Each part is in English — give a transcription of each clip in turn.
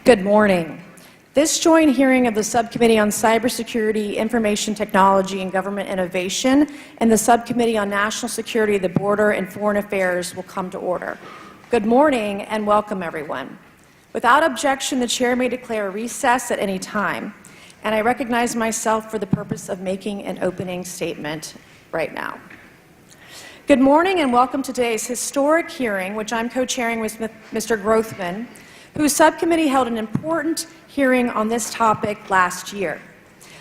Good morning. This joint hearing of the Subcommittee on Cybersecurity, Information Technology, and Government Innovation and the Subcommittee on National Security, the Border, and Foreign Affairs will come to order. Good morning and welcome, everyone. Without objection, the Chair may declare recess at any time, and I recognize myself for the purpose of making an opening statement right now. Good morning and welcome to today's historic hearing, which I'm co-chairing with Mr. Grothman, whose subcommittee held an important hearing on this topic last year.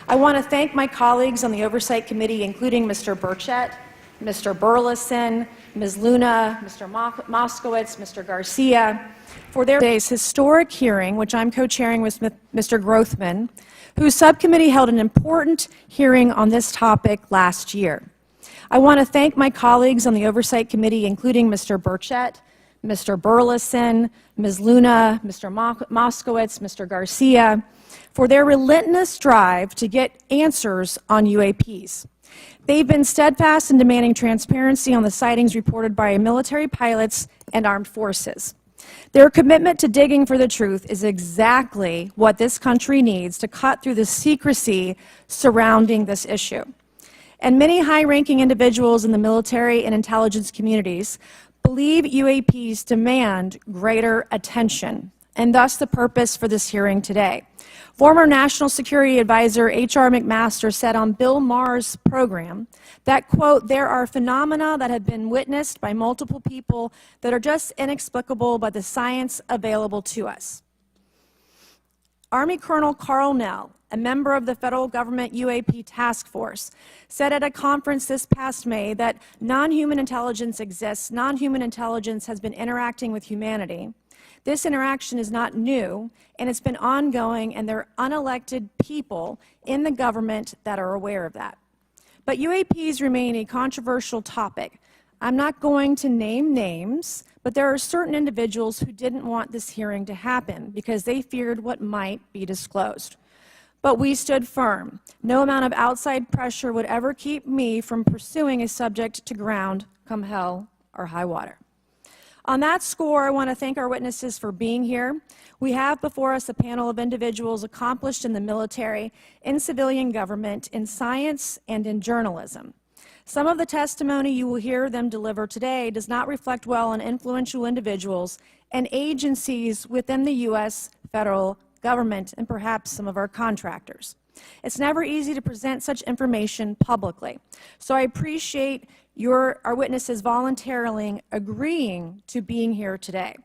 I want to thank my colleagues on the Oversight Committee, including Mr. Burchett, Mr. Burleson, Ms. Luna, Mr. Moskowitz, Mr. Garcia, for their today's historic hearing, which I'm co-chairing with Mr. Grothman, whose subcommittee held an important hearing on this topic last year. I want to thank my colleagues on the Oversight Committee, including Mr. Burchett, Mr. Burleson, Ms. Luna, Mr. Moskowitz, Mr. Garcia, for their relentless drive to get answers on UAPs. They've been steadfast in demanding transparency on the sightings reported by military pilots and armed forces. Their commitment to digging for the truth is exactly what this country needs to cut through the secrecy surrounding this issue. And many high-ranking individuals in the military and intelligence communities believe UAPs demand greater attention, and thus the purpose for this hearing today. Former National Security Advisor H.R. McMaster said on Bill Maher's program that, quote, "there are phenomena that have been witnessed by multiple people that are just inexplicable by the science available to us." Army Colonel Carl Nell, a member of the federal government UAP task force, said at a conference this past May that non-human intelligence exists, non-human intelligence has been interacting with humanity. This interaction is not new, and it's been ongoing, and there are unelected people in the government that are aware of that. But UAPs remain a controversial topic. I'm not going to name names, but there are certain individuals who didn't want this hearing to happen because they feared what might be disclosed. But we stood firm. No amount of outside pressure would ever keep me from pursuing a subject to ground, come hell or high water. On that score, I want to thank our witnesses for being here. We have before us a panel of individuals accomplished in the military, in civilian government, in science, and in journalism. Some of the testimony you will hear them deliver today does not reflect well on influential individuals and agencies within the U.S. federal government and perhaps some of our contractors. It's never easy to present such information publicly. So I appreciate our witnesses voluntarily agreeing to being here today.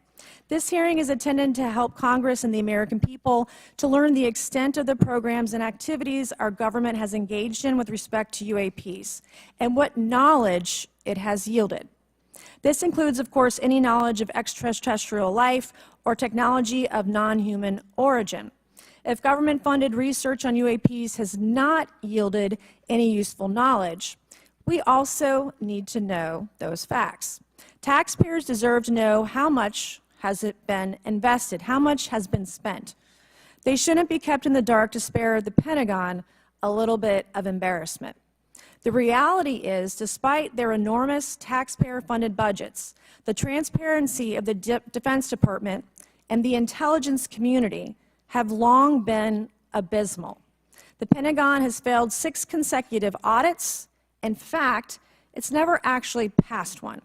This hearing is intended to help Congress and the American people to learn the extent of the programs and activities our government has engaged in with respect to UAPs and what knowledge it has yielded. This includes, of course, any knowledge of extraterrestrial life or technology of non-human origin. If government-funded research on UAPs has not yielded any useful knowledge, we also need to know those facts. Taxpayers deserve to know how much has it been invested, how much has been spent. They shouldn't be kept in the dark to spare the Pentagon a little bit of embarrassment. The reality is, despite their enormous taxpayer-funded budgets, the transparency of the Defense Department and the intelligence community have long been abysmal. The Pentagon has failed 6 consecutive audits. In fact, it's never actually passed one.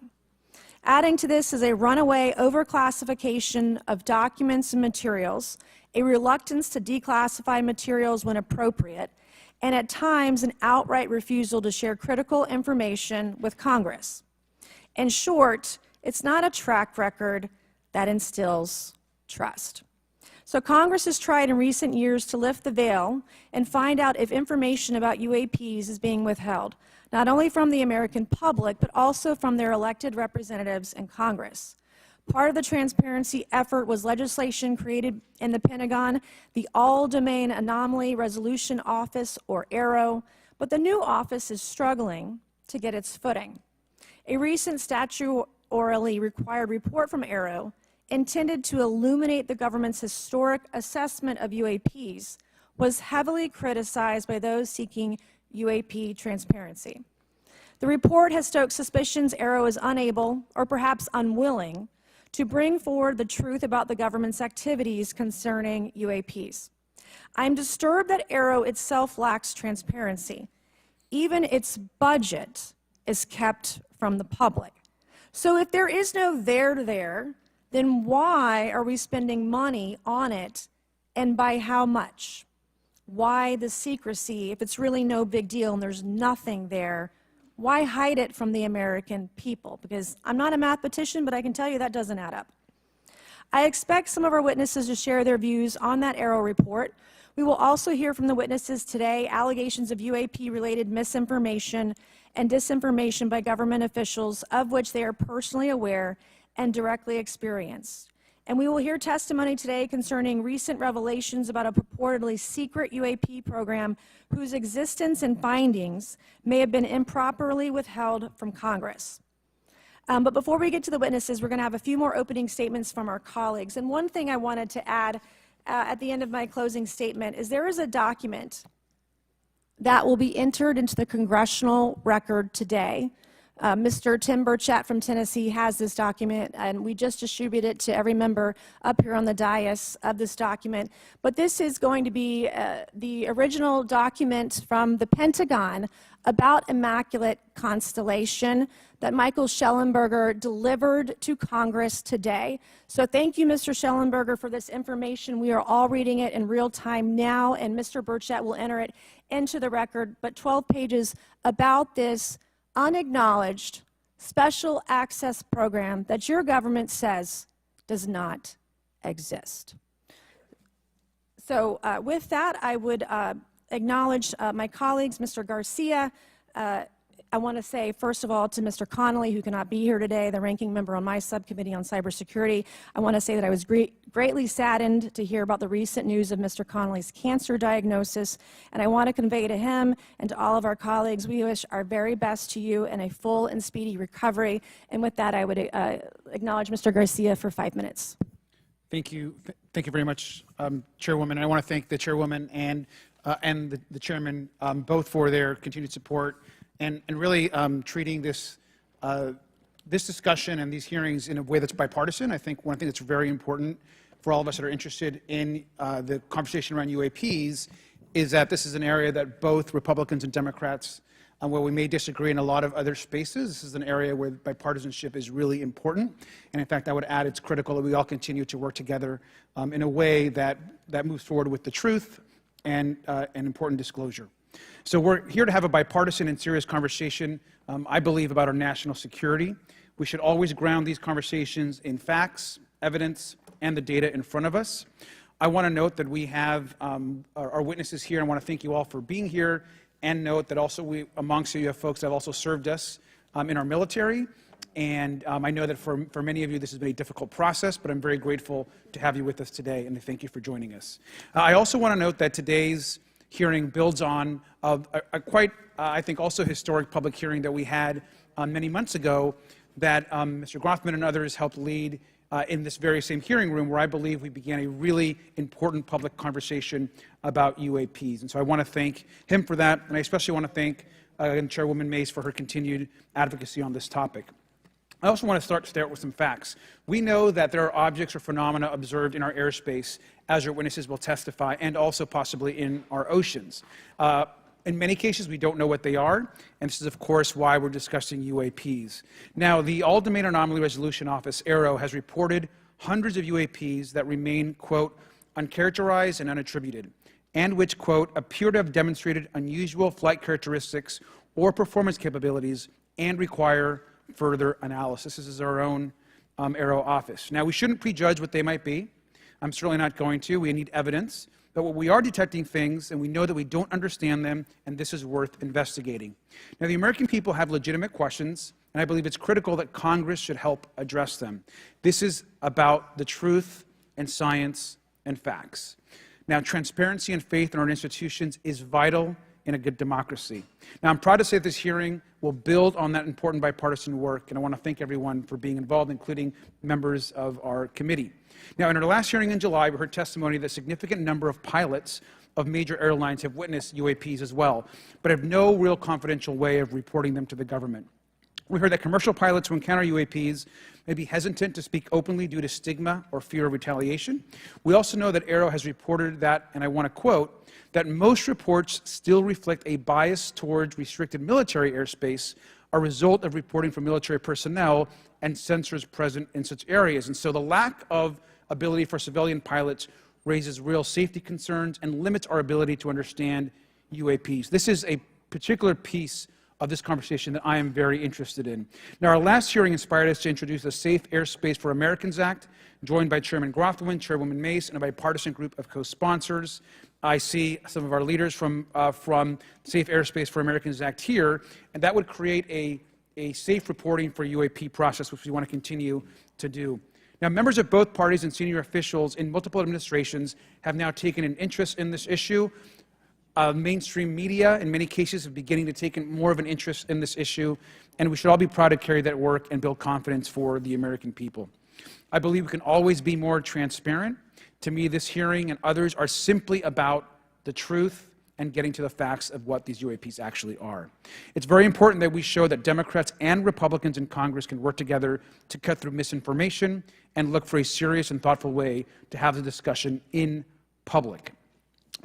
Adding to this is a runaway overclassification of documents and materials, a reluctance to declassify materials when appropriate, and at times an outright refusal to share critical information with Congress. In short, it's not a track record that instills trust. So Congress has tried in recent years to lift the veil and find out if information about UAPs is being withheld, not only from the American public, but also from their elected representatives in Congress. Part of the transparency effort was legislation created in the Pentagon, the All-Domain Anomaly Resolution Office, or AARO, but the new office is struggling to get its footing. A recent statutorily required report from AARO, intended to illuminate the government's historic assessment of UAPs, was heavily criticized by those seeking UAP transparency. The report has stoked suspicions AARO is unable, or perhaps unwilling, to bring forward the truth about the government's activities concerning UAPs. I'm disturbed that AARO itself lacks transparency. Even its budget is kept from the public. So if there is no there, then why are we spending money on it, and by how much? Why the secrecy if it's really no big deal and there's nothing there? Why hide it from the American people? Because I'm not a mathematician, but I can tell you that doesn't add up. I expect some of our witnesses to share their views on that AARO report. We will also hear from the witnesses today allegations of UAP-related misinformation and disinformation by government officials of which they are personally aware and directly experienced. And we will hear testimony today concerning recent revelations about a purportedly secret UAP program whose existence and findings may have been improperly withheld from Congress. But before we get to the witnesses, we're going to have a few more opening statements from our colleagues. And one thing I wanted to add at the end of my closing statement is there is a document that will be entered into the congressional record today. Mr. Tim Burchett from Tennessee has this document, and we just distributed it to every member up here on the dais of this document. But this is going to be the original document from the Pentagon about Immaculate Constellation that Michael Shellenberger delivered to Congress today. So thank you, Mr. Shellenberger, for this information. We are all reading it in real time now, and Mr. Burchett will enter it into the record. But 12 pages about this unacknowledged special access program that your government says does not exist. So with that, I would acknowledge my colleagues, Mr. Garcia. I want to say, first of all, to Mr. Connolly, who cannot be here today, the ranking member on my subcommittee on cybersecurity, I want to say that I was greatly saddened to hear about the recent news of Mr. Connolly's cancer diagnosis, and I want to convey to him and to all of our colleagues, we wish our very best to you and a full and speedy recovery. And with that, I would acknowledge Mr. Garcia for 5 minutes. Thank you. Thank you very much, Chairwoman. I want to thank the Chairwoman and the Chairman both for their continued support and really treating this discussion and these hearings in a way that's bipartisan. I think one thing that's very important for all of us that are interested in the conversation around UAPs is that this is an area that both Republicans and Democrats, where we may disagree in a lot of other spaces, this is an area where bipartisanship is really important. And in fact, I would add it's critical that we all continue to work together in a way that moves forward with the truth and important disclosure. So we're here to have a bipartisan and serious conversation, I believe, about our national security. We should always ground these conversations in facts, evidence, and the data in front of us. I want to note that we have our witnesses here. I want to thank you all for being here, and note that also amongst you have folks that have also served us in our military. And I know that for many of you this has been a difficult process, but I'm very grateful to have you with us today, and thank you for joining us. I also want to note that today's hearing builds on a quite, I think, also historic public hearing that we had many months ago that Mr. Grothman and others helped lead in this very same hearing room, where I believe we began a really important public conversation about UAPs. And so I want to thank him for that, and I especially want to thank Chairwoman Mays for her continued advocacy on this topic. I also want to start with some facts. We know that there are objects or phenomena observed in our airspace, as our witnesses will testify, and also possibly in our oceans. In many cases, we don't know what they are, and this is, of course, why we're discussing UAPs. Now, the All-Domain Anomaly Resolution Office, AARO, has reported hundreds of UAPs that remain, quote, uncharacterized and unattributed, and which, quote, appear to have demonstrated unusual flight characteristics or performance capabilities and require further analysis. This is our own AARO office. Now, we shouldn't prejudge what they might be. I'm certainly not going to. We need evidence. But what we are detecting things, and we know that we don't understand them, and this is worth investigating. Now, the American people have legitimate questions, and I believe it's critical that Congress should help address them. This is about the truth and science and facts. Now, transparency and faith in our institutions is vital in a good democracy. Now, I'm proud to say that this hearing will build on that important bipartisan work, and I want to thank everyone for being involved, including members of our committee. Now, in our last hearing in July, we heard testimony that a significant number of pilots of major airlines have witnessed UAPs as well, but have no real confidential way of reporting them to the government. We heard that commercial pilots who encounter UAPs may be hesitant to speak openly due to stigma or fear of retaliation. We also know that AARO has reported that, and I want to quote, that most reports still reflect a bias towards restricted military airspace, a result of reporting from military personnel and sensors present in such areas. And so the lack of ability for civilian pilots raises real safety concerns and limits our ability to understand UAPs. This is a particular piece of this conversation that I am very interested in. Now, our last hearing inspired us to introduce the Safe Airspace for Americans Act, joined by Chairman Grothman, Chairwoman Mace, and a bipartisan group of co-sponsors. I see some of our leaders from Safe Airspace for Americans Act here, and that would create a safe reporting for UAP process, which we want to continue to do. Now, members of both parties and senior officials in multiple administrations have now taken an interest in this issue. Mainstream media, in many cases, are beginning to take more of an interest in this issue, and we should all be proud to carry that work and build confidence for the American people. I believe we can always be more transparent. To me, this hearing and others are simply about the truth and getting to the facts of what these UAPs actually are. It's very important that we show that Democrats and Republicans in Congress can work together to cut through misinformation and look for a serious and thoughtful way to have the discussion in public.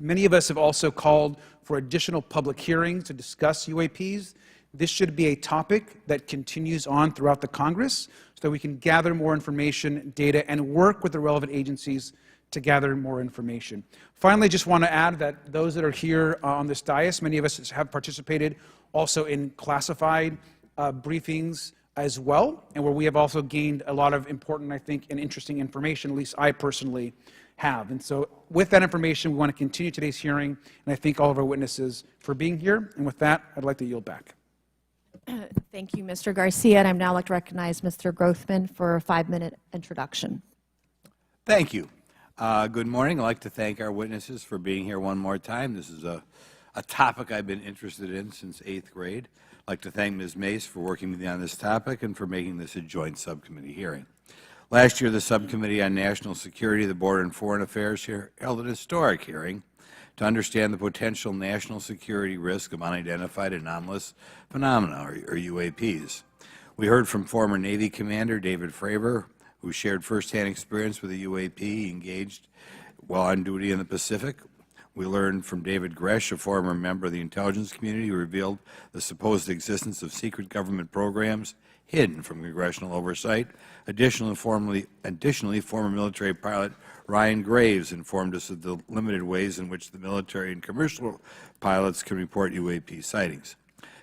Many of us have also called for additional public hearings to discuss UAPs. This should be a topic that continues on throughout the Congress so that we can gather more information, data, and work with the relevant agencies to gather more information. Finally, I just want to add that those that are here on this dais, many of us have participated also in classified briefings as well, and where we have also gained a lot of important, I think, and interesting information, at least I personally have. And so with that information, we want to continue today's hearing, and I thank all of our witnesses for being here. And with that, I'd like to yield back. Thank you, Mr. Garcia, and I'd now like to recognize Mr. Grothman for a 5-minute introduction. Thank you. Good morning. I'd like to thank our witnesses for being here one more time. This is a topic I've been interested in since 8th grade. I'd like to thank Ms. Mace for working with me on this topic and for making this a joint subcommittee hearing. Last year, the Subcommittee on National Security, the Border and Foreign Affairs held an historic hearing to understand the potential national security risk of unidentified anomalous phenomena, or UAPs. We heard from former Navy Commander David Fravor, who shared firsthand experience with a UAP he engaged while on duty in the Pacific. We learned from David Gresh, a former member of the intelligence community, who revealed the supposed existence of secret government programs hidden from congressional oversight. Additionally, former military pilot Ryan Graves informed us of the limited ways in which the military and commercial pilots can report UAP sightings.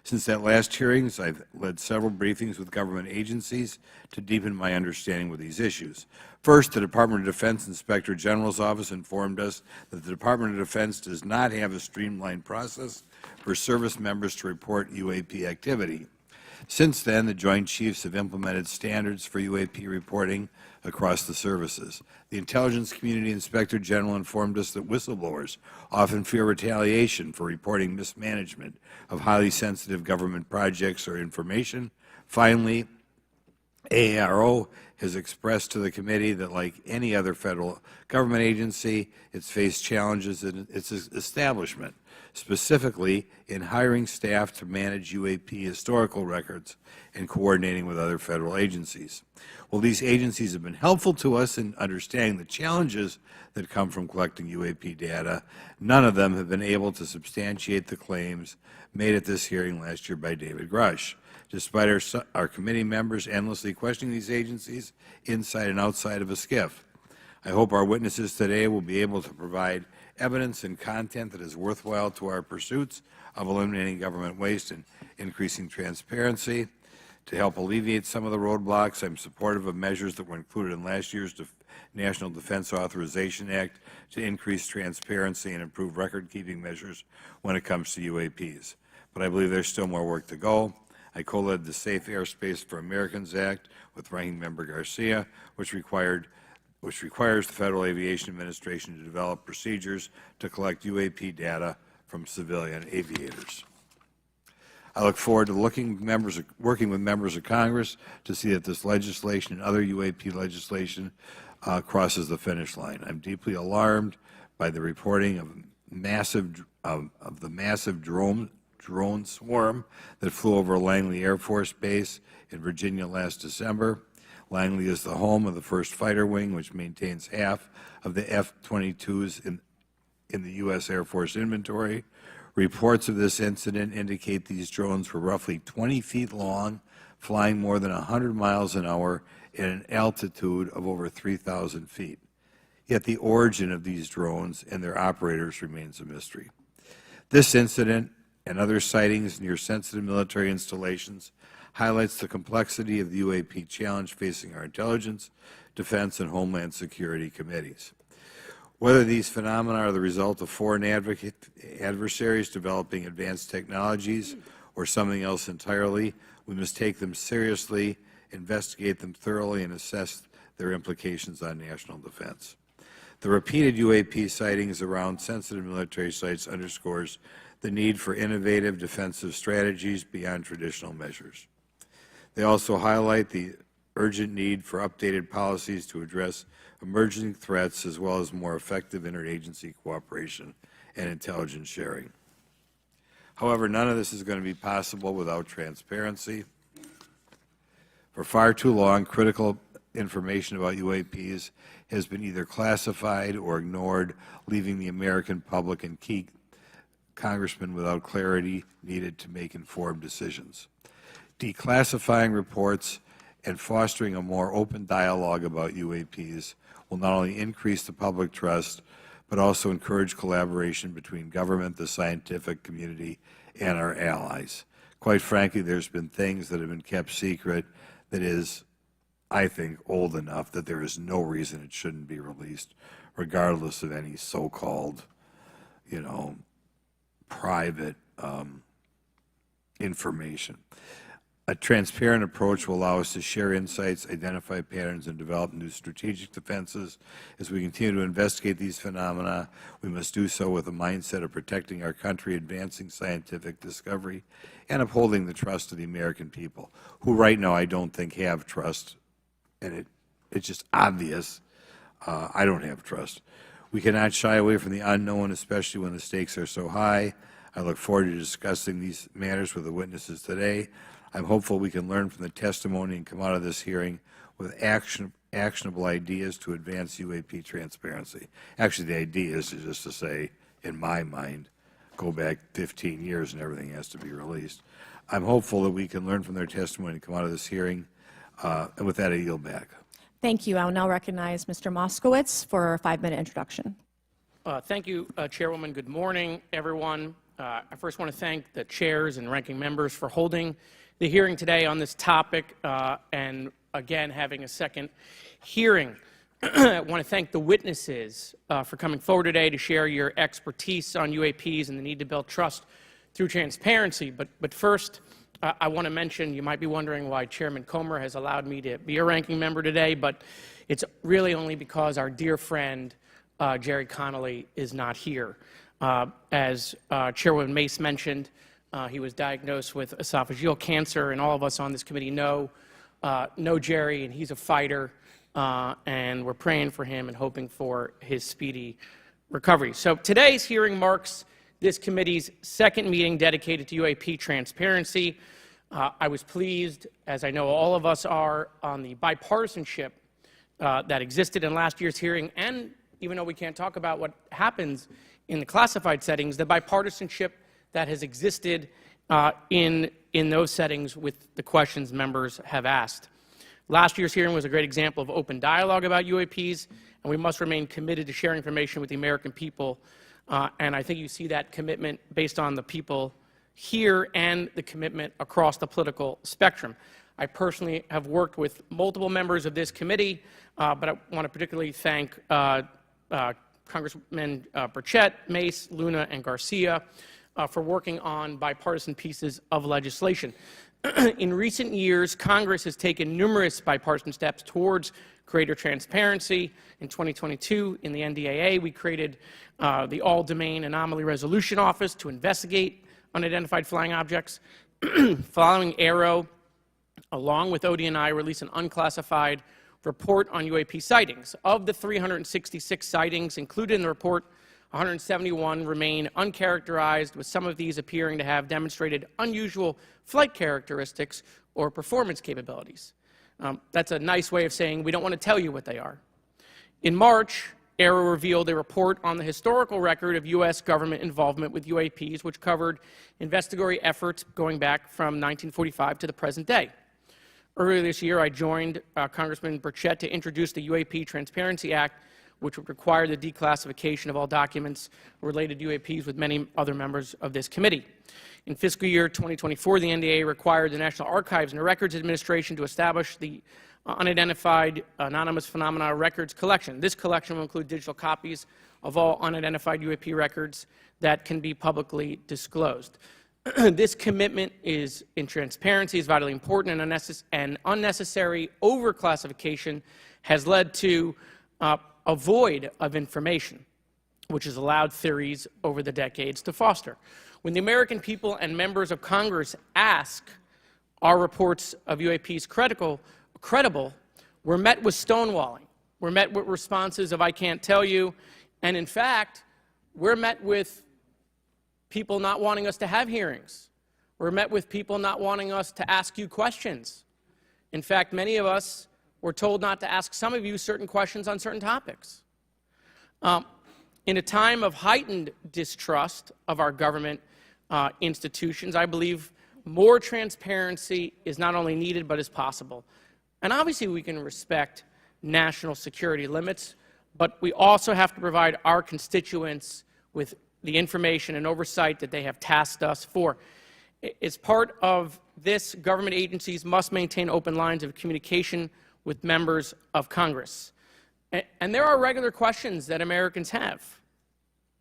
Since that last hearing, I've led several briefings with government agencies to deepen my understanding with these issues. First, the Department of Defense Inspector General's Office informed us that the Department of Defense does not have a streamlined process for service members to report UAP activity. Since then, the Joint Chiefs have implemented standards for UAP reporting across the services. The Intelligence Community Inspector General informed us that whistleblowers often fear retaliation for reporting mismanagement of highly sensitive government projects or information. Finally, AARO has expressed to the committee that, like any other federal government agency, it's faced challenges in its establishment, specifically in hiring staff to manage UAP historical records and coordinating with other federal agencies. While these agencies have been helpful to us in understanding the challenges that come from collecting UAP data, none of them have been able to substantiate the claims made at this hearing last year by David Grush. Despite our committee members endlessly questioning these agencies inside and outside of a SCIF, I hope our witnesses today will be able to provide evidence and content that is worthwhile to our pursuits of eliminating government waste and increasing transparency. To help alleviate some of the roadblocks, I'm supportive of measures that were included in last year's National Defense Authorization Act to increase transparency and improve record-keeping measures when it comes to UAPs. But I believe there's still more work to go. I co-led the Safe Airspace for Americans Act with Ranking Member Garcia, which requires the Federal Aviation Administration to develop procedures to collect UAP data from civilian aviators. I look forward to working with members of Congress to see that this legislation and other UAP legislation crosses the finish line. I'm deeply alarmed by the reporting of the massive drone drone swarm that flew over Langley Air Force Base in Virginia last December. Langley is the home of the 1st Fighter Wing, which maintains half of the F-22s in the U.S. Air Force inventory. Reports of this incident indicate these drones were roughly 20 feet long, flying more than 100 miles an hour at an altitude of over 3,000 feet. Yet the origin of these drones and their operators remains a mystery. This incident and other sightings near sensitive military installations highlights the complexity of the UAP challenge facing our intelligence, defense, and homeland security committees. Whether these phenomena are the result of foreign adversaries developing advanced technologies or something else entirely, we must take them seriously, investigate them thoroughly, and assess their implications on national defense. The repeated UAP sightings around sensitive military sites underscores the need for innovative defensive strategies beyond traditional measures. They also highlight the urgent need for updated policies to address emerging threats as well as more effective interagency cooperation and intelligence sharing. However, none of this is going to be possible without transparency. For far too long, critical information about UAPs has been either classified or ignored, leaving the American public and key congressmen without clarity needed to make informed decisions. Declassifying reports and fostering a more open dialogue about UAPs will not only increase the public trust, but also encourage collaboration between government, the scientific community, and our allies. Quite frankly, there's been things that have been kept secret that is, I think, old enough that there is no reason it shouldn't be released, regardless of any so-called, private information. A transparent approach will allow us to share insights, identify patterns, and develop new strategic defenses. As we continue to investigate these phenomena, we must do so with a mindset of protecting our country, advancing scientific discovery, and upholding the trust of the American people, who right now I don't think have trust, and it's just obvious I don't have trust. We cannot shy away from the unknown, especially when the stakes are so high. I look forward to discussing these matters with the witnesses today. I'm hopeful we can learn from the testimony and come out of this hearing with actionable ideas to advance UAP transparency. Actually, the idea is just to say, in my mind, go back 15 years and everything has to be released. I'm hopeful that we can learn from their testimony and come out of this hearing. And with that, I yield back. Thank you. I will now recognize Mr. Moskowitz for a 5-minute introduction. Thank you, Chairwoman. Good morning, everyone. I first want to thank the chairs and ranking members for holding the hearing today on this topic and, again, having a second hearing. I want to thank the witnesses for coming forward today to share your expertise on UAPs and the need to build trust through transparency. But first, I want to mention, you might be wondering why Chairman Comer has allowed me to be a ranking member today, but it's really only because our dear friend Jerry Connolly is not here. As Chairwoman Mace mentioned, he was diagnosed with esophageal cancer, and all of us on this committee know Jerry, and he's a fighter, and we're praying for him and hoping for his speedy recovery. So today's hearing marks this committee's second meeting dedicated to UAP transparency. I was pleased, as I know all of us are, on the bipartisanship that existed in last year's hearing, and even though we can't talk about what happens in the classified settings, the bipartisanship that has existed in those settings with the questions members have asked. Last year's hearing was a great example of open dialogue about UAPs, and we must remain committed to sharing information with the American people. And I think you see that commitment based on the people here and the commitment across the political spectrum. I personally have worked with multiple members of this committee, but I want to particularly thank Congressmen Burchett, Mace, Luna, and Garcia for working on bipartisan pieces of legislation. In recent years, Congress has taken numerous bipartisan steps towards greater transparency. In 2022, in the NDAA, we created the All-Domain Anomaly Resolution Office to investigate unidentified flying objects. Following Arrow, along with ODNI, released an unclassified report on UAP sightings. Of the 366 sightings included in the report, 171 remain uncharacterized, with some of these appearing to have demonstrated unusual flight characteristics or performance capabilities. That's a nice way of saying we don't want to tell you what they are. In March, AARO revealed a report on the historical record of U.S. government involvement with UAPs, which covered investigatory efforts going back from 1945 to the present day. Earlier this year, I joined Congressman Burchett to introduce the UAP Transparency Act, which would require the declassification of all documents related to UAPs with many other members of this committee. In fiscal year 2024, the NDA required the National Archives and Records Administration to establish the Unidentified Anomalous Phenomena records collection. This collection will include digital copies of all unidentified UAP records that can be publicly disclosed. This commitment in transparency is vitally important, and unnecessary overclassification has led to a void of information, which has allowed theories over the decades to foster. When the American people and members of Congress ask, are reports of UAPs credible, we're met with stonewalling. We're met with responses of, I can't tell you. And in fact, we're met with people not wanting us to have hearings. We're met with people not wanting us to ask you questions. In fact, many of us were told not to ask some of you certain questions on certain topics. In a time of heightened distrust of our government institutions, I believe more transparency is not only needed but is possible. And obviously we can respect national security limits, but we also have to provide our constituents with the information and oversight that they have tasked us for. As part of this, government agencies must maintain open lines of communication with members of Congress. And there are regular questions that Americans have.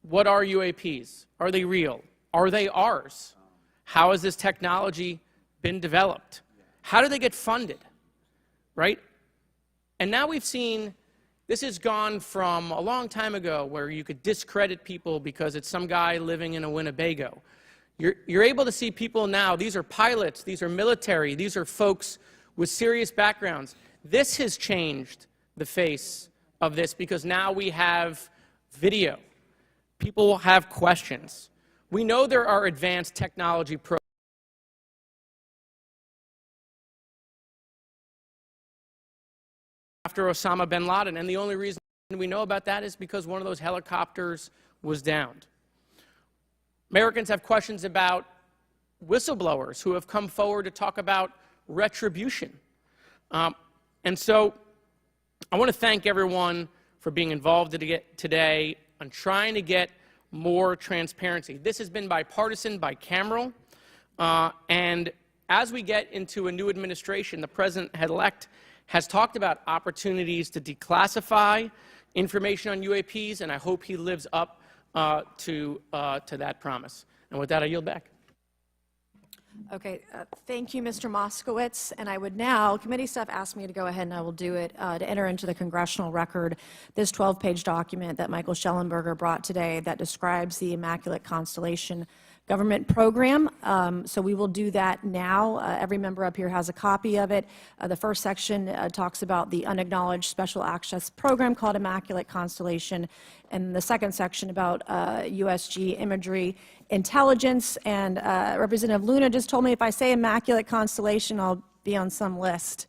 What are UAPs? Are they real? Are they ours? How has this technology been developed? How do they get funded? Right? And now we've seen this has gone from a long time ago where you could discredit people because it's some guy living in a Winnebago. You're able to see people now, these are pilots, these are military, these are folks with serious backgrounds. This has changed the face of this because now we have video. People will have questions. We know there are advanced technology programs after Osama bin Laden, and the only reason we know about that is because one of those helicopters was downed. Americans have questions about whistleblowers who have come forward to talk about retribution. And so I want to thank everyone for being involved today on trying to get more transparency. This has been bipartisan, bicameral, and as we get into a new administration, the President-elect has talked about opportunities to declassify information on UAPs, and I hope he lives up to that promise. And with that, I yield back. Okay, thank you, Mr. Moskowitz. And I would now, committee staff asked me to go ahead and I will do it, to enter into the congressional record this 12-page document that Michael Shellenberger brought today that describes the Immaculate Constellation government program. So we will do that now. Every member up here has a copy of it. The first section talks about the unacknowledged special access program called Immaculate Constellation, and the second section about USG imagery intelligence. And Representative Luna just told me if I say Immaculate Constellation, I'll be on some list,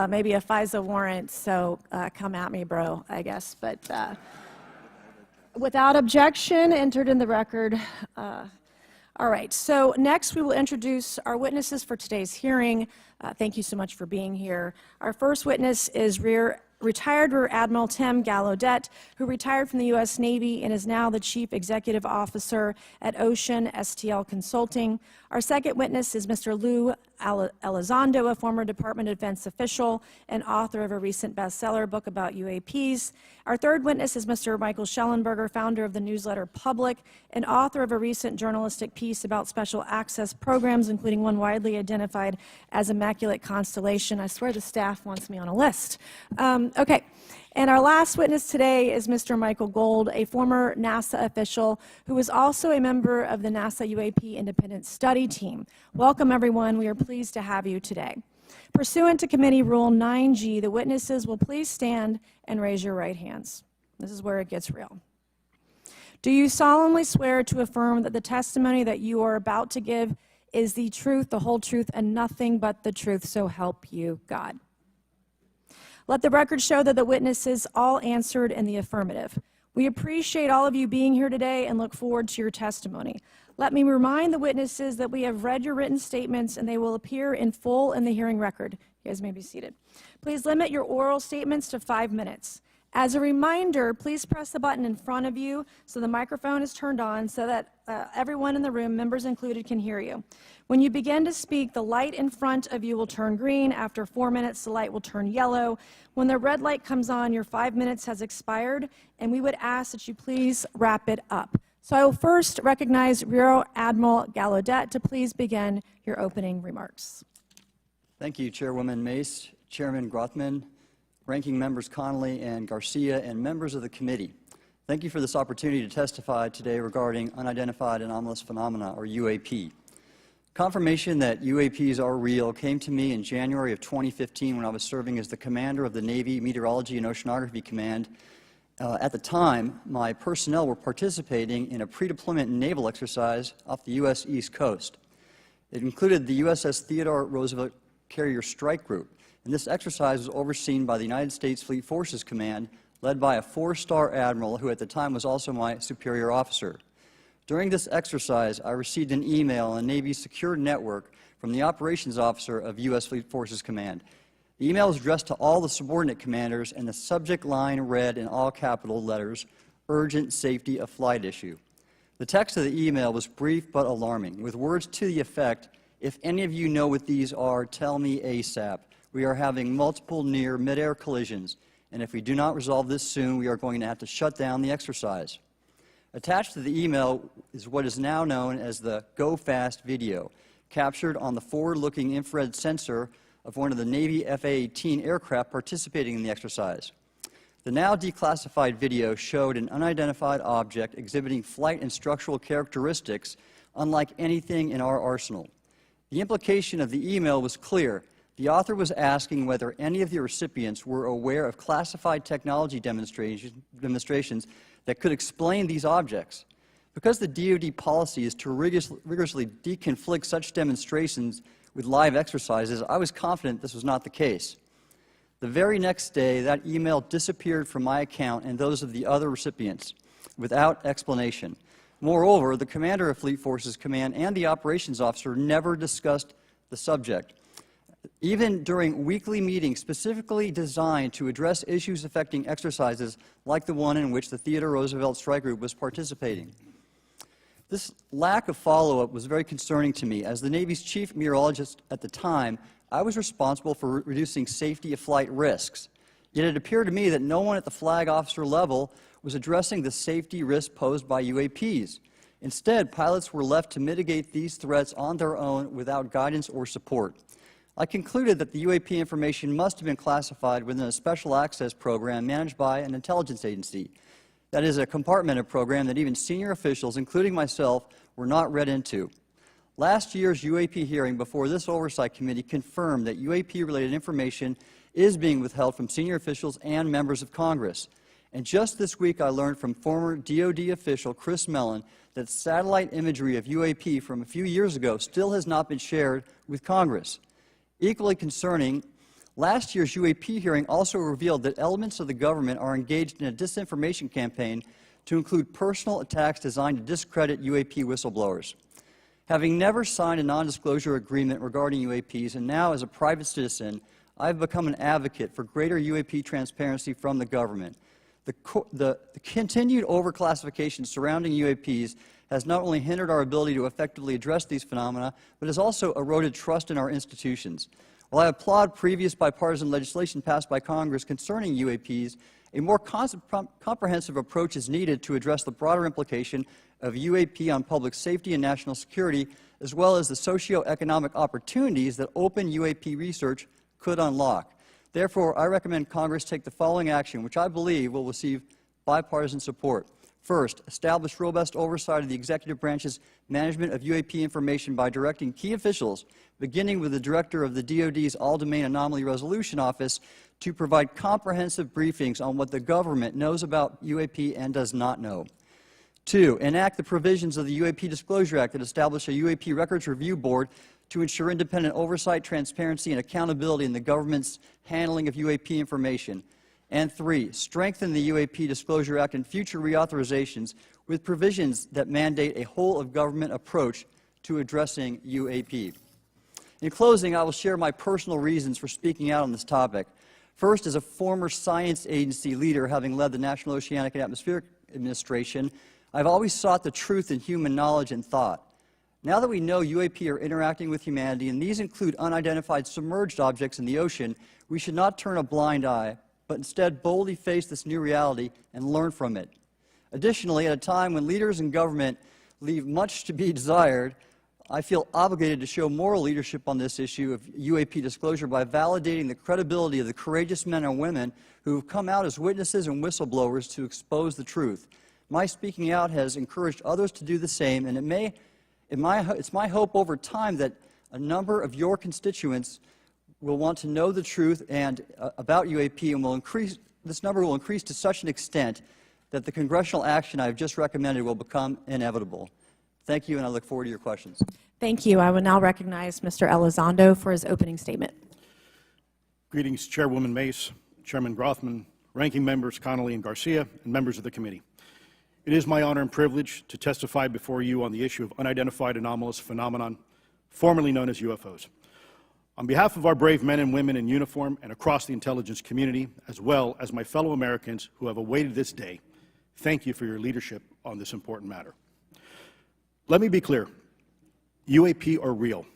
maybe a FISA warrant, so come at me, bro, I guess. But without objection, entered in the record. All right, so next we will introduce our witnesses for today's hearing. Thank you so much for being here. Our first witness is retired Rear Admiral Tim Gallaudet, who retired from the U.S. Navy and is now the Chief Executive Officer at Ocean STL Consulting. Our second witness is Mr. Lou Elizondo, a former Department of Defense official and author of a recent bestseller book about UAPs. Our third witness is Mr. Michael Shellenberger, founder of the newsletter Public and author of a recent journalistic piece about special access programs, including one widely identified as Immaculate Constellation. I swear the staff wants me on a list. Okay. And our last witness today is Mr. Michael Gold, a former NASA official who is also a member of the NASA UAP Independent Study Team. Welcome, everyone. We are pleased to have you today. Pursuant to Committee Rule 9G, the witnesses will please stand and raise your right hands. This is where it gets real. Do you solemnly swear to affirm that the testimony that you are about to give is the truth, the whole truth, and nothing but the truth, so help you God? Let the record show that the witnesses all answered in the affirmative. We appreciate all of you being here today and look forward to your testimony. Let me remind the witnesses that we have read your written statements and they will appear in full in the hearing record. You guys may be seated. Please limit your oral statements to 5 minutes. As a reminder, please press the button in front of you so the microphone is turned on so that everyone in the room, members included, can hear you. When you begin to speak, the light in front of you will turn green. After 4 minutes, the light will turn yellow. When the red light comes on, your 5 minutes has expired, and we would ask that you please wrap it up. So I will first recognize Rear Admiral Gallaudet to please begin your opening remarks. Thank you, Chairwoman Mace, Chairman Grothman, Ranking Members Connolly and Garcia, and members of the committee. Thank you for this opportunity to testify today regarding Unidentified Anomalous Phenomena, or UAP. Confirmation that UAPs are real came to me in January of 2015 when I was serving as the commander of the Navy Meteorology and Oceanography Command. At the time, my personnel were participating in a pre-deployment naval exercise off the U.S. East Coast. It included the USS Theodore Roosevelt Carrier Strike Group, and this exercise was overseen by the United States Fleet Forces Command, led by a 4-star admiral who at the time was also my superior officer. During this exercise, I received an email on the Navy's secure network from the operations officer of U.S. Fleet Forces Command. The email was addressed to all the subordinate commanders, and the subject line read in all capital letters, "Urgent Safety of Flight Issue." The text of the email was brief but alarming, with words to the effect, "If any of you know what these are, tell me ASAP. We are having multiple near mid-air collisions, and if we do not resolve this soon, we are going to have to shut down the exercise." Attached to the email is what is now known as the Go Fast video, captured on the forward-looking infrared sensor of one of the Navy F-A-18 aircraft participating in the exercise. The now declassified video showed an unidentified object exhibiting flight and structural characteristics unlike anything in our arsenal. The implication of the email was clear. The author was asking whether any of the recipients were aware of classified technology demonstrations that could explain these objects. Because the DoD policy is to rigorously deconflict such demonstrations with live exercises, I was confident this was not the case. The very next day, that email disappeared from my account and those of the other recipients without explanation. Moreover, the commander of Fleet Forces Command and the operations officer never discussed the subject. Even during weekly meetings specifically designed to address issues affecting exercises like the one in which the Theodore Roosevelt Strike Group was participating. This lack of follow-up was very concerning to me. As the Navy's chief meteorologist at the time, I was responsible for reducing safety of flight risks. Yet it appeared to me that no one at the flag officer level was addressing the safety risks posed by UAPs. Instead, pilots were left to mitigate these threats on their own without guidance or support. I concluded that the UAP information must have been classified within a special access program managed by an intelligence agency. That is a compartmented program that even senior officials, including myself, were not read into. Last year's UAP hearing before this Oversight Committee confirmed that UAP-related information is being withheld from senior officials and members of Congress. And just this week, I learned from former DoD official Chris Mellon that satellite imagery of UAP from a few years ago still has not been shared with Congress. Equally concerning, last year's UAP hearing also revealed that elements of the government are engaged in a disinformation campaign to include personal attacks designed to discredit UAP whistleblowers. Having never signed a non-disclosure agreement regarding UAPs, and now as a private citizen, I've become an advocate for greater UAP transparency from the government. The continued overclassification surrounding UAPs has not only hindered our ability to effectively address these phenomena, but has also eroded trust in our institutions. While I applaud previous bipartisan legislation passed by Congress concerning UAPs, a more comprehensive approach is needed to address the broader implication of UAP on public safety and national security, as well as the socioeconomic opportunities that open UAP research could unlock. Therefore, I recommend Congress take the following action, which I believe will receive bipartisan support. First, establish robust oversight of the executive branch's management of UAP information by directing key officials, beginning with the director of the DoD's All-Domain Anomaly Resolution Office, to provide comprehensive briefings on what the government knows about UAP and does not know. 2, enact the provisions of the UAP Disclosure Act that establish a UAP Records Review Board to ensure independent oversight, transparency, and accountability in the government's handling of UAP information. And 3, strengthen the UAP Disclosure Act and future reauthorizations with provisions that mandate a whole-of-government approach to addressing UAP. In closing, I will share my personal reasons for speaking out on this topic. First, as a former science agency leader, having led the National Oceanic and Atmospheric Administration, I've always sought the truth in human knowledge and thought. Now that we know UAP are interacting with humanity, and these include unidentified submerged objects in the ocean, we should not turn a blind eye, but instead boldly face this new reality and learn from it. Additionally, at a time when leaders in government leave much to be desired, I feel obligated to show moral leadership on this issue of UAP disclosure by validating the credibility of the courageous men and women who have come out as witnesses and whistleblowers to expose the truth. My speaking out has encouraged others to do the same, and it's my hope over time that a number of your constituents will want to know the truth and about UAP, and this number will increase to such an extent that the congressional action I have just recommended will become inevitable. Thank you, and I look forward to your questions. Thank you. I will now recognize Mr. Elizondo for his opening statement. Greetings, Chairwoman Mace, Chairman Grothman, Ranking Members Connolly and Garcia, and members of the committee. It is my honor and privilege to testify before you on the issue of unidentified anomalous phenomenon, formerly known as UFOs. On behalf of our brave men and women in uniform and across the intelligence community, as well as my fellow Americans who have awaited this day, thank you for your leadership on this important matter. Let me be clear, UAP are real.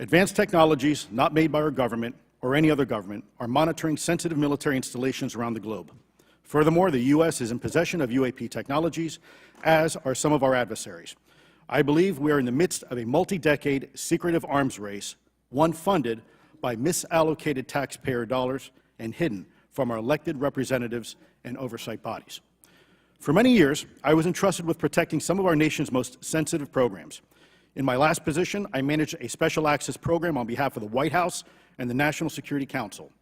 Advanced technologies not made by our government or any other government are monitoring sensitive military installations around the globe. Furthermore, the U.S. is in possession of UAP technologies, as are some of our adversaries. I believe we are in the midst of a multi-decade secretive arms race, one funded by misallocated taxpayer dollars and hidden from our elected representatives and oversight bodies. For many years, I was entrusted with protecting some of our nation's most sensitive programs. In my last position, I managed a special access program on behalf of the White House and the National Security Council.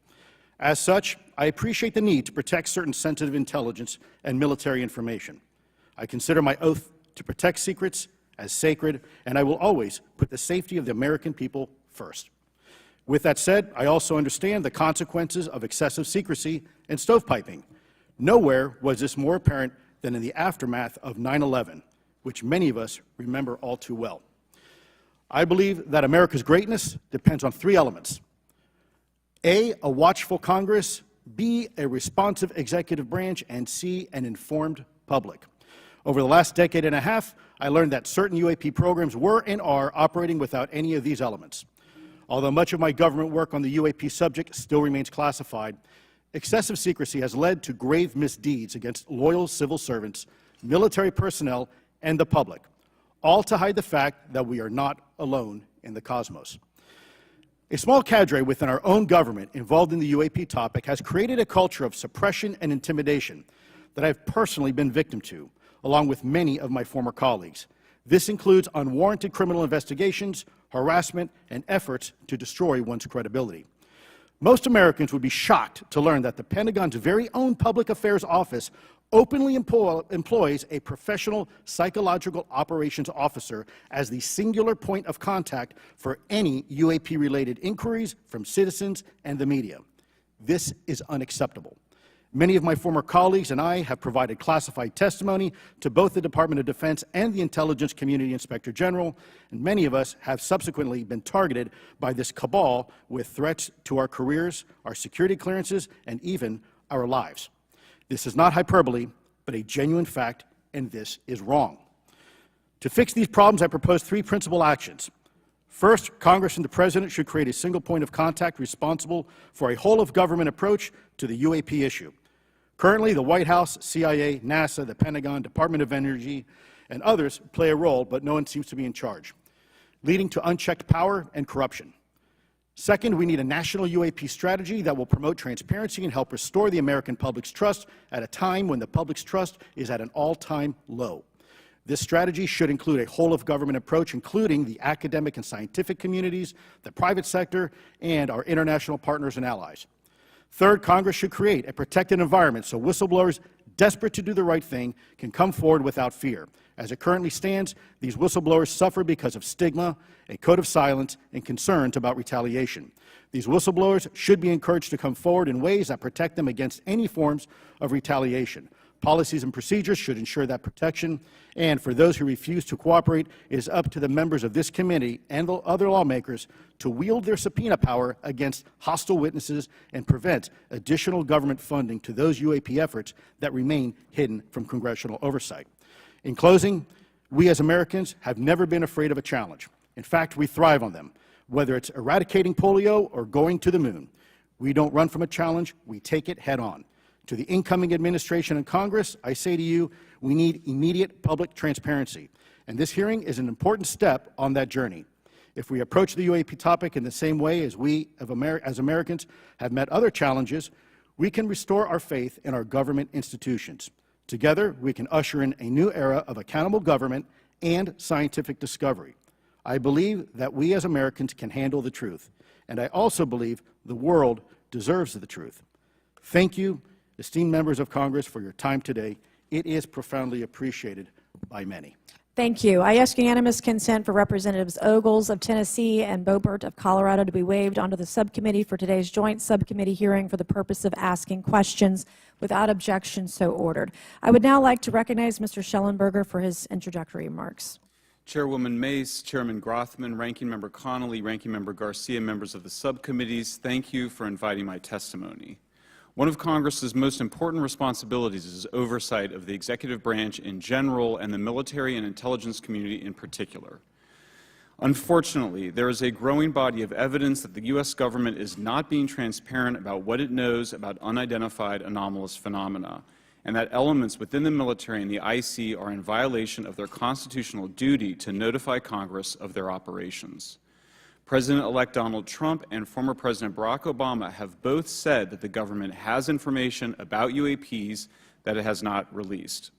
As such, I appreciate the need to protect certain sensitive intelligence and military information. I consider my oath to protect secrets as sacred, and I will always put the safety of the American people first. With that said, I also understand the consequences of excessive secrecy and stovepiping. Nowhere was this more apparent than in the aftermath of 9/11, which many of us remember all too well. I believe that America's greatness depends on three elements: A, a watchful Congress, B, a responsive executive branch, and C, an informed public. Over the last decade and a half, I learned that certain UAP programs were and are operating without any of these elements. Although much of my government work on the UAP subject still remains classified, excessive secrecy has led to grave misdeeds against loyal civil servants, military personnel, and the public, all to hide the fact that we are not alone in the cosmos. A small cadre within our own government involved in the UAP topic has created a culture of suppression and intimidation that I've personally been victim to, along with many of my former colleagues. This includes unwarranted criminal investigations, harassment, and efforts to destroy one's credibility. Most Americans would be shocked to learn that the Pentagon's very own Public Affairs Office openly employs a professional psychological operations officer as the singular point of contact for any UAP-related inquiries from citizens and the media. This is unacceptable. Many of my former colleagues and I have provided classified testimony to both the Department of Defense and the Intelligence Community Inspector General, and many of us have subsequently been targeted by this cabal with threats to our careers, our security clearances, and even our lives. This is not hyperbole, but a genuine fact, and this is wrong. To fix these problems, I propose three principal actions. First, Congress and the President should create a single point of contact responsible for a whole-of-government approach to the UAP issue. Currently, the White House, CIA, NASA, the Pentagon, Department of Energy, and others play a role, but no one seems to be in charge, leading to unchecked power and corruption. Second, we need a national UAP strategy that will promote transparency and help restore the American public's trust at a time when the public's trust is at an all-time low. This strategy should include a whole-of-government approach, including the academic and scientific communities, the private sector, and our international partners and allies. Third, Congress should create a protected environment so whistleblowers desperate to do the right thing can come forward without fear. As it currently stands, these whistleblowers suffer because of stigma, a code of silence, and concerns about retaliation. These whistleblowers should be encouraged to come forward in ways that protect them against any forms of retaliation. Policies and procedures should ensure that protection, and for those who refuse to cooperate, it is up to the members of this committee and the other lawmakers to wield their subpoena power against hostile witnesses and prevent additional government funding to those UAP efforts that remain hidden from congressional oversight. In closing, we as Americans have never been afraid of a challenge. In fact, we thrive on them. Whether it's eradicating polio or going to the moon, we don't run from a challenge, we take it head on. To the incoming administration and Congress, I say to you, we need immediate public transparency, and this hearing is an important step on that journey. If we approach the UAP topic in the same way as we, as Americans, have met other challenges, we can restore our faith in our government institutions. Together, we can usher in a new era of accountable government and scientific discovery. I believe that we as Americans can handle the truth, and I also believe the world deserves the truth. Thank you, esteemed members of Congress, for your time today. It is profoundly appreciated by many. Thank you. I ask unanimous consent for Representatives Ogles of Tennessee and Boebert of Colorado to be waived onto the subcommittee for today's joint subcommittee hearing for the purpose of asking questions. Without objection, so ordered. I would now like to recognize Mr. Shellenberger for his introductory remarks. Chairwoman Mace, Chairman Grothman, Ranking Member Connolly, Ranking Member Garcia, members of the subcommittees, thank you for inviting my testimony. One of Congress's most important responsibilities is oversight of the executive branch in general and the military and intelligence community in particular. Unfortunately, there is a growing body of evidence that the U.S. government is not being transparent about what it knows about unidentified anomalous phenomena, and that elements within the military and the IC are in violation of their constitutional duty to notify Congress of their operations. President-elect Donald Trump and former President Barack Obama have both said that the government has information about UAPs that it has not released.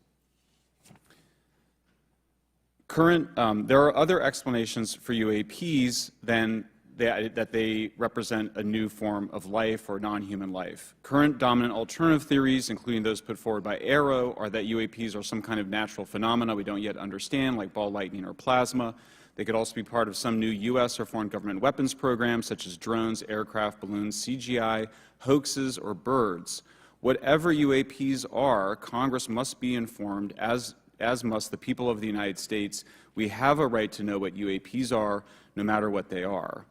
There are other explanations for UAPs than that they represent a new form of life or non-human life. Current dominant alternative theories, including those put forward by AARO, are that UAPs are some kind of natural phenomena we don't yet understand, like ball lightning or plasma. They could also be part of some new U.S. or foreign government weapons programs, such as drones, aircraft, balloons, CGI, hoaxes, or birds. Whatever UAPs are, Congress must be informed, as must the people of the United States. We have a right to know what UAPs are, no matter what they are.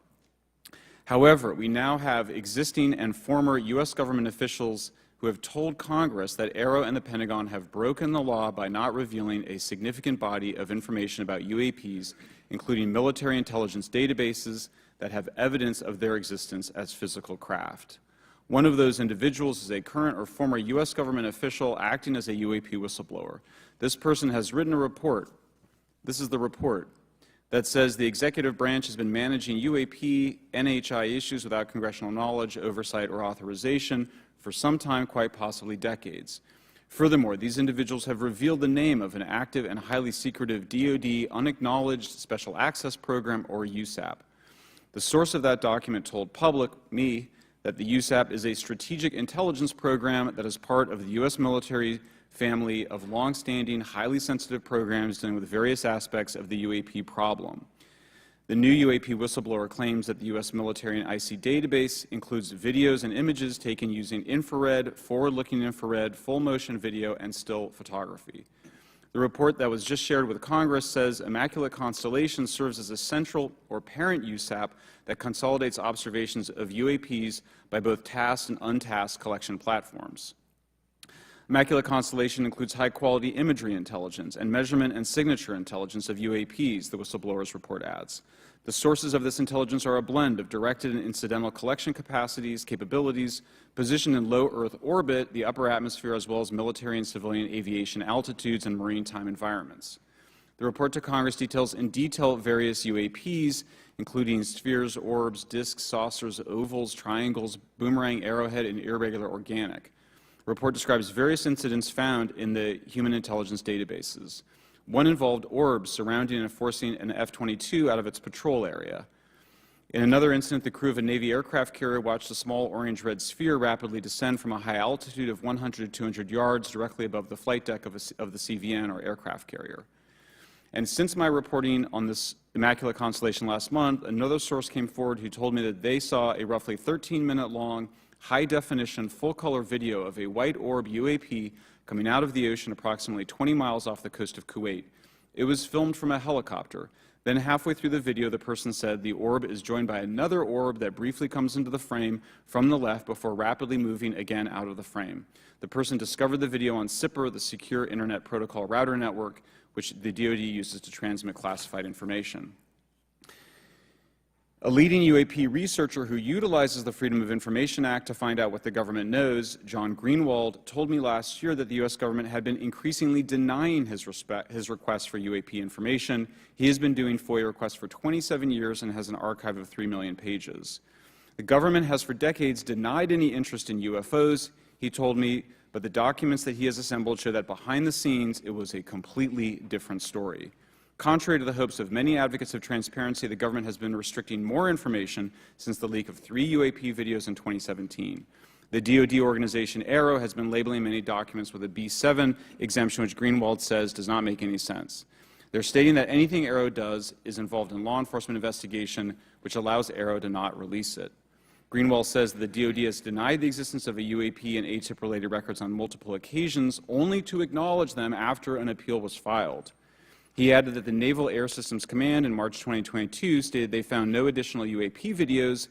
However, we now have existing and former U.S. government officials who have told Congress that AARO and the Pentagon have broken the law by not revealing a significant body of information about UAPs, including military intelligence databases that have evidence of their existence as physical craft. One of those individuals is a current or former U.S. government official acting as a UAP whistleblower. This person has written a report. This is the report that says the executive branch has been managing UAP NHI issues without congressional knowledge, oversight, or authorization for some time, quite possibly decades. Furthermore, these individuals have revealed the name of an active and highly secretive DoD unacknowledged special access program, or USAP. The source of that document told me, that the USAP is a strategic intelligence program that is part of the U.S. military family of long-standing, highly sensitive programs dealing with various aspects of the UAP problem. The new UAP whistleblower claims that the U.S. military and IC database includes videos and images taken using infrared, forward-looking infrared, full-motion video, and still photography. The report that was just shared with Congress says Immaculate Constellation serves as a central or parent USAP that consolidates observations of UAPs by both tasked and untasked collection platforms. Immaculate Constellation includes high-quality imagery intelligence and measurement and signature intelligence of UAPs, the whistleblower's report adds. The sources of this intelligence are a blend of directed and incidental collection capabilities, positioned in low Earth orbit, the upper atmosphere, as well as military and civilian aviation altitudes and maritime environments. The report to Congress details in detail various UAPs, including spheres, orbs, disks, saucers, ovals, triangles, boomerang, arrowhead, and irregular organic. The report describes various incidents found in the human intelligence databases. One involved orbs surrounding and forcing an F-22 out of its patrol area. In another incident, the crew of a Navy aircraft carrier watched a small orange-red sphere rapidly descend from a high altitude of 100 to 200 yards directly above the flight deck of the CVN, or aircraft carrier. And since my reporting on this Immaculate Constellation last month, another source came forward who told me that they saw a roughly 13-minute-long, high-definition, full-color video of a white orb UAP coming out of the ocean approximately 20 miles off the coast of Kuwait. It was filmed from a helicopter. Then halfway through the video, the person said the orb is joined by another orb that briefly comes into the frame from the left before rapidly moving again out of the frame. The person discovered the video on SIPR, the Secure Internet Protocol Router Network, which the DoD uses to transmit classified information. A leading UAP researcher who utilizes the Freedom of Information Act to find out what the government knows, John Greenwald, told me last year that the U.S. government had been increasingly denying his requests for UAP information. He has been doing FOIA requests for 27 years and has an archive of 3 million pages. The government has for decades denied any interest in UFOs, he told me, but the documents that he has assembled show that behind the scenes it was a completely different story. Contrary to the hopes of many advocates of transparency, the government has been restricting more information since the leak of 3 UAP videos in 2017. The DoD organization ARROW has been labeling many documents with a B7 exemption, which Greenwald says does not make any sense. They're stating that anything ARROW does is involved in law enforcement investigation, which allows ARROW to not release it. Greenwald says that the DoD has denied the existence of a UAP and ATIP-related records on multiple occasions, only to acknowledge them after an appeal was filed. He added that the Naval Air Systems Command in March 2022 stated they found no additional UAP videos.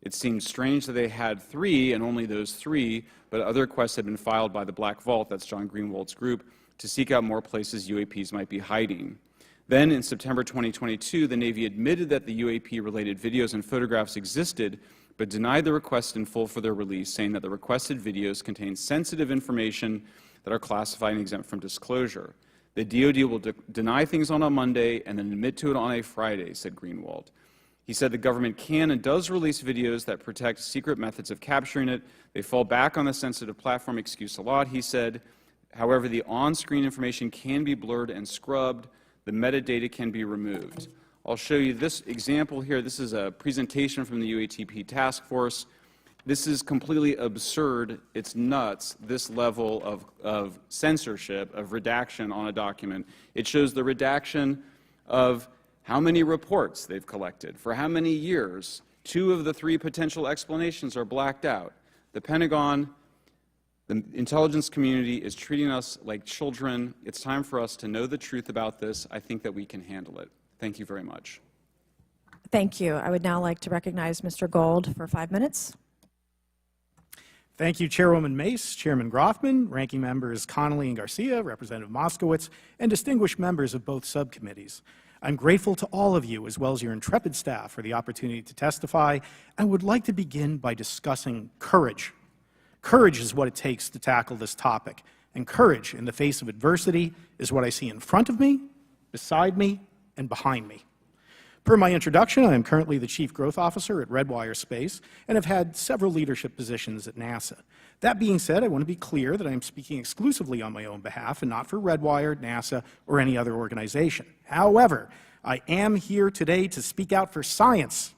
It seemed strange that they had 3, and only those 3, but other requests had been filed by the Black Vault, that's John Greenwald's group, to seek out more places UAPs might be hiding. Then, in September 2022, the Navy admitted that the UAP-related videos and photographs existed, but denied the request in full for their release, saying that the requested videos contain sensitive information that are classified and exempt from disclosure. The DoD will deny things on a Monday and then admit to it on a Friday, said Greenwald. He said the government can and does release videos that protect secret methods of capturing it. They fall back on the sensitive platform excuse a lot, he said. However, the on-screen information can be blurred and scrubbed. The metadata can be removed. I'll show you this example here. This is a presentation from the UATP task force. This is completely absurd. It's nuts, this level of censorship, of redaction on a document. It shows the redaction of how many reports they've collected, for how many years. 2 of the 3 potential explanations are blacked out. The Pentagon, the intelligence community is treating us like children. It's time for us to know the truth about this. I think that we can handle it. Thank you very much. Thank you. I would now like to recognize Mr. Gold for 5 minutes. Thank you, Chairwoman Mace, Chairman Grothman, Ranking Members Connolly and Garcia, Representative Moskowitz, and distinguished members of both subcommittees. I'm grateful to all of you, as well as your intrepid staff, for the opportunity to testify, and would like to begin by discussing courage. Courage is what it takes to tackle this topic, and courage in the face of adversity is what I see in front of me, beside me, and behind me. Per my introduction, I am currently the Chief Growth Officer at Redwire Space and have had several leadership positions at NASA. That being said, I want to be clear that I am speaking exclusively on my own behalf and not for Redwire, NASA, or any other organization. However, I am here today to speak out for science.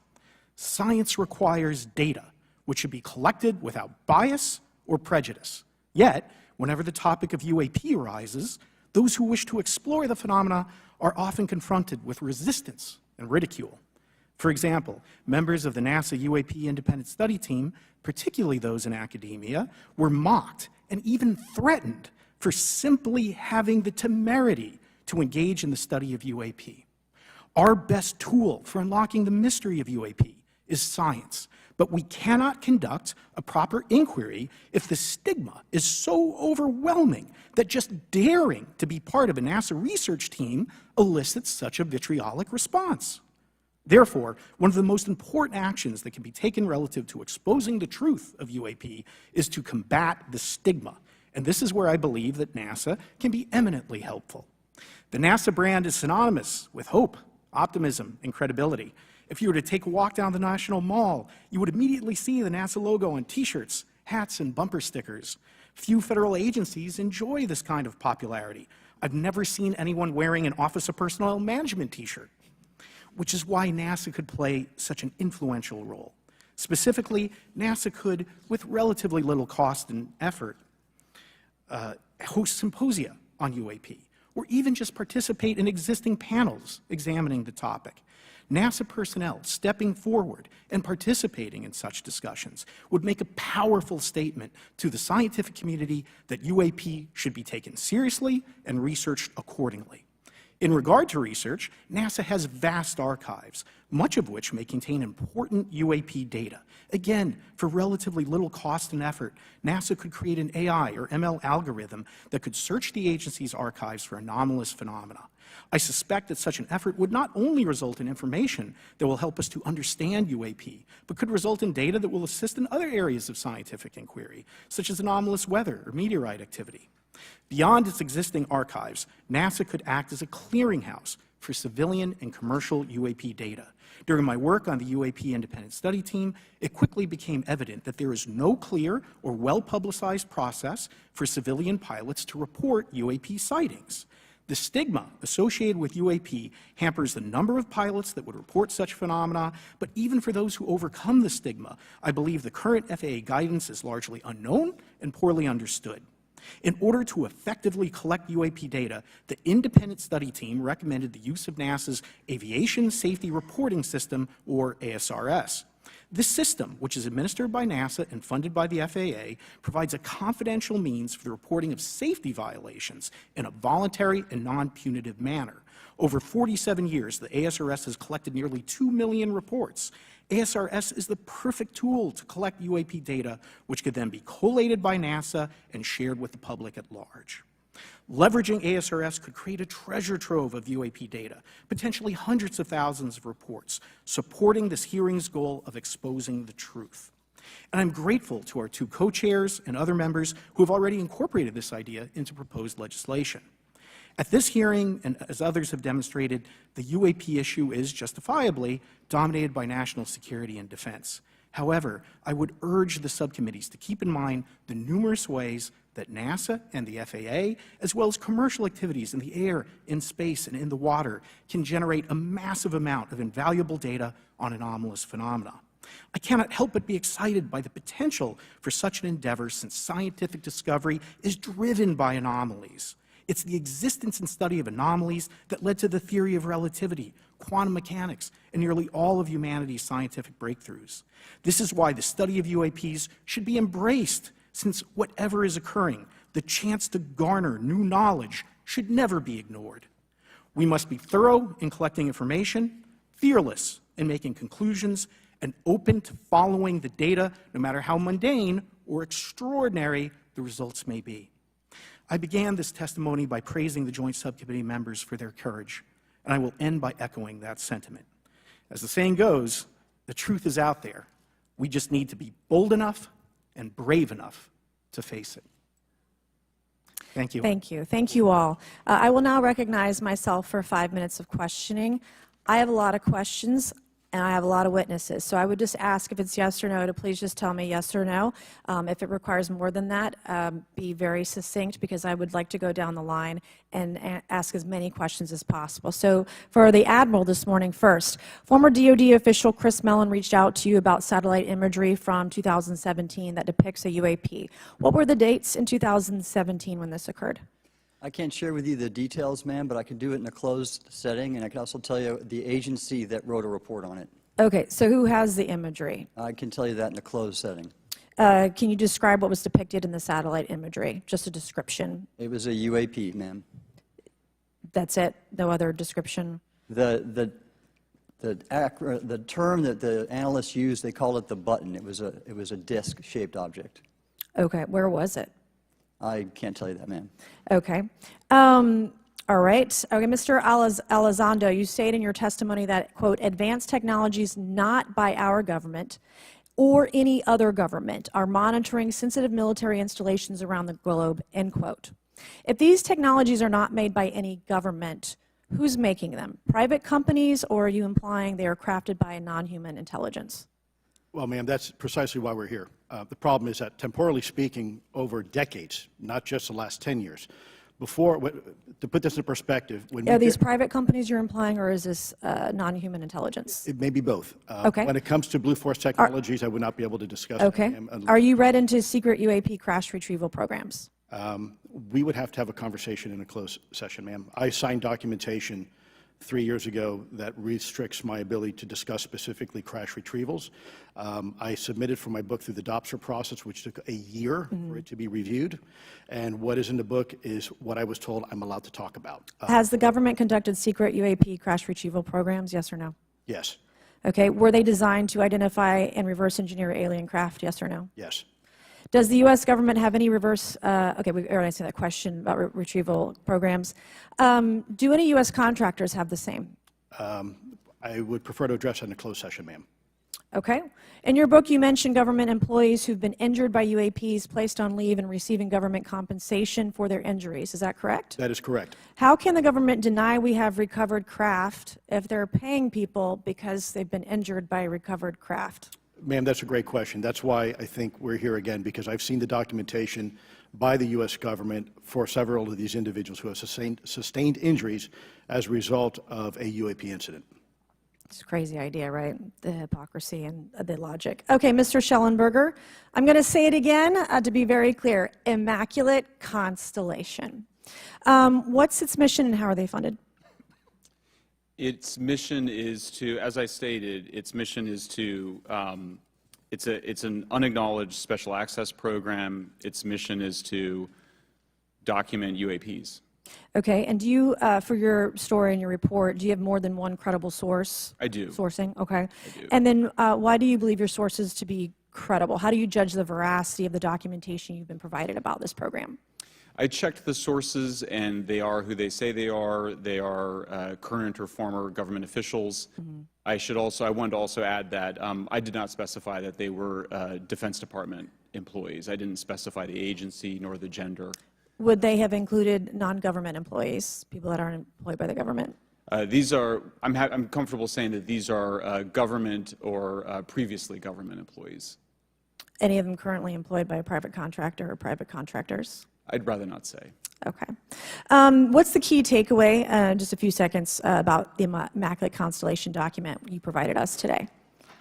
Science requires data, which should be collected without bias or prejudice. Yet, whenever the topic of UAP arises, those who wish to explore the phenomena are often confronted with resistance and ridicule. For example, members of the NASA UAP Independent Study Team, particularly those in academia, were mocked and even threatened for simply having the temerity to engage in the study of UAP. Our best tool for unlocking the mystery of UAP is science, but we cannot conduct a proper inquiry if the stigma is so overwhelming that just daring to be part of a NASA research team elicits such a vitriolic response. Therefore, one of the most important actions that can be taken relative to exposing the truth of UAP is to combat the stigma, and this is where I believe that NASA can be eminently helpful. The NASA brand is synonymous with hope, optimism, and credibility. If you were to take a walk down the National Mall, you would immediately see the NASA logo on T-shirts, hats, and bumper stickers. Few federal agencies enjoy this kind of popularity. I've never seen anyone wearing an Office of Personnel Management T-shirt. which is why NASA could play such an influential role. Specifically, NASA could, with relatively little cost and effort, host symposia on UAP, or even just participate in existing panels examining the topic. NASA personnel stepping forward and participating in such discussions would make a powerful statement to the scientific community that UAP should be taken seriously and researched accordingly. In regard to research, NASA has vast archives, much of which may contain important UAP data. Again, for relatively little cost and effort, NASA could create an AI or ML algorithm that could search the agency's archives for anomalous phenomena. I suspect that such an effort would not only result in information that will help us to understand UAP, but could result in data that will assist in other areas of scientific inquiry, such as anomalous weather or meteorite activity. Beyond its existing archives, NASA could act as a clearinghouse for civilian and commercial UAP data. During my work on the UAP Independent Study Team, it quickly became evident that there is no clear or well-publicized process for civilian pilots to report UAP sightings. The stigma associated with UAP hampers the number of pilots that would report such phenomena, but even for those who overcome the stigma, I believe the current FAA guidance is largely unknown and poorly understood. In order to effectively collect UAP data, the independent study team recommended the use of NASA's Aviation Safety Reporting System, or ASRS. This system, which is administered by NASA and funded by the FAA, provides a confidential means for the reporting of safety violations in a voluntary and non-punitive manner. Over 47 years, the ASRS has collected nearly 2 million reports. ASRS is the perfect tool to collect UAP data, which could then be collated by NASA and shared with the public at large. Leveraging ASRS could create a treasure trove of UAP data, potentially hundreds of thousands of reports, supporting this hearing's goal of exposing the truth. And I'm grateful to our two co-chairs and other members who have already incorporated this idea into proposed legislation. At this hearing, and as others have demonstrated, the UAP issue is justifiably dominated by national security and defense. However, I would urge the subcommittees to keep in mind the numerous ways that NASA and the FAA, as well as commercial activities in the air, in space, and in the water, can generate a massive amount of invaluable data on anomalous phenomena. I cannot help but be excited by the potential for such an endeavor, since scientific discovery is driven by anomalies. It's the existence and study of anomalies that led to the theory of relativity, quantum mechanics, and nearly all of humanity's scientific breakthroughs. This is why the study of UAPs should be embraced, since whatever is occurring, the chance to garner new knowledge should never be ignored. We must be thorough in collecting information, fearless in making conclusions, and open to following the data, no matter how mundane or extraordinary the results may be. I began this testimony by praising the Joint Subcommittee members for their courage, and I will end by echoing that sentiment. As the saying goes, the truth is out there. We just need to be bold enough and brave enough to face it. Thank you. Thank you. Thank you all. I will now recognize myself for 5 minutes of questioning. I have a lot of questions, and I have a lot of witnesses. So I would just ask, if it's yes or no, to please just tell me yes or no. If it requires more than that, be very succinct, because I would like to go down the line and ask as many questions as possible. So for the Admiral this morning first, former DoD official Chris Mellon reached out to you about satellite imagery from 2017 that depicts a UAP. What were the dates in 2017 when this occurred? I can't share with you the details, ma'am, but I can do it in a closed setting, and I can also tell you the agency that wrote a report on it. Okay, so who has the imagery? I can tell you that in a closed setting. Can you describe what was depicted in the satellite imagery? Just a description. It was a UAP, ma'am. That's it? No other description? The term that the analysts used, they called it the button. It was a disc-shaped object. Okay, where was it? I can't tell you that, ma'am. Okay. All right. Okay, Mr. Elizondo, you state in your testimony that, quote, advanced technologies not by our government or any other government are monitoring sensitive military installations around the globe, end quote. If these technologies are not made by any government, who's making them? Private companies, or are you implying they are crafted by a non-human intelligence? Well, ma'am, that's precisely why we're here. The problem is that, temporally speaking, over decades, not just the last 10 years, To put this in perspective, when Are these private companies you're implying, or is this non-human intelligence? it may be both. Okay. When it comes to Blue Force Technologies, I would not be able to discuss it. Okay. Are you read into secret UAP crash retrieval programs? We would have to have a conversation in a closed session, ma'am. I signed documentation 3 years ago that restricts my ability to discuss specifically crash retrievals. I submitted for my book through the DOPSR process, which took a year for it to be reviewed. And what is in the book is what I was told I'm allowed to talk about. Has the government conducted secret UAP crash retrieval programs, yes or no? Yes, Okay. Were they designed to identify and reverse engineer alien craft, yes or no? yes. Does the U.S. government have any reverse, okay, we already answered that question about retrieval programs. Do any U.S. contractors have the same? I would prefer to address that in a closed session, ma'am. Okay. In your book, you mentioned government employees who've been injured by UAPs, placed on leave, and receiving government compensation for their injuries. Is that correct? That is correct. How can the government deny we have recovered craft if they're paying people because they've been injured by recovered craft? Ma'am, that's a great question. That's why I think we're here again, because I've seen the documentation by the U.S. government for several of these individuals who have sustained injuries as a result of a UAP incident. It's a crazy idea, right? The hypocrisy and the logic. Okay, Mr. Shellenberger, I'm going to say it again to be very clear. Immaculate Constellation. What's its mission and how are they funded? Its mission is to, as I stated, its mission is to, it's an unacknowledged special access program. Its mission is to document UAPs. Okay, and do you, for your story and your report, do you have more than one credible source? I do. Sourcing, okay. I do. And then why do you believe your sources to be credible? How do you judge the veracity of the documentation you've been provided about this program? I checked the sources, and they are who they say they are. They are current or former government officials. I wanted to also add that I did not specify that they were Defense Department employees. I didn't specify the agency nor the gender. Would they have included non-government employees, people that aren't employed by the government? These are, I'm comfortable saying that these are government or previously government employees. Any of them currently employed by a private contractor or private contractors? I'd rather not say. Okay. What's the key takeaway, just a few seconds, about the Immaculate Constellation document you provided us today?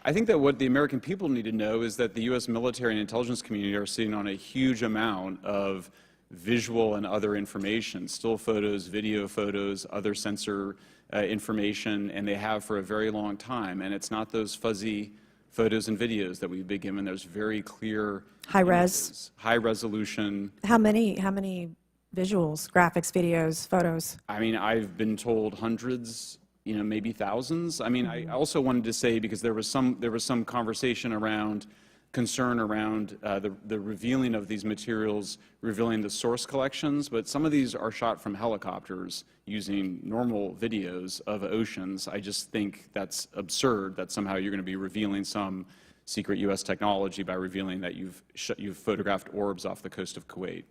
I think that what the American people need to know is that the U.S. military and intelligence community are sitting on a huge amount of visual and other information, still photos, video photos, other sensor information, and they have for a very long time. And it's not those fuzzy photos and videos that we've been given. There's very clear High res? images, high resolution. How many visuals, graphics, videos, photos? I mean, I've been told hundreds, maybe thousands. I mean, I also wanted to say, because there was some conversation around concern around the revealing of these materials, revealing the source collections, but some of these are shot from helicopters using normal videos of oceans. I just think that's absurd that somehow you're going to be revealing some secret U.S. technology by revealing that you've photographed orbs off the coast of Kuwait.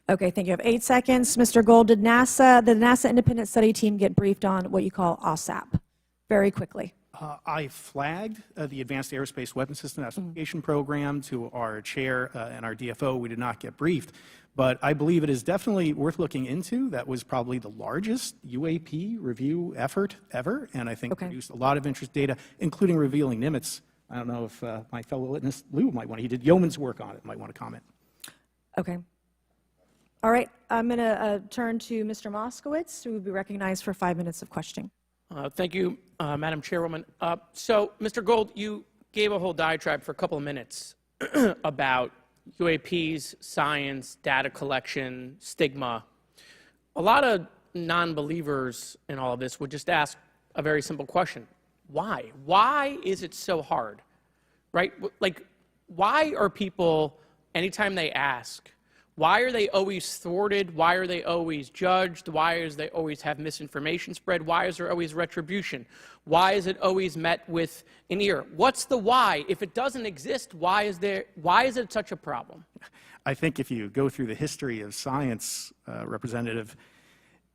Okay, thank you. I have 8 seconds. Mr. Gold, did the NASA independent study team get briefed on what you call OSAP? Very quickly. I flagged the Advanced Aerospace Weapon System Application Program to our chair and our DFO. We did not get briefed, but I believe it is definitely worth looking into. That was probably the largest UAP review effort ever, and I think produced a lot of interest data, including revealing Nimitz. I don't know if my fellow witness Lou might want to, he did yeoman's work on it, might want to comment. Okay. All right, I'm going to turn to Mr. Moskowitz, who will be recognized for 5 minutes of questioning. Thank you, Madam Chairwoman. So, Mr. Gold, you gave a whole diatribe for a couple of minutes about UAPs, science, data collection, stigma. A lot of non-believers in all of this would just ask a very simple question. Why? Why is it so hard? Right? Like, why are people, anytime they ask, why are they always thwarted? Why are they always judged? Why is they always have misinformation spread? Why is there always retribution? Why is it always met with an ear? What's the why? If it doesn't exist, why is it such a problem? I think if you go through the history of science, Representative,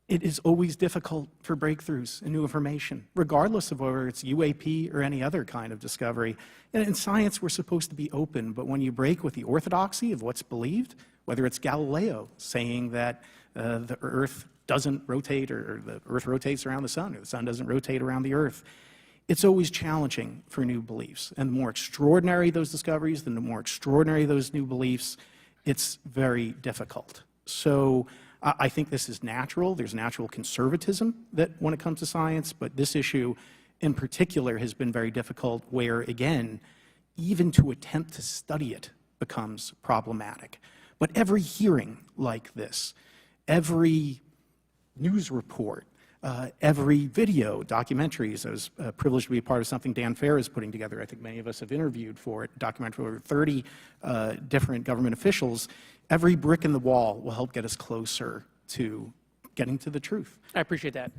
it is always difficult for breakthroughs in new information, regardless of whether it's UAP or any other kind of discovery. And in science, we're supposed to be open, but when you break with the orthodoxy of what's believed, whether it's Galileo saying that the Earth doesn't rotate, or the Earth rotates around the sun, or the sun doesn't rotate around the Earth. It's always challenging for new beliefs. And the more extraordinary those discoveries, the more extraordinary those new beliefs, it's very difficult. So I think this is natural. There's natural conservatism that when it comes to science, but this issue in particular has been very difficult where, again, even to attempt to study it becomes problematic. But every hearing like this, every news report, every video, documentaries. I was privileged to be a part of something Dan Fair is putting together. I think many of us have interviewed for it, documentary over 30 different government officials. Every brick in the wall will help get us closer to getting to the truth. I appreciate that.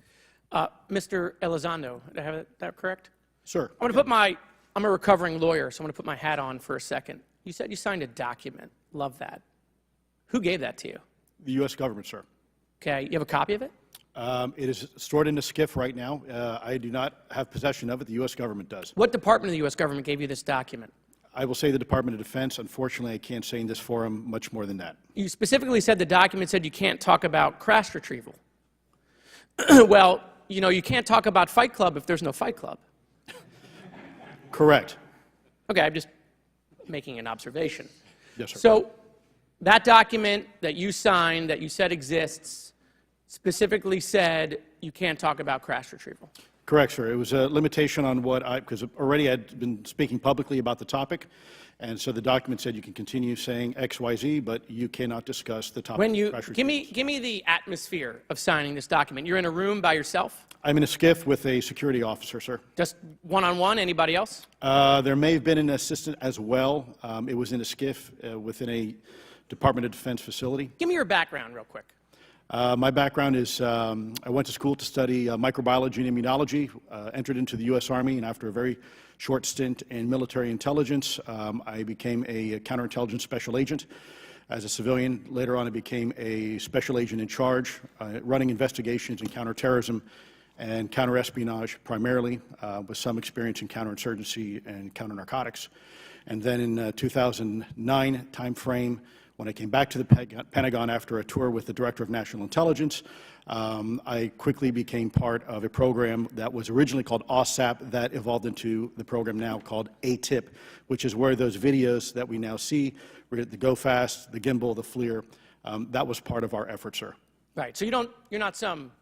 Mr. Elizondo, did I have that correct? Sir. I'm a recovering lawyer, so I'm going to put my hat on for a second. You said you signed a document. Love that. Who gave that to you? The U.S. government, sir. Okay, you have a copy of it? It is stored in a SCIF right now. I do not have possession of it. The U.S. government does. What department of the U.S. government gave you this document? I will say the Department of Defense. Unfortunately, I can't say in this forum much more than that. You specifically said the document said you can't talk about crash retrieval. Well, you know, you can't talk about Fight Club if there's no Fight Club. Correct. Okay, I'm just making an observation. Yes, sir. So that document that you signed, that you said exists, specifically said you can't talk about crash retrieval. Correct, sir. It was a limitation on what because already I'd been speaking publicly about the topic, and so the document said you can continue saying X, Y, Z, but you cannot discuss the topic. When you of crash give retrievals. me the atmosphere of signing this document. You're in a room by yourself, I'm in a SCIF with a security officer, sir. just one-on-one. Anybody else? There may have been an assistant as well. It was in a SCIF within a Department of Defense facility. Give me your background real quick. My background is I went to school to study microbiology and immunology, entered into the U.S. Army, and after a very short stint in military intelligence, I became a counterintelligence special agent. As a civilian, later on I became a special agent in charge, running investigations in counterterrorism and counterespionage primarily, with some experience in counterinsurgency and counternarcotics. And then in 2009 timeframe, when I came back to the Pentagon after a tour with the Director of National Intelligence, I quickly became part of a program that was originally called OSAP that evolved into the program now called ATIP, which is where those videos that we now see, the Go Fast, the gimbal, the FLIR, that was part of our effort, sir. Right. So you're not some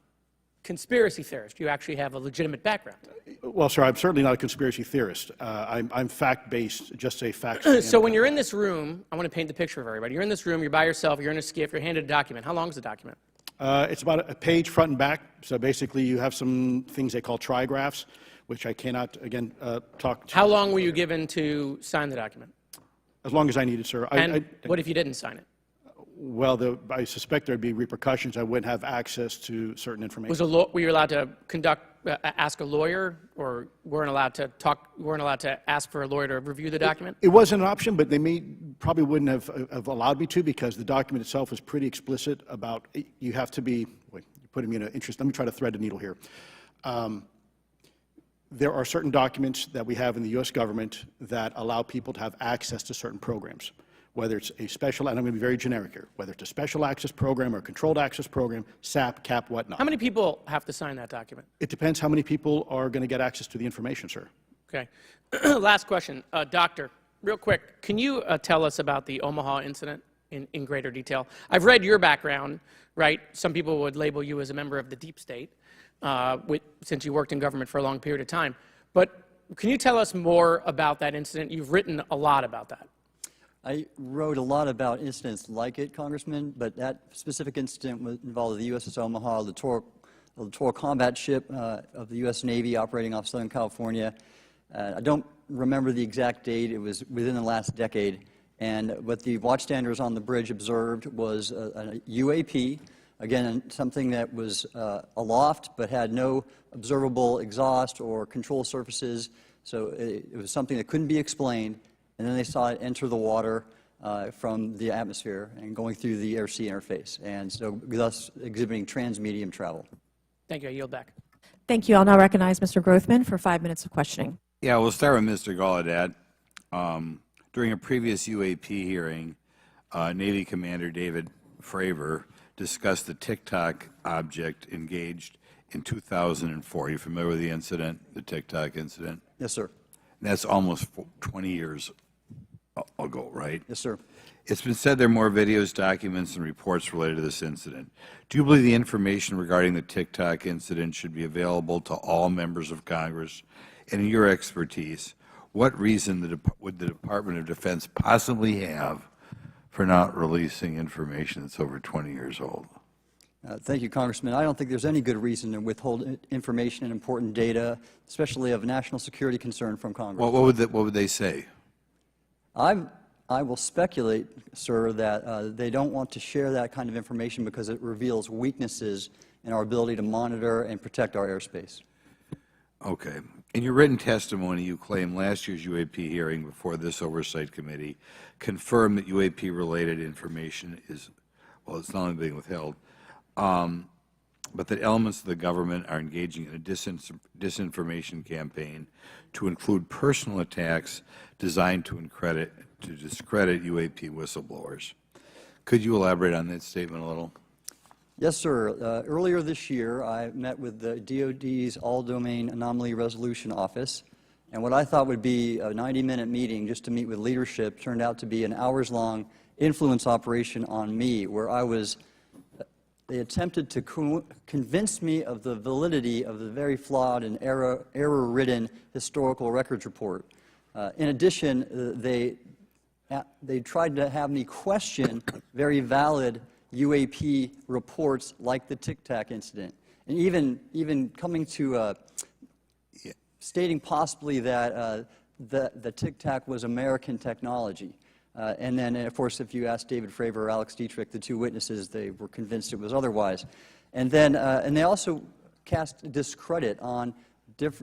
conspiracy theorist. You actually have a legitimate background. Well, sir, I'm certainly not a conspiracy theorist. I'm fact-based, just say facts. So when you're in this room, I want to paint the picture of everybody. You're in this room, you're by yourself, you're in a SCIF, you're handed a document. How long is the document? It's about a page front and back. So basically, you have some things they call trigraphs, which I cannot, again, talk to. How long were you given to sign the document? As long as I needed, sir. And what if you didn't sign it? Well, I suspect there'd be repercussions. I wouldn't have access to certain information. Were you allowed to ask a lawyer, or weren't allowed to ask for a lawyer to review the document? It wasn't an option, but they probably wouldn't have allowed me to, because the document itself is pretty explicit about you have to be. Wait, you're putting me in an interest. Let me try to thread the needle here. There are certain documents that we have in the U.S. government that allow people to have access to certain programs, whether it's a special, and I'm going to be very generic here, whether it's a special access program or a controlled access program, SAP, CAP, whatnot. How many people have to sign that document? It depends how many people are going to get access to the information, sir. Okay. Last question. Doctor, real quick, can you tell us about the Omaha incident in greater detail? I've read your background, right? Some people would label you as a member of the deep state, since you worked in government for a long period of time. But can you tell us more about that incident? You've written a lot about that. I wrote a lot about incidents like it, Congressman, but that specific incident involved the USS Omaha, the littoral combat ship of the U.S. Navy operating off Southern California. I don't remember the exact date. It was within the last decade. And what the watchstanders on the bridge observed was a UAP, again, something that was aloft but had no observable exhaust or control surfaces. So it was something that couldn't be explained. And then they saw it enter the water from the atmosphere and going through the air-sea interface, and so thus exhibiting transmedium travel. Thank you. I yield back. Thank you. I'll now recognize Mr. Grothman for 5 minutes of questioning. Yeah, we'll start with Mr. Gallaudet. During a previous UAP hearing, Navy Commander David Fravor discussed the TikTok object engaged in 2004. Are you familiar with the incident, the TikTok incident? Yes, sir. That's almost 20 years ago, right? Yes, sir. It's been said there are more videos, documents, and reports related to this incident. Do you believe the information regarding the TikTok incident should be available to all members of Congress? And in your expertise, what reason would the Department of Defense possibly have for not releasing information that's over 20 years old? Thank you, Congressman. I don't think there's any good reason to withhold information and important data, especially of national security concern, from Congress. Well, what would they say? I will speculate, sir, that they don't want to share that kind of information because it reveals weaknesses in our ability to monitor and protect our airspace. Okay. In your written testimony, you claim last year's UAP hearing before this Oversight Committee confirmed that UAP-related information is, well, it's not only being withheld, but that elements of the government are engaging in a disinformation campaign to include personal attacks designed to discredit UAP whistleblowers. Could you elaborate on that statement a little? Yes, sir. Earlier this year, I met with the DoD's All-Domain Anomaly Resolution Office, and what I thought would be a 90-minute meeting just to meet with leadership turned out to be an hours-long influence operation on me, where they attempted to convince me of the validity of the very flawed and error-ridden historical records report. In addition, they tried to have me question very valid UAP reports like the Tic Tac incident, and even coming to stating possibly that the Tic Tac was American technology. And then, of course, if you ask David Fravor or Alex Dietrich, the two witnesses, they were convinced it was otherwise. And then, and they also cast discredit on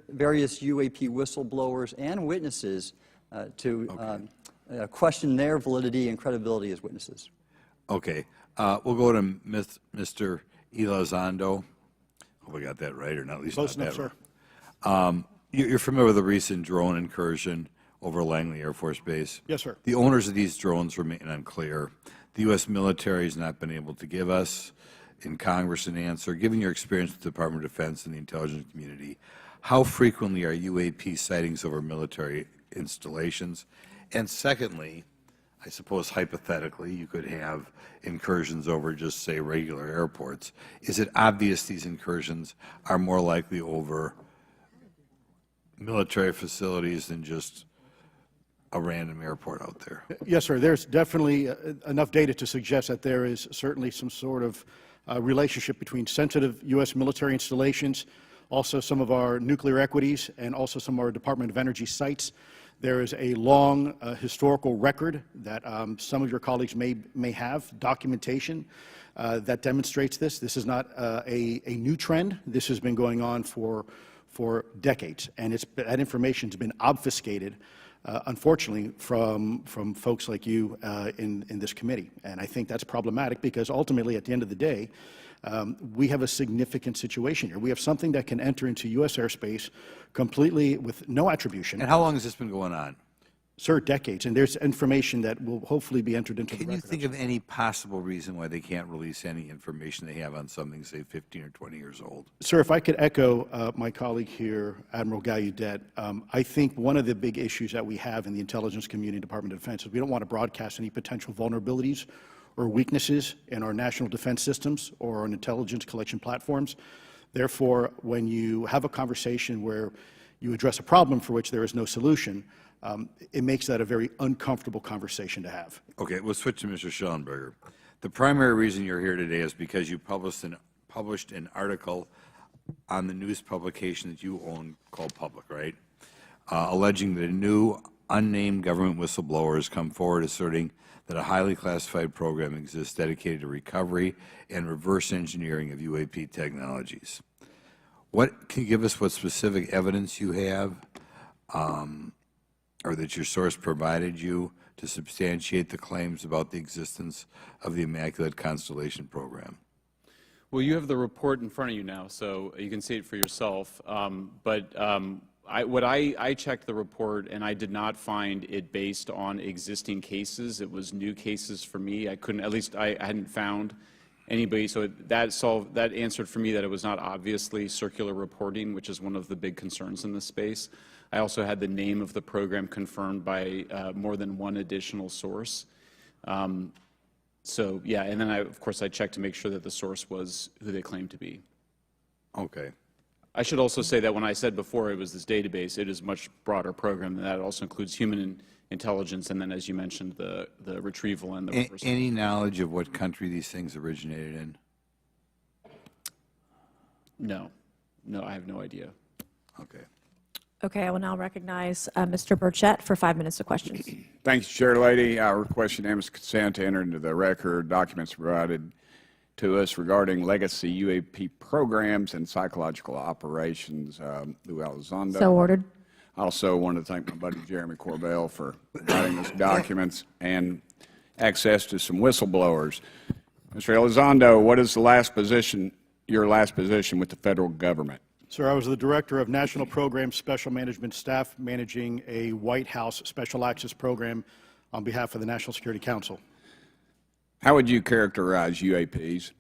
various UAP whistleblowers and witnesses to question their validity and credibility as witnesses. Okay. We'll go to Mr. Elizondo. Hope I got that right, or not at least Close not enough, that sir. right. You're familiar with the recent drone incursion over Langley Air Force Base? Yes, sir. The owners of these drones remain unclear. The U.S. military has not been able to give us in Congress an answer. Given your experience with the Department of Defense and the intelligence community, how frequently are UAP sightings over military installations? And secondly, I suppose hypothetically you could have incursions over just, say, regular airports. Is it obvious these incursions are more likely over military facilities than just a random airport out there? Yes, sir. There's definitely enough data to suggest that there is certainly some sort of relationship between sensitive U.S. military installations, also some of our nuclear equities, and also some of our Department of Energy sites. There is a long historical record that some of your colleagues may have, documentation that demonstrates this. This is not a new trend. This has been going on for decades, and that information has been obfuscated, unfortunately, from folks like you in this committee. And I think that's problematic because ultimately, at the end of the day, we have a significant situation here. We have something that can enter into U.S. airspace completely with no attribution. And how long has this been going on? Sir, decades. And there's information that will hopefully be entered into the Can you record. think of any possible reason why they can't release any information they have on something, say, 15 or 20 years old? Sir, if I could echo my colleague here, Admiral Gallaudet, I think one of the big issues that we have in the intelligence community, Department of Defense, is we don't want to broadcast any potential vulnerabilities or weaknesses in our national defense systems or on intelligence collection platforms. Therefore, when you have a conversation where you address a problem for which there is no solution, it makes that a very uncomfortable conversation to have. Okay, we'll switch to Mr. Shellenberger. The primary reason you're here today is because you published an article on the news publication that you own called Public, right? Alleging that a new unnamed government whistleblower has come forward asserting that a highly classified program exists dedicated to recovery and reverse engineering of UAP technologies. Can you give us what specific evidence you have or that your source provided you to substantiate the claims about the existence of the Immaculate Constellation program? Well, you have the report in front of you now, so you can see it for yourself. I checked the report, and I did not find it based on existing cases. It was new cases for me. I couldn't, at least I hadn't found anybody, so that answered for me that it was not obviously circular reporting, which is one of the big concerns in this space. I also had the name of the program confirmed by more than one additional source. So yeah, and then of course I checked to make sure that the source was who they claimed to be. Okay. I should also say that when I said before it was this database, it is a much broader program than that. It also includes human intelligence, and then, as you mentioned, the retrieval and the reversal. Any knowledge of what country these things originated in? No. No, I have no idea. Okay. Okay, I will now recognize Mr. Burchett for 5 minutes of questions. Thank you, Chair Lady. I request unanimous consent to enter into the record documents provided to us regarding legacy UAP programs and psychological operations. Lou Elizondo. So ordered. I also want to thank my buddy Jeremy Corbell for providing us documents and access to some whistleblowers. Mr. Elizondo, what is your last position with the federal government? Sir, I was the Director of National Program Special Management Staff managing a White House Special Access Program on behalf of the National Security Council. How would you characterize UAPs?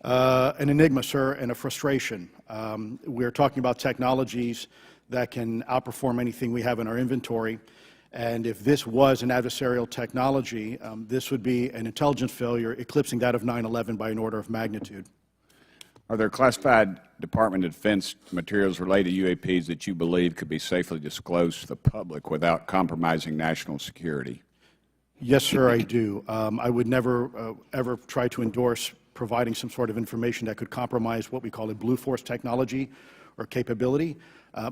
An enigma, sir, and a frustration. We're talking about technologies that can outperform anything we have in our inventory. And if this was an adversarial technology, this would be an intelligence failure eclipsing that of 9/11 by an order of magnitude. Are there classified Department of Defense materials related to UAPs that you believe could be safely disclosed to the public without compromising national security? Yes, sir, I do. I would never, ever try to endorse providing some sort of information that could compromise what we call a blue force technology or capability.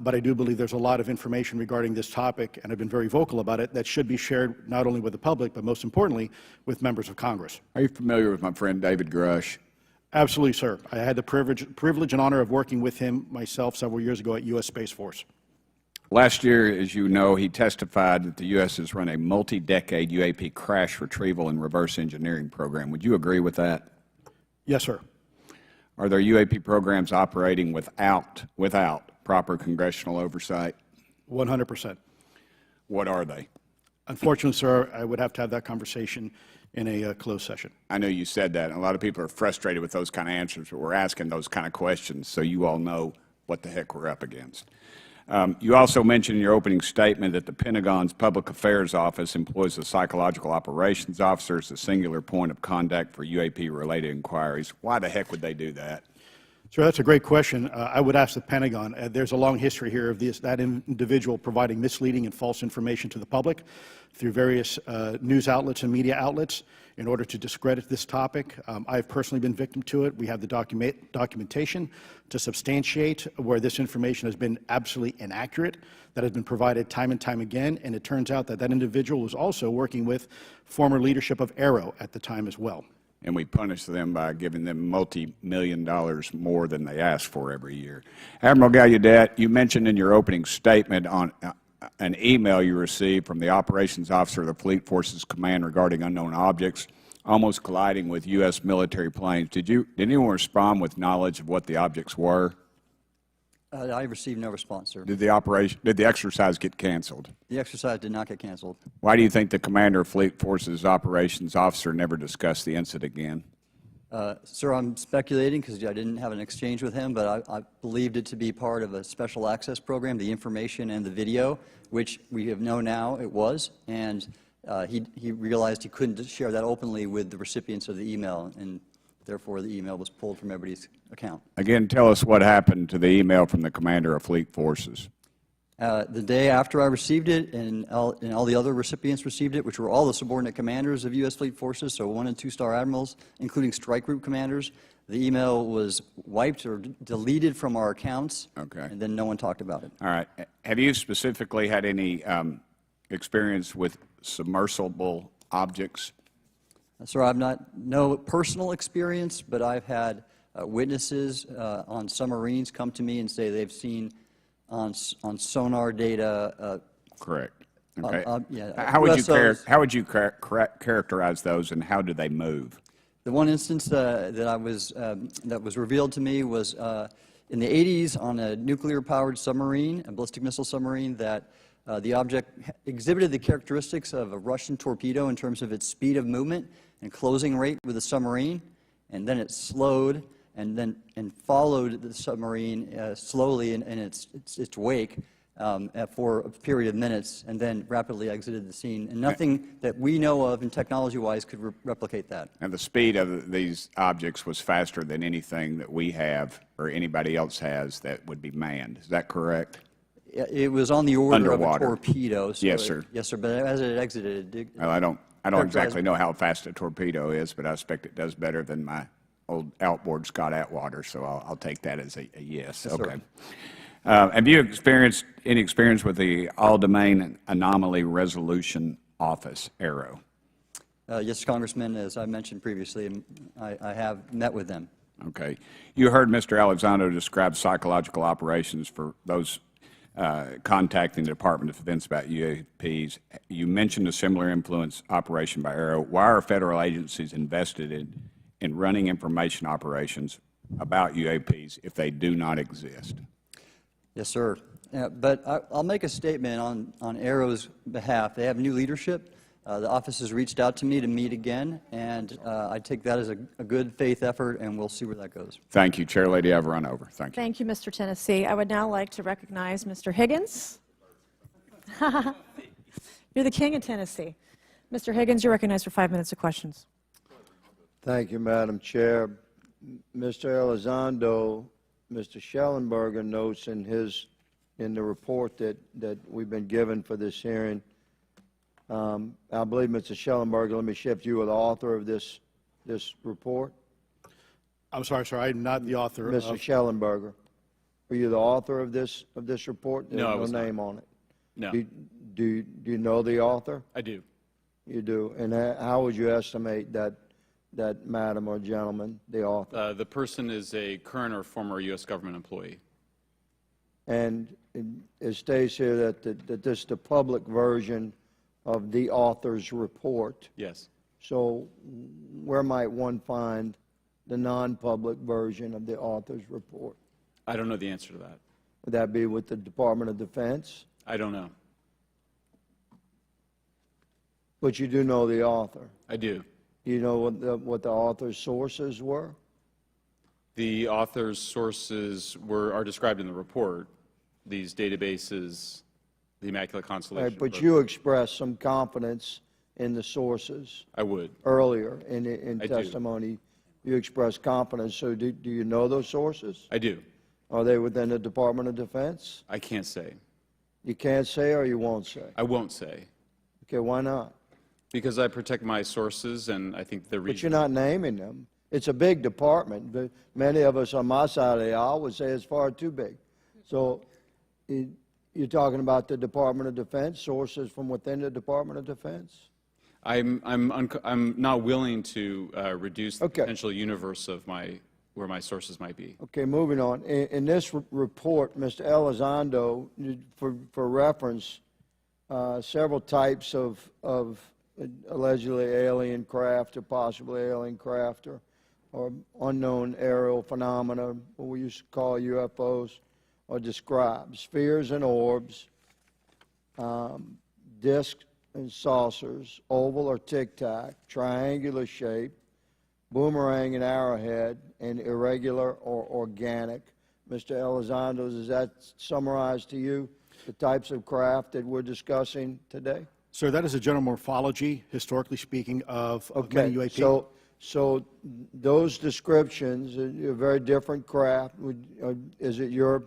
But I do believe there's a lot of information regarding this topic, and I've been very vocal about it, that should be shared not only with the public, but most importantly, with members of Congress. Are you familiar with my friend David Grush? Absolutely, sir. I had the privilege and honor of working with him myself several years ago at U.S. Space Force. Last year, as you know, he testified that the U.S. has run a multi-decade UAP crash retrieval and reverse engineering program. Would you agree with that? Yes, sir. Are there UAP programs operating without proper congressional oversight? 100%. What are they? Unfortunately, sir, I would have to have that conversation in a closed session. I know you said that, and a lot of people are frustrated with those kind of answers, but we're asking those kind of questions so you all know what the heck we're up against. You also mentioned in your opening statement that the Pentagon's Public Affairs Office employs a psychological operations officer as a singular point of contact for UAP-related inquiries. Why the heck would they do that? Sir, that's a great question. I would ask the Pentagon. There's a long history here of that individual providing misleading and false information to the public through various news outlets and media outlets in order to discredit this topic. I've personally been victim to it. We have the documentation to substantiate where this information has been absolutely inaccurate, that has been provided time and time again, and it turns out that that individual was also working with former leadership of Arrow at the time as well. And we punish them by giving them multi-million dollars more than they ask for every year. Admiral Gallaudet, you mentioned in your opening statement on an email you received from the operations officer of the Fleet Forces Command regarding unknown objects almost colliding with U.S. military planes. Did anyone respond with knowledge of what the objects were? I received no response, sir. Did the exercise get canceled? The exercise did not get canceled. Why do you think the commander of Fleet Forces operations officer never discussed the incident again? Sir, I'm speculating because I didn't have an exchange with him, but I believed it to be part of a special access program, the information and the video, which we have known now it was, and he realized he couldn't share that openly with the recipients of the email, and therefore the email was pulled from everybody's account. Again, tell us what happened to the email from the commander of Fleet Forces. The day after I received it, and all the other recipients received it, which were all the subordinate commanders of U.S. Fleet Forces, so 1- and 2-star admirals, including strike group commanders, the email was wiped or deleted from our accounts, Okay. and then no one talked about it. All right. Have you specifically had any experience with submersible objects? Sir, I've no personal experience, but I've had witnesses on submarines come to me and say they've seen on sonar data. Correct. Okay. Yeah, how would USOs. you characterize those, and how do they move? The one instance that was revealed to me was in the 80s on a nuclear-powered submarine, a ballistic missile submarine that The object exhibited the characteristics of a Russian torpedo in terms of its speed of movement and closing rate with the submarine, and then it slowed and followed the submarine slowly in its wake for a period of minutes, and then rapidly exited the scene. And nothing that we know of, and technology-wise, could replicate that. And the speed of these objects was faster than anything that we have or anybody else has that would be manned. Is that correct? It was on the order Underwater. of a torpedo. So Yes, sir. Yes, sir. But as it exited, it Well, I don't exactly know how fast a torpedo is, but I expect it does better than my old outboard Scott Atwater, so I'll take that as a yes. Yes, sir. Okay. Have you experienced any experience with the All-Domain Anomaly Resolution Office, ARROW? Yes, Congressman, as I mentioned previously, I have met with them. Okay. You heard Mr. Elizondo describe psychological operations for those contacting the Department of Defense about UAPs. You mentioned a similar influence operation by ARROW. Why are federal agencies invested in running information operations about UAPs if they do not exist? Yes, sir. But I'll make a statement on ARROW's behalf. They have new leadership. The office has reached out to me to meet again, and I take that as a good faith effort, and we'll see where that goes. Thank you. Chair Lady, I've run over. Thank you. Thank you, Mr. Tennessee. I would now like to recognize Mr. Higgins. You're the king of Tennessee. Mr. Higgins, you're recognized for 5 minutes of questions. Thank you, Madam Chair. Mr. Elizondo, Mr. Shellenberger notes in the report that we've been given for this hearing. I believe, Mr. Shellenberger, let me shift you, the author of this report. I'm sorry, sir, I'm not the author Mr. of... Shellenberger, are you the author of this report? No, I was no not. name on it. No. Do you know the author? I do. You do. And how would you estimate that madam or gentleman, the author? The person is a current or former U.S. government employee. And it states here that this is the public version of the author's report. Yes. So where might one find the non-public version of the author's report? I don't know the answer to that. Would that be with the Department of Defense? I don't know. But you do know the author. I do. Do you know what the author's sources were? The author's sources are described in the report. These databases, the Immaculate Constellation. Right, but you expressed some confidence in the sources. I would. Earlier in I do. testimony, you expressed confidence. So do you know those sources? I do. Are they within the Department of Defense? I can't say. You can't say or you won't say? I won't say. Okay, why not? Because I protect my sources, and I think the reason. But you're not naming them. It's a big department, but many of us on my side of the aisle would say it's far too big. So you're talking about the Department of Defense, sources from within the Department of Defense? I'm not willing to reduce the Okay. potential universe of where my sources might be. Okay, moving on. In this report, Mr. Elizondo, for reference, several types of allegedly alien craft or possibly alien craft or unknown aerial phenomena, what we used to call UFOs, are described. Spheres and orbs, discs and saucers, oval or tic-tac, triangular shape, boomerang and arrowhead, and irregular or organic. Mr. Elizondo, does that summarize to you the types of craft that we're discussing today? Sir, that is a general morphology, historically speaking, of many UAP. So those descriptions are very different craft. Is it your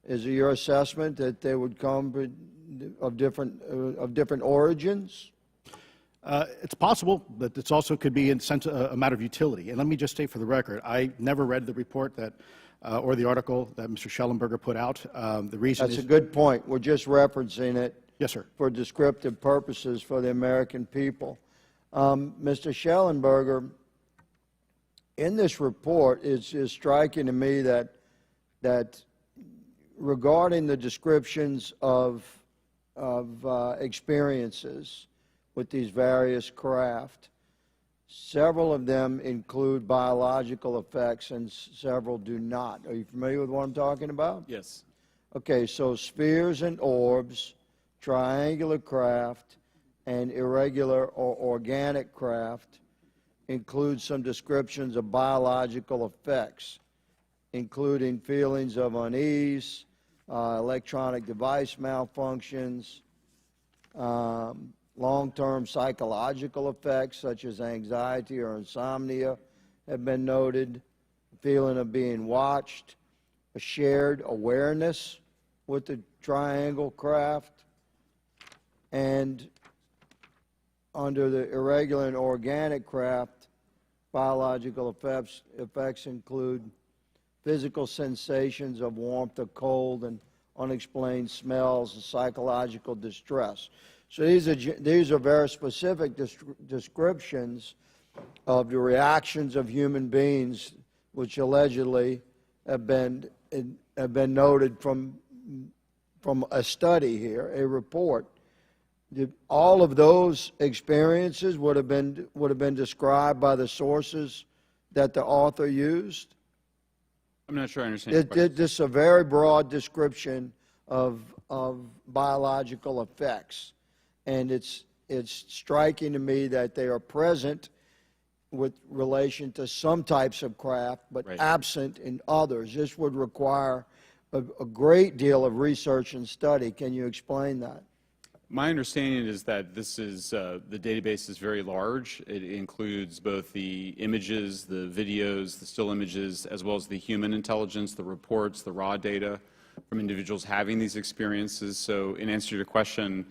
assessment that they would come of different origins? It's possible, but it also could be in sense a matter of utility. And let me just state for the record, I never read the report that or the article that Mr. Shellenberger put out. The reason That's a good point. We're just referencing it. Yes, sir. For descriptive purposes for the American people. Mr. Shellenberger, in this report, it's striking to me that regarding the descriptions of experiences with these various craft, several of them include biological effects and several do not. Are you familiar with what I'm talking about? Yes. Okay, so spheres and orbs, triangular craft, and irregular or organic craft includes some descriptions of biological effects, including feelings of unease, electronic device malfunctions, long-term psychological effects such as anxiety or insomnia have been noted, feeling of being watched, a shared awareness with the triangle craft, and under the irregular and organic craft, biological effects include physical sensations of warmth or cold and unexplained smells and psychological distress. So these are very specific descriptions of the reactions of human beings, which allegedly have been noted from a study here, a report. All of those experiences would have been described by the sources that the author used. I'm not sure I understand. This is a very broad description of biological effects, and it's striking to me that they are present with relation to some types of craft, but absent in others. This would require a great deal of research and study. Can you explain that? My understanding is that this is, the database is very large. It includes both the images, the videos, the still images, as well as the human intelligence, the reports, the raw data from individuals having these experiences. So in answer to your question,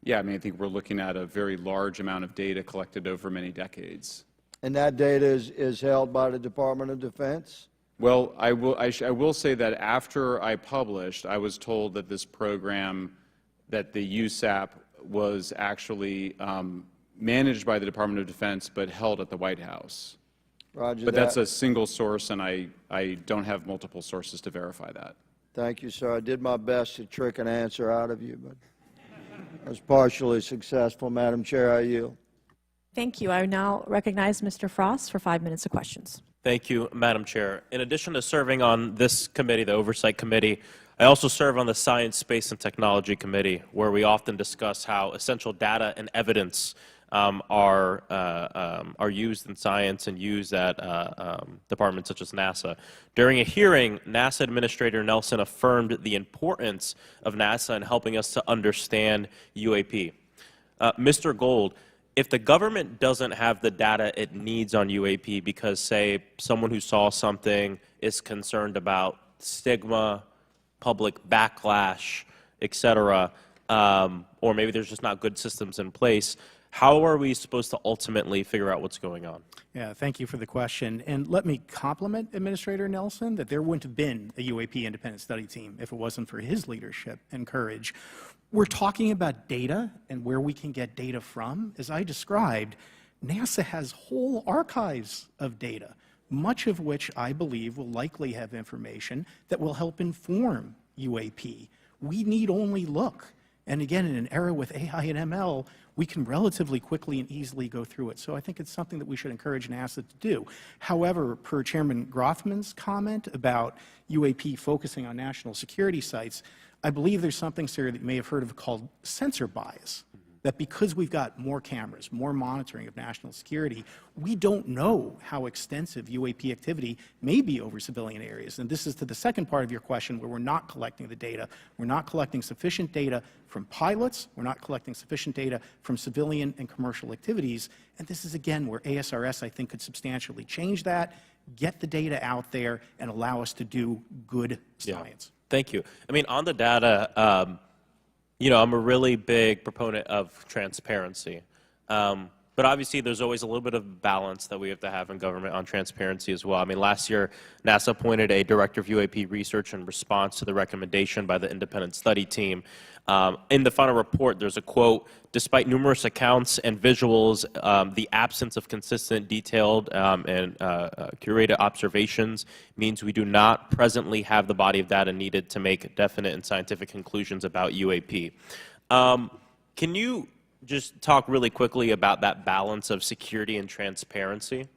yeah, I mean, I think we're looking at a very large amount of data collected over many decades. And that data is held by the Department of Defense? Well, I will say that after I published, I was told that this program, that the USAP was actually managed by the Department of Defense but held at the White House. Roger But that. that's a single source, and I don't have multiple sources to verify that. Thank you, sir. I did my best to trick an answer out of you, but I was partially successful. Madam Chair, I yield. Thank you. I now recognize Mr. Frost for 5 minutes of questions. Thank you, Madam Chair. In addition to serving on this committee, the Oversight Committee, I also serve on the Science, Space, and Technology Committee, where we often discuss how essential data and evidence are used in science and used at departments such as NASA. During a hearing, NASA Administrator Nelson affirmed the importance of NASA in helping us to understand UAP. Mr. Gold, if the government doesn't have the data it needs on UAP because, say, someone who saw something is concerned about stigma, public backlash, et cetera, or maybe there's just not good systems in place, how are we supposed to ultimately figure out what's going on? Yeah, thank you for the question. And let me compliment Administrator Nelson that there wouldn't have been a UAP independent study team if it wasn't for his leadership and courage. We're talking about data and where we can get data from. As I described, NASA has whole archives of data, much of which I believe will likely have information that will help inform UAP. We need only look. And again, in an era with AI and ML, we can relatively quickly and easily go through it. So I think it's something that we should encourage NASA to do. However, per Chairman Grothman's comment about UAP focusing on national security sites, I believe there's something, sir, that you may have heard of called sensor bias. That because we've got more cameras, more monitoring of national security, we don't know how extensive UAP activity may be over civilian areas. And this is to the second part of your question, where we're not collecting the data. We're not collecting sufficient data from pilots. We're not collecting sufficient data from civilian and commercial activities. And this is, again, where ASRS, I think, could substantially change that, get the data out there, and allow us to do good science. Yeah. Thank you. I mean, on the data, you know, I'm a really big proponent of transparency. But obviously, there's always a little bit of balance that we have to have in government on transparency as well. I mean, last year, NASA appointed a director of UAP research in response to the recommendation by the independent study team. In the final report, there's a quote, "Despite numerous accounts and visuals, the absence of consistent, detailed, and curated observations means we do not presently have the body of data needed to make definite and scientific conclusions about UAP." Can you just talk really quickly about that balance of security and transparency?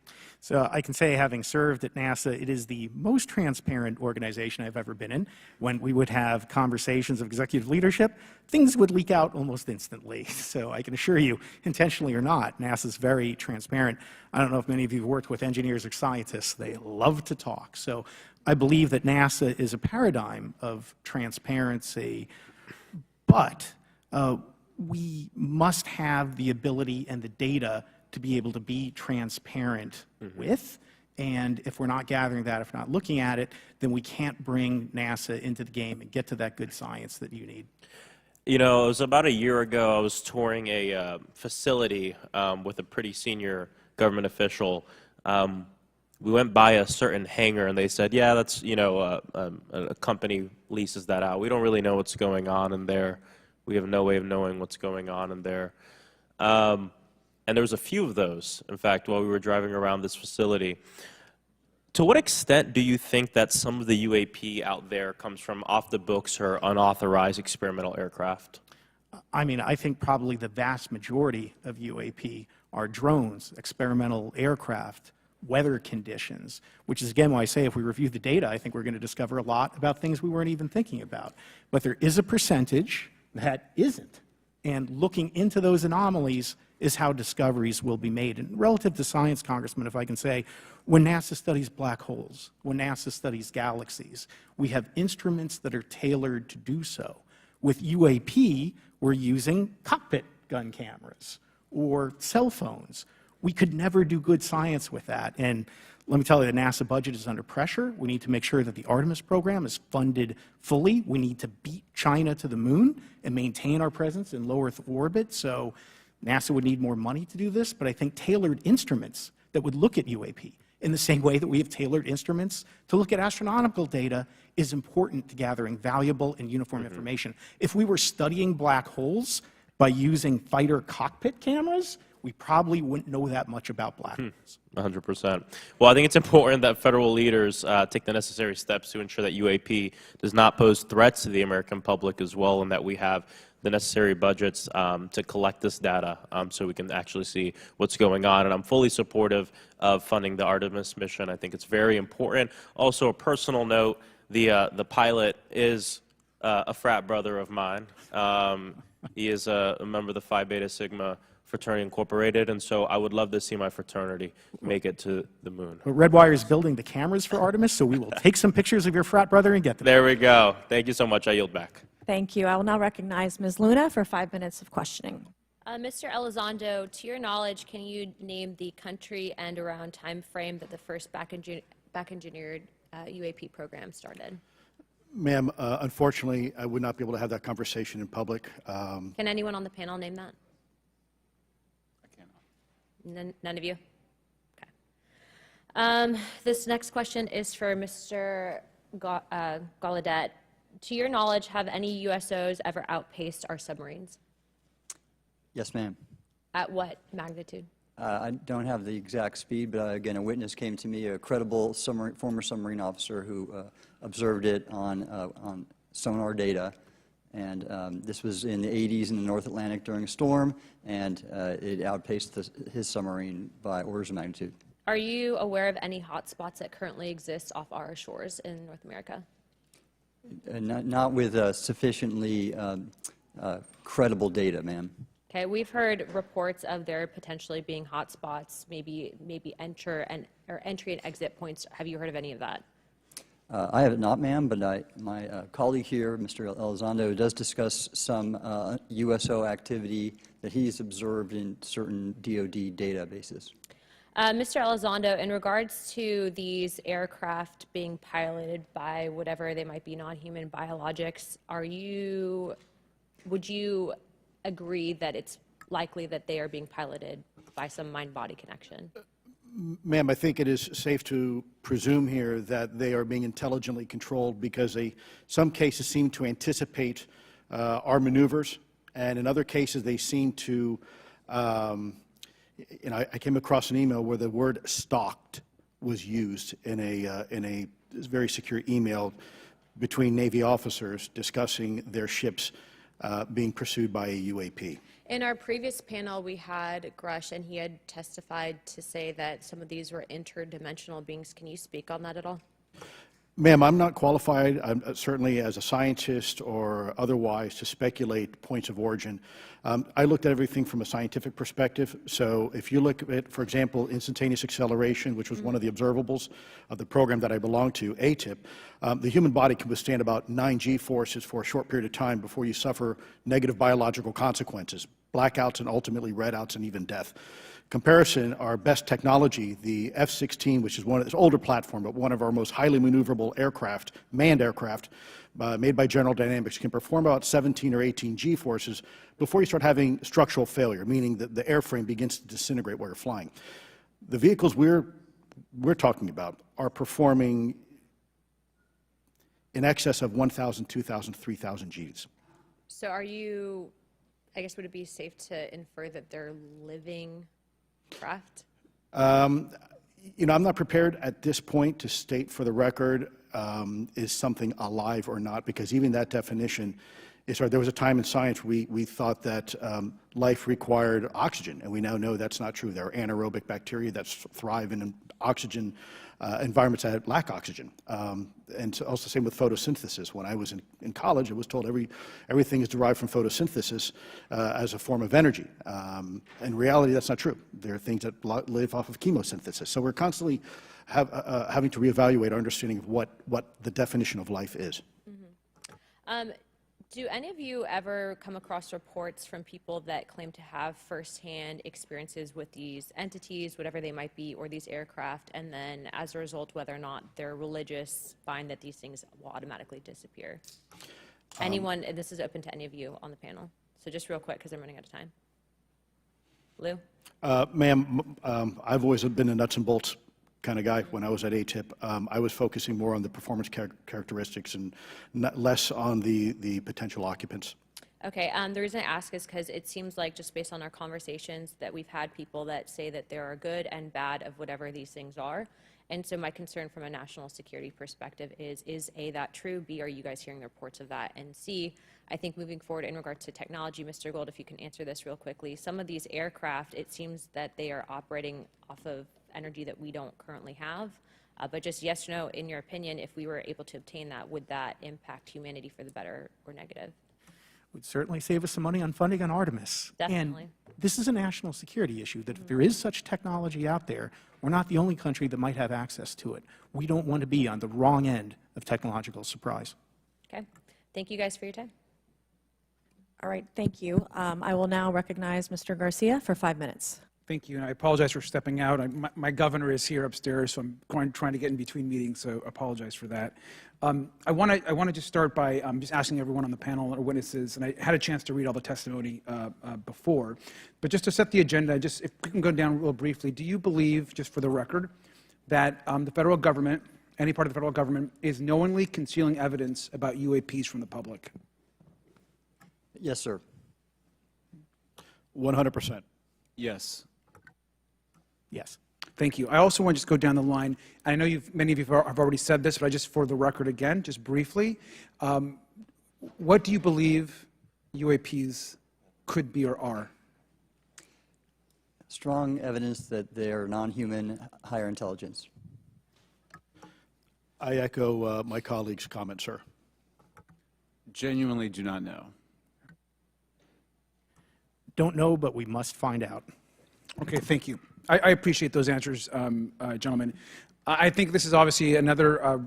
So I can say, having served at NASA, it is the most transparent organization I've ever been in. When we would have conversations of executive leadership, things would leak out almost instantly. So I can assure you, intentionally or not, NASA's very transparent. I don't know if many of you have worked with engineers or scientists. They love to talk. So I believe that NASA is a paradigm of transparency, but we must have the ability and the data to be able to be transparent with. And if we're not gathering that, if we're not looking at it, then we can't bring NASA into the game and get to that good science that you need. You know, it was about a year ago, I was touring a facility with a pretty senior government official. We went by a certain hangar, and they said, yeah, that's, you know, a company leases that out. We don't really know what's going on in there. We have no way of knowing what's going on in there. And there was a few of those, in fact, while we were driving around this facility. To what extent do you think that some of the UAP out there comes from off the books or unauthorized experimental aircraft? I mean, I think probably the vast majority of UAP are drones, experimental aircraft, weather conditions, which is, again, why I say if we review the data, I think we're going to discover a lot about things we weren't even thinking about. But there is a percentage that isn't. And looking into those anomalies is how discoveries will be made. And relative to science, Congressman, if I can say, when NASA studies black holes, when NASA studies galaxies, we have instruments that are tailored to do so. With UAP, we're using cockpit gun cameras or cell phones. We could never do good science with that. And let me tell you, the NASA budget is under pressure. We need to make sure that the Artemis program is funded fully. We need to beat China to the moon and maintain our presence in low Earth orbit. So NASA would need more money to do this, but I think tailored instruments that would look at UAP in the same way that we have tailored instruments to look at astronomical data is important to gathering valuable and uniform information. If we were studying black holes by using fighter cockpit cameras, we probably wouldn't know that much about black holes. 100%. Well, I think it's important that federal leaders take the necessary steps to ensure that UAP does not pose threats to the American public as well, and that we have the necessary budgets to collect this data so we can actually see what's going on. And I'm fully supportive of funding the Artemis mission. I think it's very important. Also, a personal note, the pilot is a frat brother of mine. He is a member of the Phi Beta Sigma Fraternity Incorporated, and so I would love to see my fraternity make it to the moon. But Redwire is building the cameras for Artemis, so we will take some pictures of your frat brother and get them. There we go. Thank you so much. I yield back. Thank you. I will now recognize Ms. Luna for 5 minutes of questioning. Mr. Elizondo, to your knowledge, can you name the country and around time frame that the first back-engineered UAP program started? Ma'am, unfortunately, I would not be able to have that conversation in public. Can anyone on the panel name that? None of you? Okay. This next question is for Mr. Gallaudet. To your knowledge, have any USOs ever outpaced our submarines? Yes, ma'am. At what magnitude? I don't have the exact speed, but again, a witness came to me, a credible former submarine officer who observed it on sonar data. And this was in the 80s in the North Atlantic during a storm, and it outpaced his submarine by orders of magnitude. Are you aware of any hotspots that currently exist off our shores in North America? Not with sufficiently credible data, ma'am. Okay, we've heard reports of there potentially being hotspots, maybe entry and exit points. Have you heard of any of that? I have not, ma'am, but my colleague here, Mr. Elizondo, does discuss some USO activity that he's observed in certain DoD databases. Mr. Elizondo, in regards to these aircraft being piloted by whatever they might be, non-human biologics, would you agree that it's likely that they are being piloted by some mind-body connection? Ma'am, I think it is safe to presume here that they are being intelligently controlled because some cases seem to anticipate our maneuvers, and in other cases they seem to, I came across an email where the word stalked was used in a very secure email between Navy officers discussing their ships being pursued by a UAP. In our previous panel, we had Grush, and he had testified to say that some of these were interdimensional beings. Can you speak on that at all? Ma'am, I'm not qualified, certainly as a scientist or otherwise, to speculate points of origin. I looked at everything from a scientific perspective. So if you look at, for example, instantaneous acceleration, which was one of the observables of the program that I belong to, ATIP, the human body can withstand about 9 G-forces for a short period of time before you suffer negative biological consequences, blackouts and ultimately redouts and even death. Comparison, our best technology, the F-16, which is it's an older platform, but one of our most highly maneuverable aircraft, manned aircraft, made by General Dynamics, can perform about 17 or 18 G-forces before you start having structural failure, meaning that the airframe begins to disintegrate while you're flying. The vehicles we're talking about are performing in excess of 1,000, 2,000, 3,000 Gs. So are you, I guess, would it be safe to infer that they're living craft? You know, I'm not prepared at this point to state for the record is something alive or not, because even that definition is hard. There was a time in science we thought that life required oxygen, and we now know that's not true. There are anaerobic bacteria that thrive in oxygen environments that lack oxygen. And so also the same with photosynthesis. When I was in college, I was told everything is derived from photosynthesis as a form of energy. In reality, that's not true. There are things that live off of chemosynthesis. So we're constantly having to reevaluate our understanding of what the definition of life is. Mm-hmm. Do any of you ever come across reports from people that claim to have firsthand experiences with these entities, whatever they might be, or these aircraft, and then as a result, whether or not they're religious, find that these things will automatically disappear? Anyone, and this is open to any of you on the panel. So just real quick, because I'm running out of time. Lou? Ma'am, I've always been a nuts and bolts kind of guy. When I was at ATIP, I was focusing more on the performance characteristics and less on the potential occupants. Okay, the reason I ask is because it seems like, just based on our conversations, that we've had people that say that there are good and bad of whatever these things are. And so my concern from a national security perspective is A, that true? B, are you guys hearing the reports of that? And C, I think moving forward in regard to technology, Mr. Gold, if you can answer this real quickly, some of these aircraft, it seems that they are operating off of energy that we don't currently have. But just yes or no, in your opinion, if we were able to obtain that, would that impact humanity for the better or negative? Would certainly save us some money on funding on Artemis. Definitely. And this is a national security issue, that if there is such technology out there, we're not the only country that might have access to it. We don't want to be on the wrong end of technological surprise. Okay. Thank you guys for your time. All right, thank you. I will now recognize Mr. Garcia for 5 minutes. Thank you, and I apologize for stepping out. My governor is here upstairs, so I'm trying to get in between meetings, so I apologize for that. I want to just start by just asking everyone on the panel or witnesses, and I had a chance to read all the testimony before, but just to set the agenda, just if we can go down real briefly, do you believe, just for the record, that the federal government, any part of the federal government, is knowingly concealing evidence about UAPs from the public? Yes, sir. 100%. Yes. Yes. Thank you. I also want to just go down the line. I know many of you have already said this, but I just, for the record again, just briefly, what do you believe UAPs could be or are? Strong evidence that they are non-human, higher intelligence. I echo my colleague's comment, sir. Genuinely do not know. Don't know, but we must find out. Okay, thank you. I appreciate those answers, gentlemen. I think this is obviously another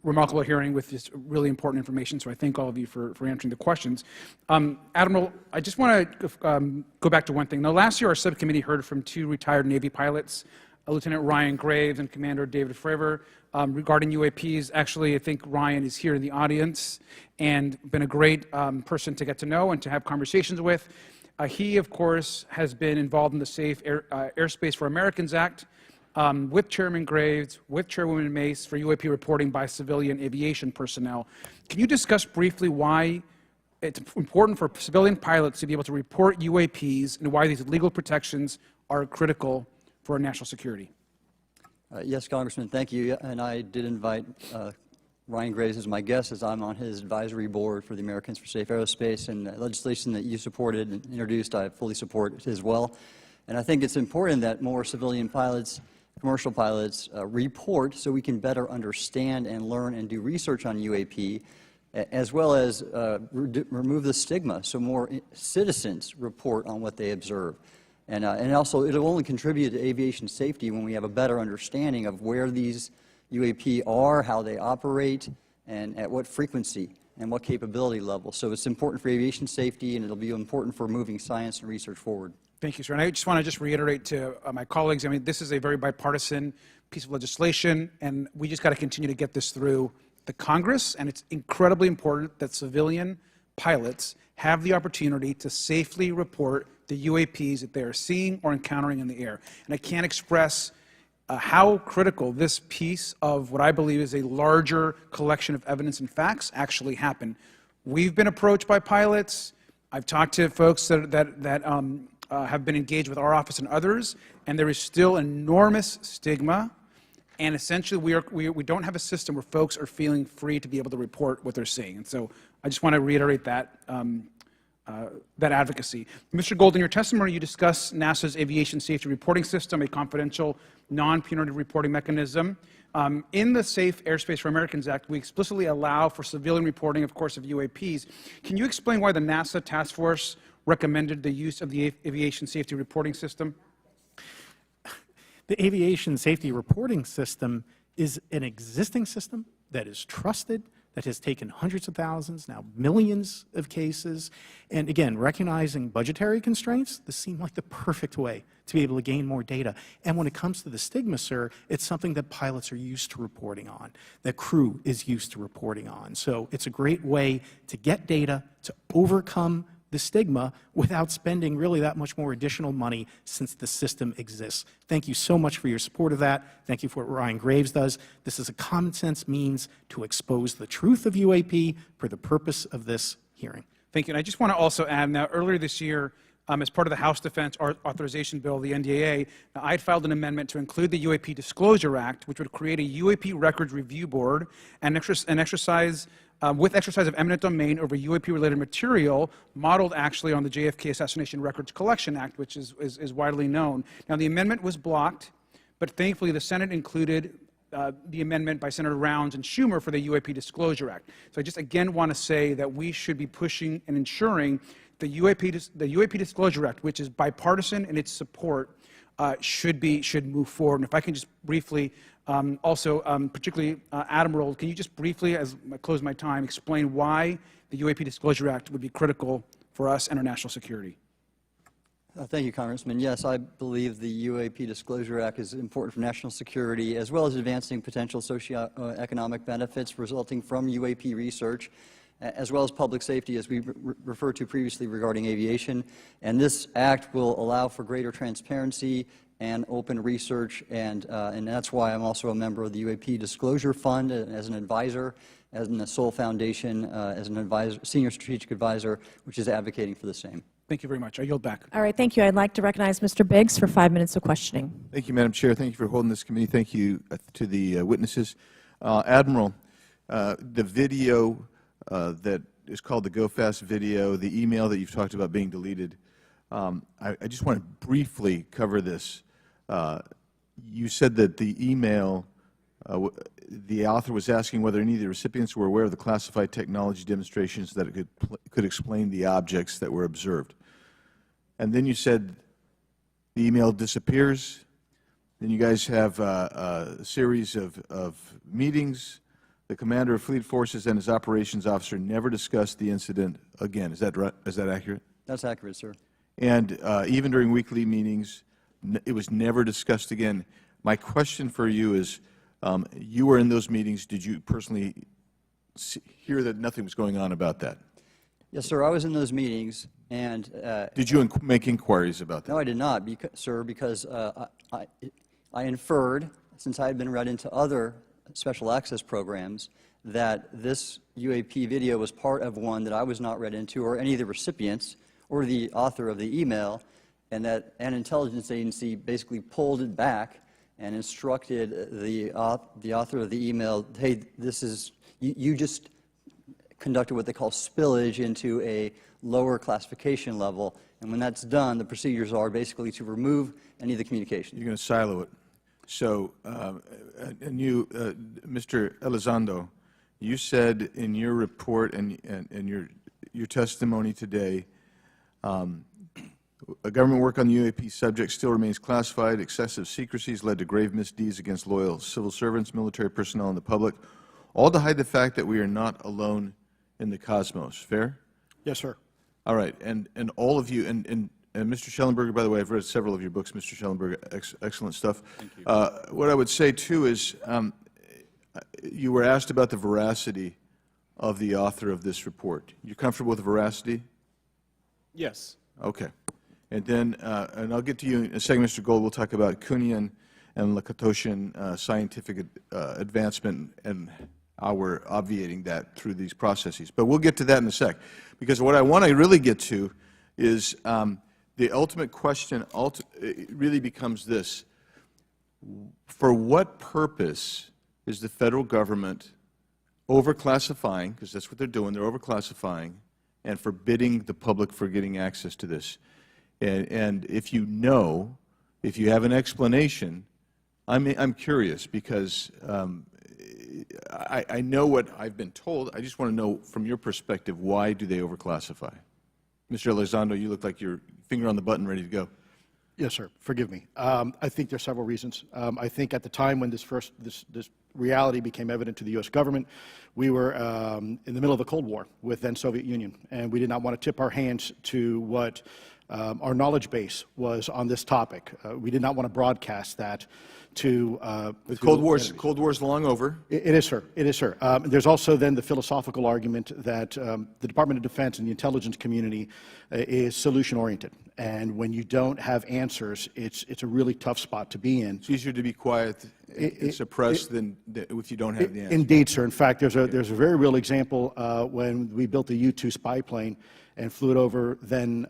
remarkable hearing with just really important information, so I thank all of you for answering the questions. Admiral, I just want to go back to one thing. Now, last year, our subcommittee heard from 2 retired Navy pilots, Lieutenant Ryan Graves and Commander David Fravor, regarding UAPs. Actually, I think Ryan is here in the audience and been a great person to get to know and to have conversations with. He, of course, has been involved in the Safe Airspace for Americans Act with Chairman Graves, with Chairwoman Mace for UAP reporting by civilian aviation personnel. Can you discuss briefly why it's important for civilian pilots to be able to report UAPs and why these legal protections are critical for our national security? Yes, Congressman, thank you. And I did invite Ryan Graves is my guest, as I'm on his advisory board for the Americans for Safe Aerospace, and legislation that you supported and introduced, I fully support as well. And I think it's important that more civilian pilots, commercial pilots, report so we can better understand and learn and do research on UAP, as well as remove the stigma so more citizens report on what they observe. And also, it'll only contribute to aviation safety when we have a better understanding of where these UAP are, how they operate, and at what frequency and what capability level. So it's important for aviation safety, and it'll be important for moving science and research forward. Thank you, sir. And I just want to reiterate to my colleagues, I mean, this is a very bipartisan piece of legislation, and we just got to continue to get this through the Congress, and it's incredibly important that civilian pilots have the opportunity to safely report the UAPs that they are seeing or encountering in the air. And I can't express how critical this piece of what I believe is a larger collection of evidence and facts actually happen. We've been approached by pilots. I've talked to folks that have been engaged with our office and others, and there is still enormous stigma. And essentially, we don't have a system where folks are feeling free to be able to report what they're seeing. And so I just want to reiterate that advocacy. Mr. Gold, in your testimony, you discuss NASA's aviation safety reporting system, a confidential, non-punitive reporting mechanism. In the Safe Airspace for Americans Act, we explicitly allow for civilian reporting, of course, of UAPs. Can you explain why the NASA task force recommended the use of the aviation safety reporting system? The aviation safety reporting system is an existing system that is trusted, that has taken hundreds of thousands, now millions of cases. And again, recognizing budgetary constraints, this seemed like the perfect way to be able to gain more data. And when it comes to the stigma, sir, it's something that pilots are used to reporting on, that crew is used to reporting on. So it's a great way to get data, to overcome the stigma without spending really that much more additional money since the system exists. Thank you so much for your support of that. Thank you for what Ryan Graves does. This is a common sense means to expose the truth of UAP for the purpose of this hearing. Thank you. And I just want to also add, now earlier this year, as part of the House Defense Authorization Bill, the NDAA, I had filed an amendment to include the UAP Disclosure Act, which would create a UAP Records Review Board and exercise with exercise of eminent domain over UAP-related material, modeled actually on the JFK Assassination Records Collection Act, which is widely known. Now, the amendment was blocked, but thankfully the Senate included the amendment by Senator Rounds and Schumer for the UAP Disclosure Act. So I just again want to say that we should be pushing and ensuring the UAP Disclosure Act, which is bipartisan in its support, should move forward. And if I can just briefly, particularly Admiral, can you just briefly, as I close my time, explain why the UAP Disclosure Act would be critical for us and our national security? Thank you, Congressman. Yes, I believe the UAP Disclosure Act is important for national security, as well as advancing potential socioeconomic benefits resulting from UAP research, as well as public safety, as we referred to previously regarding aviation. And this act will allow for greater transparency and open research, and that's why I'm also a member of the UAP Disclosure Fund as an advisor, as in the Sol Foundation, as an advisor, senior strategic advisor, which is advocating for the same. Thank you very much. I yield back. All right, thank you. I'd like to recognize Mr. Biggs for 5 minutes of questioning. Thank you, Madam Chair. Thank you for holding this committee. Thank you to the witnesses. Admiral, the video that is called the Go Fast video, the email that you've talked about being deleted, I just want to briefly cover this. You said that the email, the author was asking whether any of the recipients were aware of the classified technology demonstrations that it could explain the objects that were observed. And then you said the email disappears. Then you guys have a series of meetings. The commander of fleet forces and his operations officer never discussed the incident again. Is that right? Is that accurate? That's accurate, sir. And even during weekly meetings, it was never discussed again. My question for you is, you were in those meetings. Did you personally hear that nothing was going on about that? Yes, sir. I was in those meetings, and did you make inquiries about that? No, I did not, sir, because I inferred, since I had been read into other special access programs, that this UAP video was part of one that I was not read into, or any of the recipients, or the author of the email, and that an intelligence agency basically pulled it back and instructed the author of the email, hey, this is, You just conducted what they call spillage into a lower classification level, and when that's done, the procedures are basically to remove any of the communication. You're going to silo it. So, and you, Mr. Elizondo, you said in your report and your testimony today, government work on the UAP subject still remains classified. Excessive secrecies led to grave misdeeds against loyal civil servants, military personnel, and the public, all to hide the fact that we are not alone in the cosmos. Fair? Yes, sir. All right. And all of you, and Mr. Shellenberger, by the way, I've read several of your books, Mr. Shellenberger, excellent stuff. Thank you. What I would say, too, is you were asked about the veracity of the author of this report. You're comfortable with the veracity? Yes. Okay. And then, and I'll get to you in a second, Mr. Gold. We'll talk about Kuhnian and Lakatoshian scientific advancement and how we're obviating that through these processes. But we'll get to that in a sec. Because what I want to really get to is the ultimate question really becomes this. For what purpose is the federal government overclassifying, because that's what they're doing, they're overclassifying, and forbidding the public from getting access to this? And if you know, if you have an explanation, I'm curious, because I know what I've been told. I just want to know from your perspective, why do they overclassify? Mr. Elizondo, you look like you're finger on the button, ready to go. Yes, sir. Forgive me. I think there's several reasons. I think at the time when this reality became evident to the U.S. government, we were in the middle of the Cold War with then Soviet Union, and we did not want to tip our hands to what our knowledge base was on this topic. We did not want to broadcast that to the Cold War's long over. It is, sir. It is, sir. There's also then the philosophical argument that the Department of Defense and the intelligence community is solution-oriented. And when you don't have answers, it's a really tough spot to be in. It's easier to be quiet and suppressed than if you don't have the answer. Indeed, sir. In fact, there's a very real example when we built the U-2 spy plane and flew it over then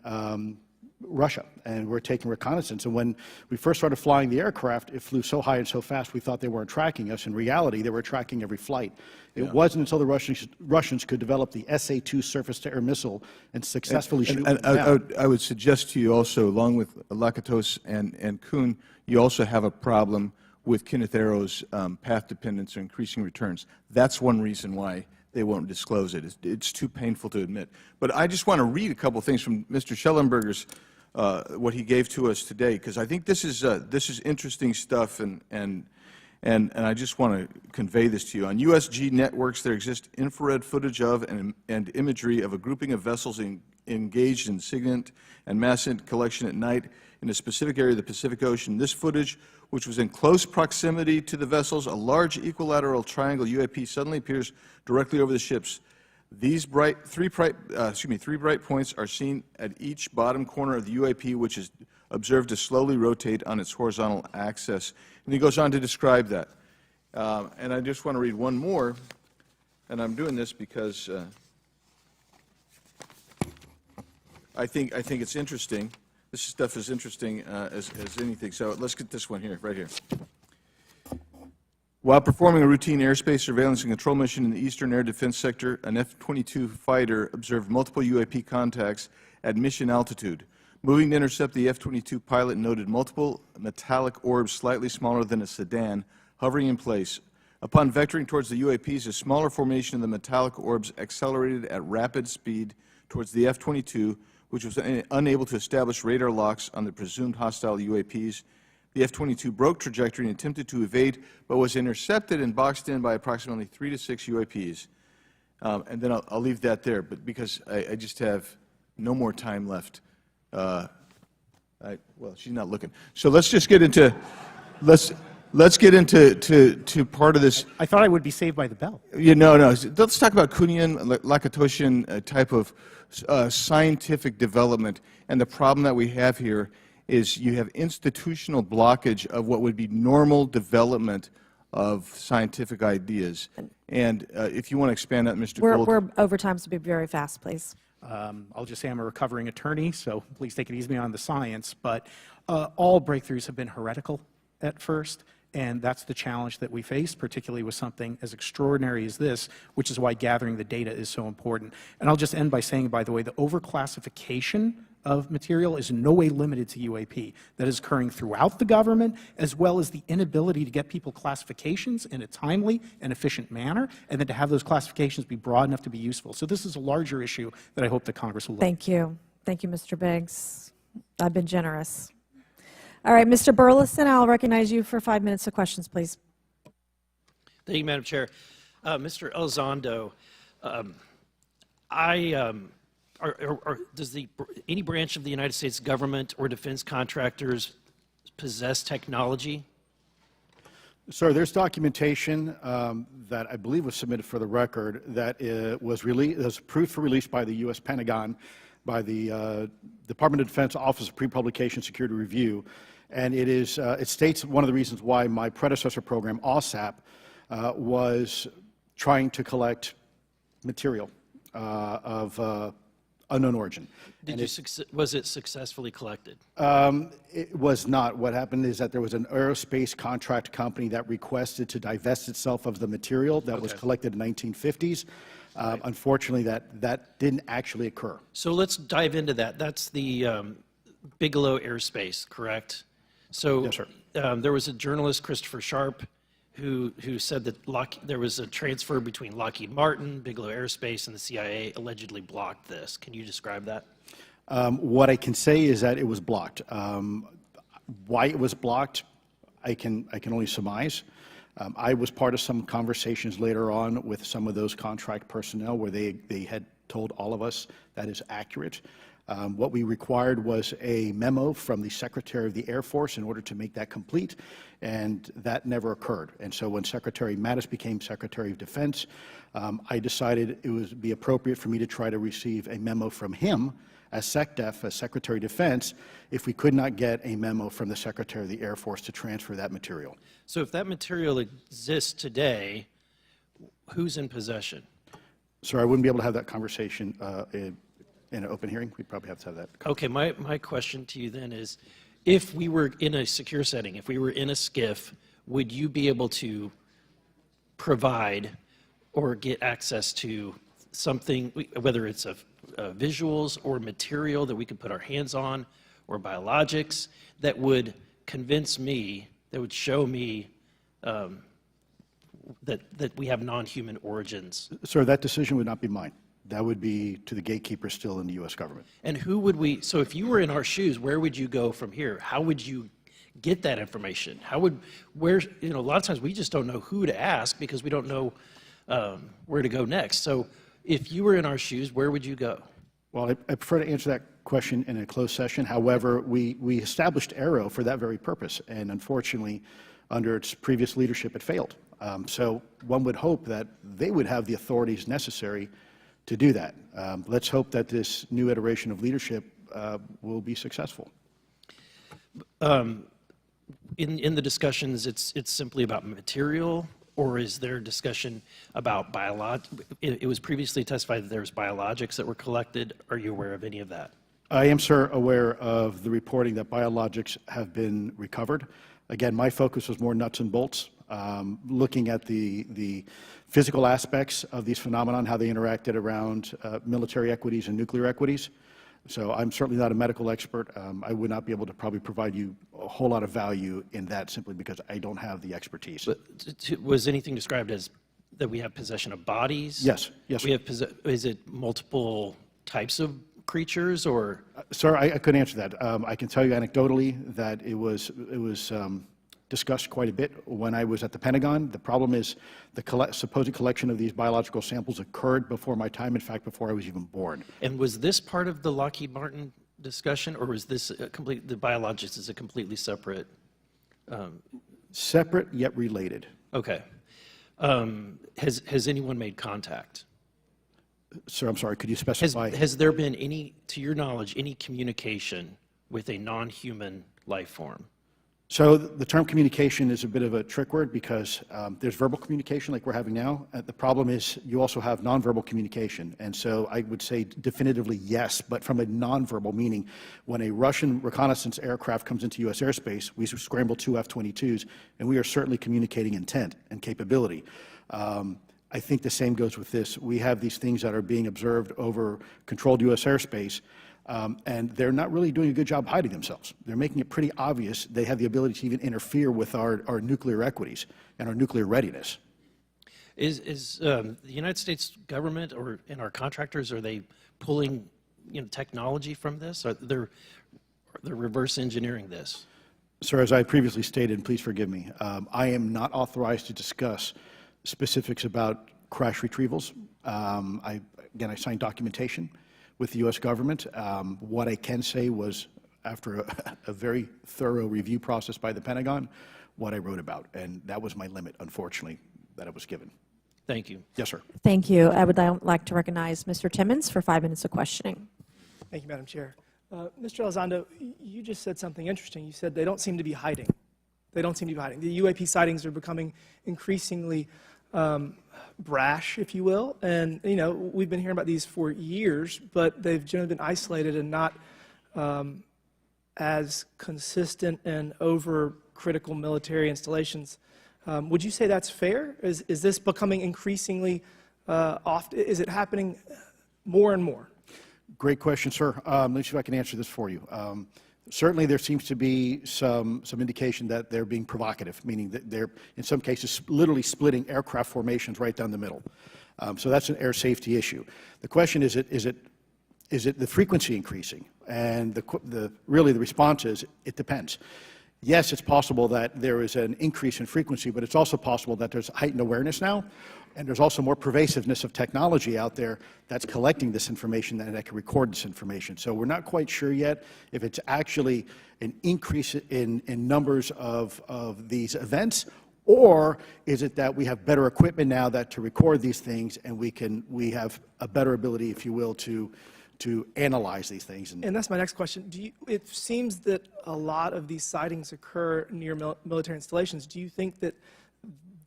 Russia, and we're taking reconnaissance. And when we first started flying the aircraft, it flew so high and so fast we thought they weren't tracking us. In reality, they were tracking every flight. It wasn't until the Russians could develop the SA-2 surface-to-air missile and successfully shoot them down. I would suggest to you also, along with Lakatos and Kuhn, you also have a problem with Kenneth Arrow's path dependence or increasing returns. That's one reason why they won't disclose it. It's too painful to admit. But I just want to read a couple things from Mr. Shellenberger's what he gave to us today, because I think this is interesting stuff, and I just want to convey this to you. On USG networks, there exists infrared footage of and imagery of a grouping of vessels engaged in SIGINT and massive collection at night in a specific area of the Pacific Ocean. This footage, which was in close proximity to the vessels, a large equilateral triangle UAP suddenly appears directly over the ships. These three bright points are seen at each bottom corner of the UAP, which is observed to slowly rotate on its horizontal axis. And he goes on to describe that. And I just want to read one more, and I'm doing this because I think it's interesting. This stuff is interesting as anything. So let's get this one here, right here. While performing a routine airspace surveillance and control mission in the Eastern Air Defense Sector, an F-22 fighter observed multiple UAP contacts at mission altitude. Moving to intercept, the F-22 pilot noted multiple metallic orbs slightly smaller than a sedan hovering in place. Upon vectoring towards the UAPs, a smaller formation of the metallic orbs accelerated at rapid speed towards the F-22, which was unable to establish radar locks on the presumed hostile UAPs. The F-22 broke trajectory and attempted to evade, but was intercepted and boxed in by approximately 3 to 6 UAPs. And then I'll leave that there, but because I just have no more time left. Well, she's not looking. So let's just get into let's get into part of this. I thought I would be saved by the bell. No. Let's talk about Kuhnian, Lakatoshian type of scientific development, and the problem that we have here is you have institutional blockage of what would be normal development of scientific ideas. And if you want to expand that, Mr. Gold. We're over time, so be very fast, please. I'll just say I'm a recovering attorney, so please take it easy on the science. But all breakthroughs have been heretical at first, And that's the challenge that we face, particularly with something as extraordinary as this, which is why gathering the data is so important. And I'll just end by saying, by the way, the overclassification of material is in no way limited to UAP. That is occurring throughout the government, as well as the inability to get people classifications in a timely and efficient manner, and then to have those classifications be broad enough to be useful. So this is a larger issue that I hope that Congress will look at. Thank you. Thank you, Mr. Biggs. I've been generous. All right, Mr. Burleson, I'll recognize you for 5 minutes of questions, please. Thank you, Madam Chair. Mr. Elizondo, does any branch of the United States government or defense contractors possess technology? Sir, there's documentation that I believe was submitted for the record that was approved for release by the U.S. Pentagon, by the Department of Defense Office of Pre-Publication Security Review, and it states one of the reasons why my predecessor program, OSAP, was trying to collect material of unknown origin. Was it successfully collected? It was not. What happened is that there was an aerospace contract company that requested to divest itself of the material that was collected in the 1950s. Unfortunately, that didn't actually occur. So let's dive into that. That's the Bigelow Airspace, correct? So yes, sir. There was a journalist, Christopher Sharp, who said that there was a transfer between Lockheed Martin, Bigelow Airspace, and the CIA allegedly blocked this. Can you describe that? What I can say is that it was blocked. Why it was blocked, I can only surmise. I was part of some conversations later on with some of those contract personnel where they had told all of us that is accurate. What we required was a memo from the Secretary of the Air Force in order to make that complete, and that never occurred. And so when Secretary Mattis became Secretary of Defense, I decided it would be appropriate for me to try to receive a memo from him as SecDef, as Secretary of Defense, if we could not get a memo from the Secretary of the Air Force to transfer that material. So if that material exists today, who's in possession? Sir, I wouldn't be able to have that conversation in an open hearing. We'd probably have to have that. Okay, my question to you then is, if we were in a secure setting, if we were in a SCIF, would you be able to provide or get access to something, whether it's visuals or material that we could put our hands on, or biologics, that would convince me, that would show me that we have non-human origins? Sir, that decision would not be mine. That would be to the gatekeepers still in the U.S. government. And who would so if you were in our shoes, where would you go from here? How would you get that information? A lot of times we just don't know who to ask because we don't know where to go next. So if you were in our shoes, where would you go? Well, I prefer to answer that question in a closed session. However, we established ARROW for that very purpose, and unfortunately, under its previous leadership, it failed. So one would hope that they would have the authorities necessary to do that. Let's hope that this new iteration of leadership will be successful. In the discussions, it's simply about material, or is there discussion about it was previously testified that there was biologics that were collected. Are you aware of any of that? I am, sir, aware of the reporting that biologics have been recovered. Again, my focus was more nuts and bolts, looking at the physical aspects of these phenomena, how they interacted around military equities and nuclear equities. So I'm certainly not a medical expert. I would not be able to probably provide you a whole lot of value in that simply because I don't have the expertise. But was anything described as that we have possession of bodies? Yes, yes. Is it multiple types of creatures, or? Sir, I couldn't answer that. I can tell you anecdotally that it was discussed quite a bit when I was at the Pentagon. The problem is the supposed collection of these biological samples occurred before my time, in fact, before I was even born. And was this part of the Lockheed Martin discussion, or was this the biologics is a completely separate? Separate yet related. Okay. Has anyone made contact? Sir, I'm sorry, could you specify? Has there been any, to your knowledge, any communication with a non-human life form? So the term communication is a bit of a trick word because there's verbal communication like we're having now. The problem is you also have nonverbal communication. And so I would say definitively yes, but from a nonverbal meaning, when a Russian reconnaissance aircraft comes into U.S. airspace, we scramble 2 F-22s, and we are certainly communicating intent and capability. I think the same goes with this. We have these things that are being observed over controlled U.S. airspace, and they're not really doing a good job hiding themselves. They're making it pretty obvious they have the ability to even interfere with our nuclear equities and our nuclear readiness. Is the United States government and our contractors, are they pulling technology from this? They're reverse engineering this? Sir, as I previously stated, and please forgive me, I am not authorized to discuss specifics about crash retrievals. Again, I signed documentation with the U.S. government. What I can say was, after a very thorough review process by the Pentagon, what I wrote about, and that was my limit, unfortunately, that I was given. Thank you. Yes, sir. Thank you. I would like to recognize Mr. Timmons for 5 minutes of questioning. Thank you, Madam Chair. Mr. Elizondo, you just said something interesting. You said they don't seem to be hiding. They don't seem to be hiding. The UAP sightings are becoming increasingly brash, if you will. And, we've been hearing about these for years, but they've generally been isolated and not as consistent and over critical military installations. Would you say that's fair? Is this becoming increasingly often? Is it happening more and more? Great question, sir. Let me see if I can answer this for you. Certainly, there seems to be some indication that they're being provocative, meaning that they're, in some cases, literally splitting aircraft formations right down the middle. So that's an air safety issue. The question is it the frequency increasing? And really the response is it depends. Yes, it's possible that there is an increase in frequency, but it's also possible that there's heightened awareness now, and there's also more pervasiveness of technology out there that's collecting this information and that can record this information. So we're not quite sure yet if it's actually an increase in numbers of these events, or is it that we have better equipment now to record these things, and we have a better ability, if you will, to analyze these things. And that's my next question. It seems that a lot of these sightings occur near military installations. Do you think that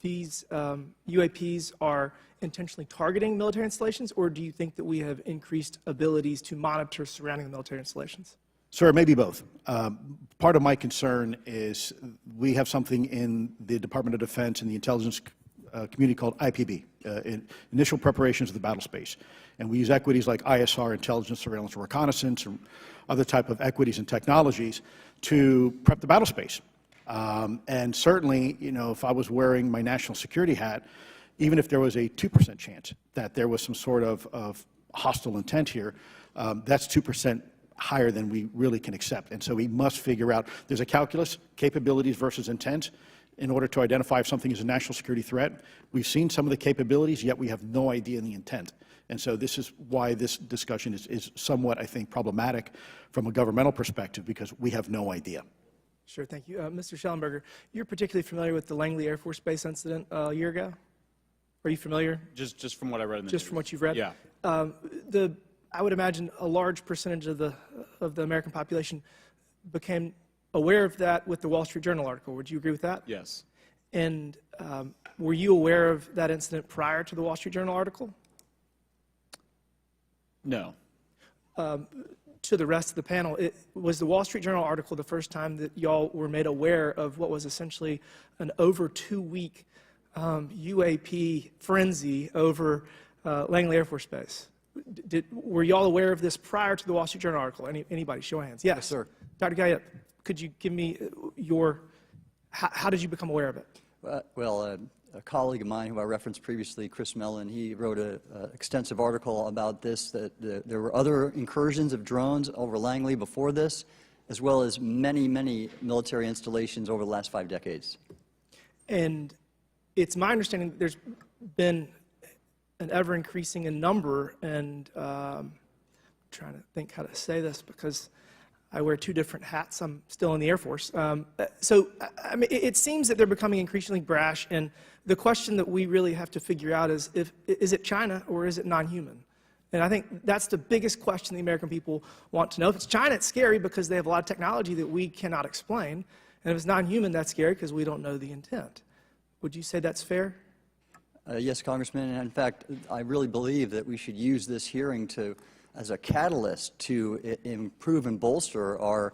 these UAPs are intentionally targeting military installations, or do you think that we have increased abilities to monitor surrounding the military installations? Sir, maybe both. Part of my concern is we have something in the Department of Defense and the intelligence community called IPB, Initial Preparations of the Battle Space. And we use equities like ISR, intelligence, surveillance, and reconnaissance, or other type of equities and technologies to prep the battle space. And certainly, if I was wearing my national security hat, even if there was a 2% chance that there was some sort of hostile intent here, that's 2% higher than we really can accept. And so we must figure out, there's a calculus, capabilities versus intent, in order to identify if something is a national security threat. We've seen some of the capabilities, yet we have no idea the intent. And so this is why this discussion is somewhat, I think, problematic from a governmental perspective, because we have no idea. Sure, thank you. Mr. Shellenberger, you're particularly familiar with the Langley Air Force Base incident a year ago? Are you familiar? Just from what I read in the Just news. from what you've read? Yeah. I would imagine a large percentage of the American population became aware of that with the Wall Street Journal article. Would you agree with that? Yes. And were you aware of that incident prior to the Wall Street Journal article? No. To the rest of the panel, was the Wall Street Journal article the first time that y'all were made aware of what was essentially an over 2-week UAP frenzy over Langley Air Force Base? Were y'all aware of this prior to the Wall Street Journal article? Anybody? Show of hands. Yes, sir. Dr. Gallaudet, could you give me how did you become aware of it? Well, a colleague of mine who I referenced previously, Chris Mellon, he wrote an extensive article about this, that there were other incursions of drones over Langley before this, as well as many, many military installations over the last 5 decades. And it's my understanding that there's been an ever-increasing in number, and I'm trying to think how to say this because I wear 2 different hats. I'm still in the Air Force. So, I mean, it seems that they're becoming increasingly brash, and the question that we really have to figure out is it China or is it non-human? And I think that's the biggest question the American people want to know. If it's China, it's scary because they have a lot of technology that we cannot explain. And if it's non-human, that's scary because we don't know the intent. Would you say that's fair? Yes, Congressman, and in fact, I really believe that we should use this hearing as a catalyst to improve and bolster our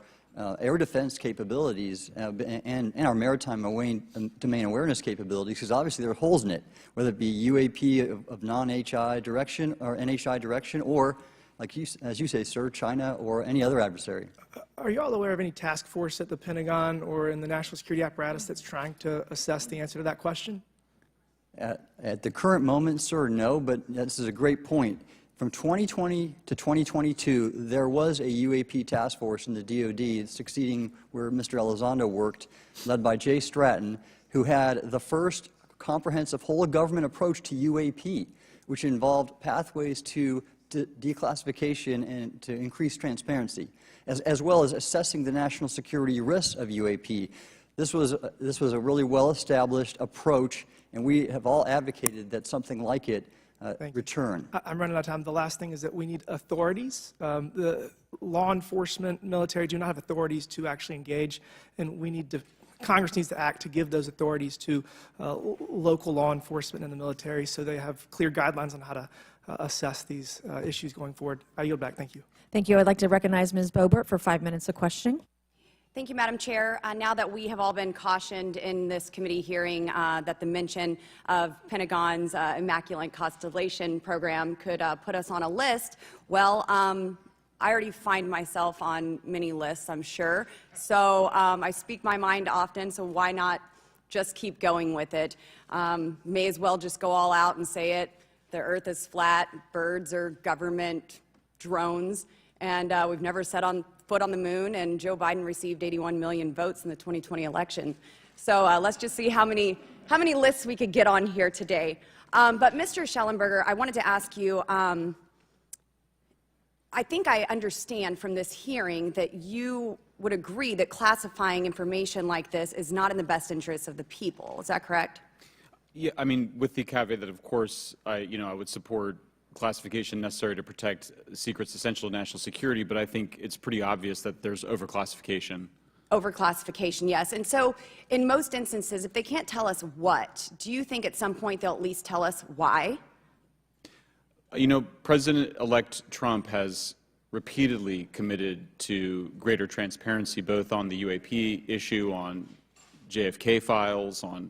air defense capabilities and our maritime domain awareness capabilities, because obviously there are holes in it, whether it be UAP of non-HI direction or NHI direction, or, like as you say, sir, China or any other adversary. Are you all aware of any task force at the Pentagon or in the national security apparatus that's trying to assess the answer to that question? At the current moment, sir, no, but this is a great point. From 2020 to 2022, there was a UAP task force in the DoD succeeding where Mr. Elizondo worked, led by Jay Stratton, who had the first comprehensive whole-of-government approach to UAP, which involved pathways to declassification and to increase transparency, as well as assessing the national security risks of UAP. This was a really well-established approach, and we have all advocated that something like it return. I'm running out of time. The last thing is that we need authorities. The law enforcement, military do not have authorities to actually engage, and Congress needs to act to give those authorities to local law enforcement and the military so they have clear guidelines on how to assess these issues going forward. I yield back. Thank you. Thank you. I'd like to recognize Ms. Boebert for 5 minutes of questioning. Thank you, Madam Chair. Now that we have all been cautioned in this committee hearing that the mention of Pentagon's Immaculate Constellation program could put us on a list, well, I already find myself on many lists, I'm sure. So I speak my mind often, so why not just keep going with it? May as well just go all out and say it. The Earth is flat, birds are government drones, and we've never set foot on the moon, and Joe Biden received 81 million votes in the 2020 election. So let's just see how many lists we could get on here today. But Mr. Shellenberger, I wanted to ask you, I think I understand from this hearing that you would agree that classifying information like this is not in the best interest of the people. Is that correct? Yeah, I mean, with the caveat that, of course, I would support classification necessary to protect secrets essential to national security, but I think it's pretty obvious that there's overclassification. Overclassification, yes. And so in most instances, if they can't tell us what, do you think at some point they'll at least tell us why? You know, President-elect Trump has repeatedly committed to greater transparency, both on the UAP issue, on JFK files, on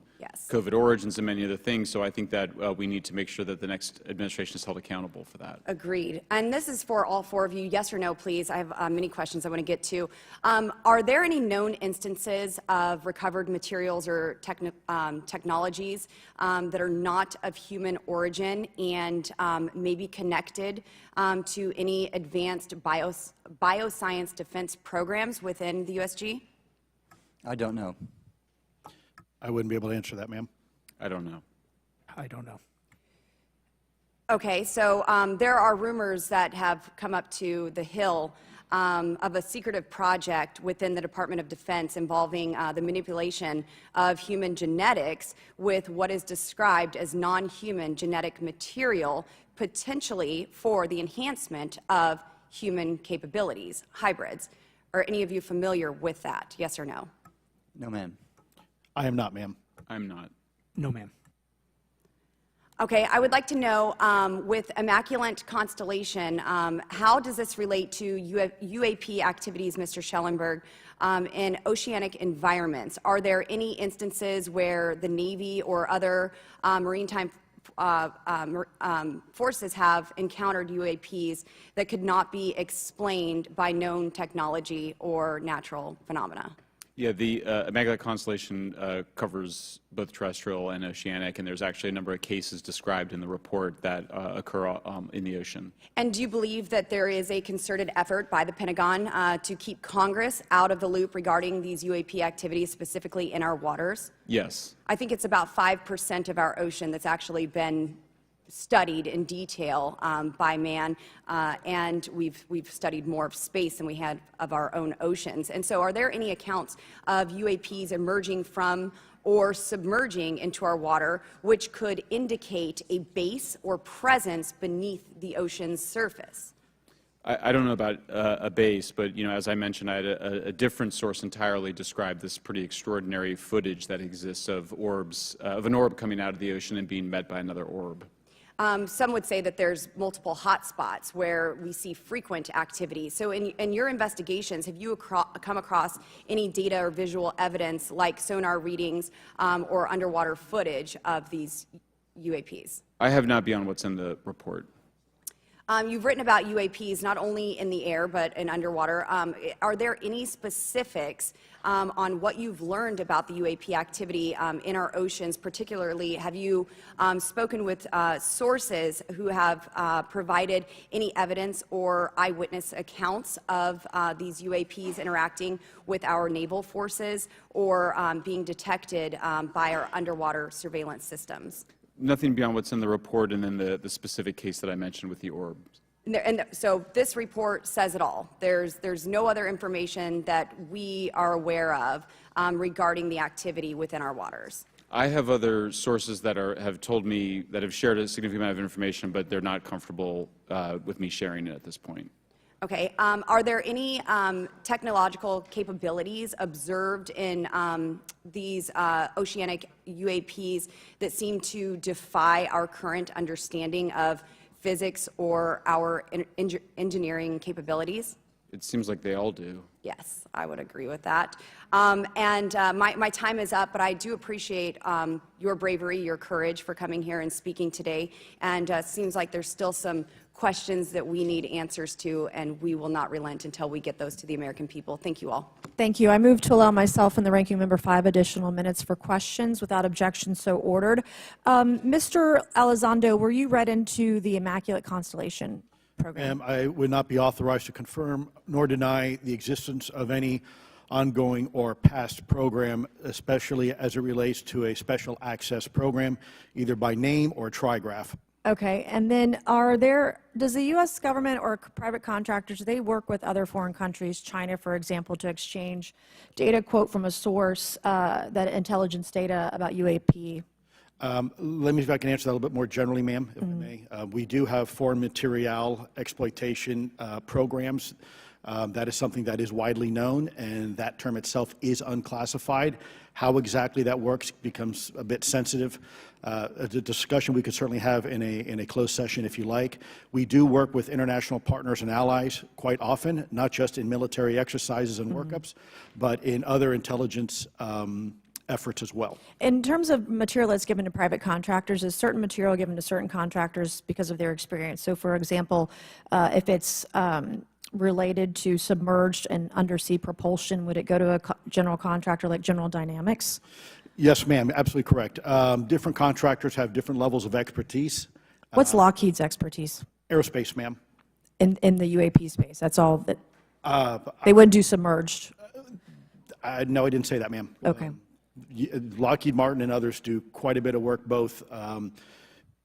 COVID origins, and many other things. So I think that we need to make sure that the next administration is held accountable for that. Agreed. And this is for all four of you. Yes or no, please. I have many questions I want to get to. Are there any known instances of recovered materials or technologies that are not of human origin and maybe connected to any advanced bioscience defense programs within the USG? I don't know. I wouldn't be able to answer that, ma'am. I don't know. I don't know. Okay, so there are rumors that have come up to the Hill of a secretive project within the Department of Defense involving the manipulation of human genetics with what is described as non-human genetic material, potentially for the enhancement of human capabilities, hybrids. Are any of you familiar with that, yes or no? No, ma'am. I am not, ma'am. I'm not. No, ma'am. Okay, I would like to know, with Immaculate Constellation, how does this relate to UAP activities, Mr. Shellenberg, in oceanic environments? Are there any instances where the Navy or other maritime forces have encountered UAPs that could not be explained by known technology or natural phenomena? Yeah, the Immaculate Constellation covers both terrestrial and oceanic, and there's actually a number of cases described in the report that occur in the ocean. And do you believe that there is a concerted effort by the Pentagon to keep Congress out of the loop regarding these UAP activities, specifically in our waters? Yes. I think it's about 5% of our ocean that's actually been studied in detail by man, and we've studied more of space than we had of our own oceans. And so are there any accounts of UAPs emerging from or submerging into our water which could indicate a base or presence beneath the ocean's surface? I don't know about a base, but as I mentioned, I had a different source entirely describe this pretty extraordinary footage that exists of orbs, of an orb coming out of the ocean and being met by another orb. Some would say that there's multiple hotspots where we see frequent activity. So in your investigations, have you come across any data or visual evidence like sonar readings or underwater footage of these UAPs? I have not beyond what's in the report. You've written about UAPs not only in the air but in underwater. Are there any specifics on what you've learned about the UAP activity in our oceans? Particularly, have you spoken with sources who have provided any evidence or eyewitness accounts of these UAPs interacting with our naval forces or being detected by our underwater surveillance systems? Nothing beyond what's in the report and then the specific case that I mentioned with the orbs. So this report says it all. There's no other information that we are aware of regarding the activity within our waters. I have other sources that have told me that have shared a significant amount of information, but they're not comfortable with me sharing it at this point. Okay. Are there any technological capabilities observed in these oceanic UAPs that seem to defy our current understanding of physics or our engineering capabilities? It seems like they all do. Yes, I would agree with that. My time is up, but I do appreciate your bravery, your courage for coming here and speaking today. And it seems like there's still some questions that we need answers to, and we will not relent until we get those to the American people. Thank you all. Thank you. I move to allow myself and the ranking member 5 additional minutes for questions without objection, so ordered. Mr. Elizondo, were you read into the Immaculate Constellation program? I would not be authorized to confirm nor deny the existence of any ongoing or past program, especially as it relates to a special access program, either by name or trigraph. Okay, and then does the U.S. government or private contractors, do they work with other foreign countries, China, for example, to exchange data, quote from a source, that intelligence data about UAP? Let me see if I can answer that a little bit more generally, ma'am, if I may. We do have foreign material exploitation programs. That is something that is widely known, and that term itself is unclassified. How exactly that works becomes a bit sensitive. A discussion we could certainly have in a closed session if you like. We do work with international partners and allies quite often, not just in military exercises and workups, but in other intelligence efforts as well. In terms of material that's given to private contractors, is certain material given to certain contractors because of their experience? So, for example, if it's related to submerged and undersea propulsion, would it go to a general contractor like General Dynamics? Yes, ma'am, absolutely correct. Different contractors have different levels of expertise. What's Lockheed's expertise? Aerospace, ma'am. In the UAP space, that's all that, they wouldn't do submerged? No, I didn't say that, ma'am. Okay. Lockheed Martin and others do quite a bit of work both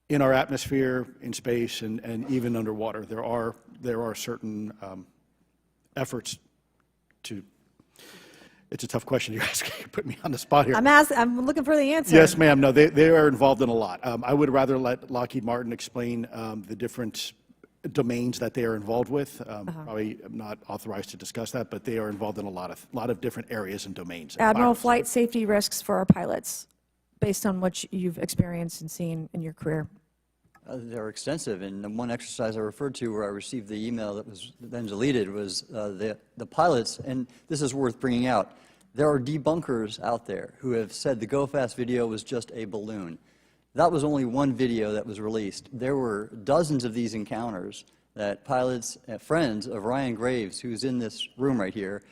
in our atmosphere, in space, and even underwater. There are certain efforts to. It's a tough question you're asking. You put me on the spot here. I'm looking for the answer. Yes, ma'am. No, they are involved in a lot. I would rather let Lockheed Martin explain the different domains that they are involved with. Probably am not authorized to discuss that, but they are involved in a lot of different areas and domains. Admiral, flight safety risks for our pilots, based on what you've experienced and seen in your career. They're extensive, and the one exercise I referred to where I received the email that was then deleted was the pilots, and this is worth bringing out. There are debunkers out there who have said the Go Fast video was just a balloon. That was only one video that was released. There were dozens of these encounters that pilots, friends of Ryan Graves, who's in this room right here,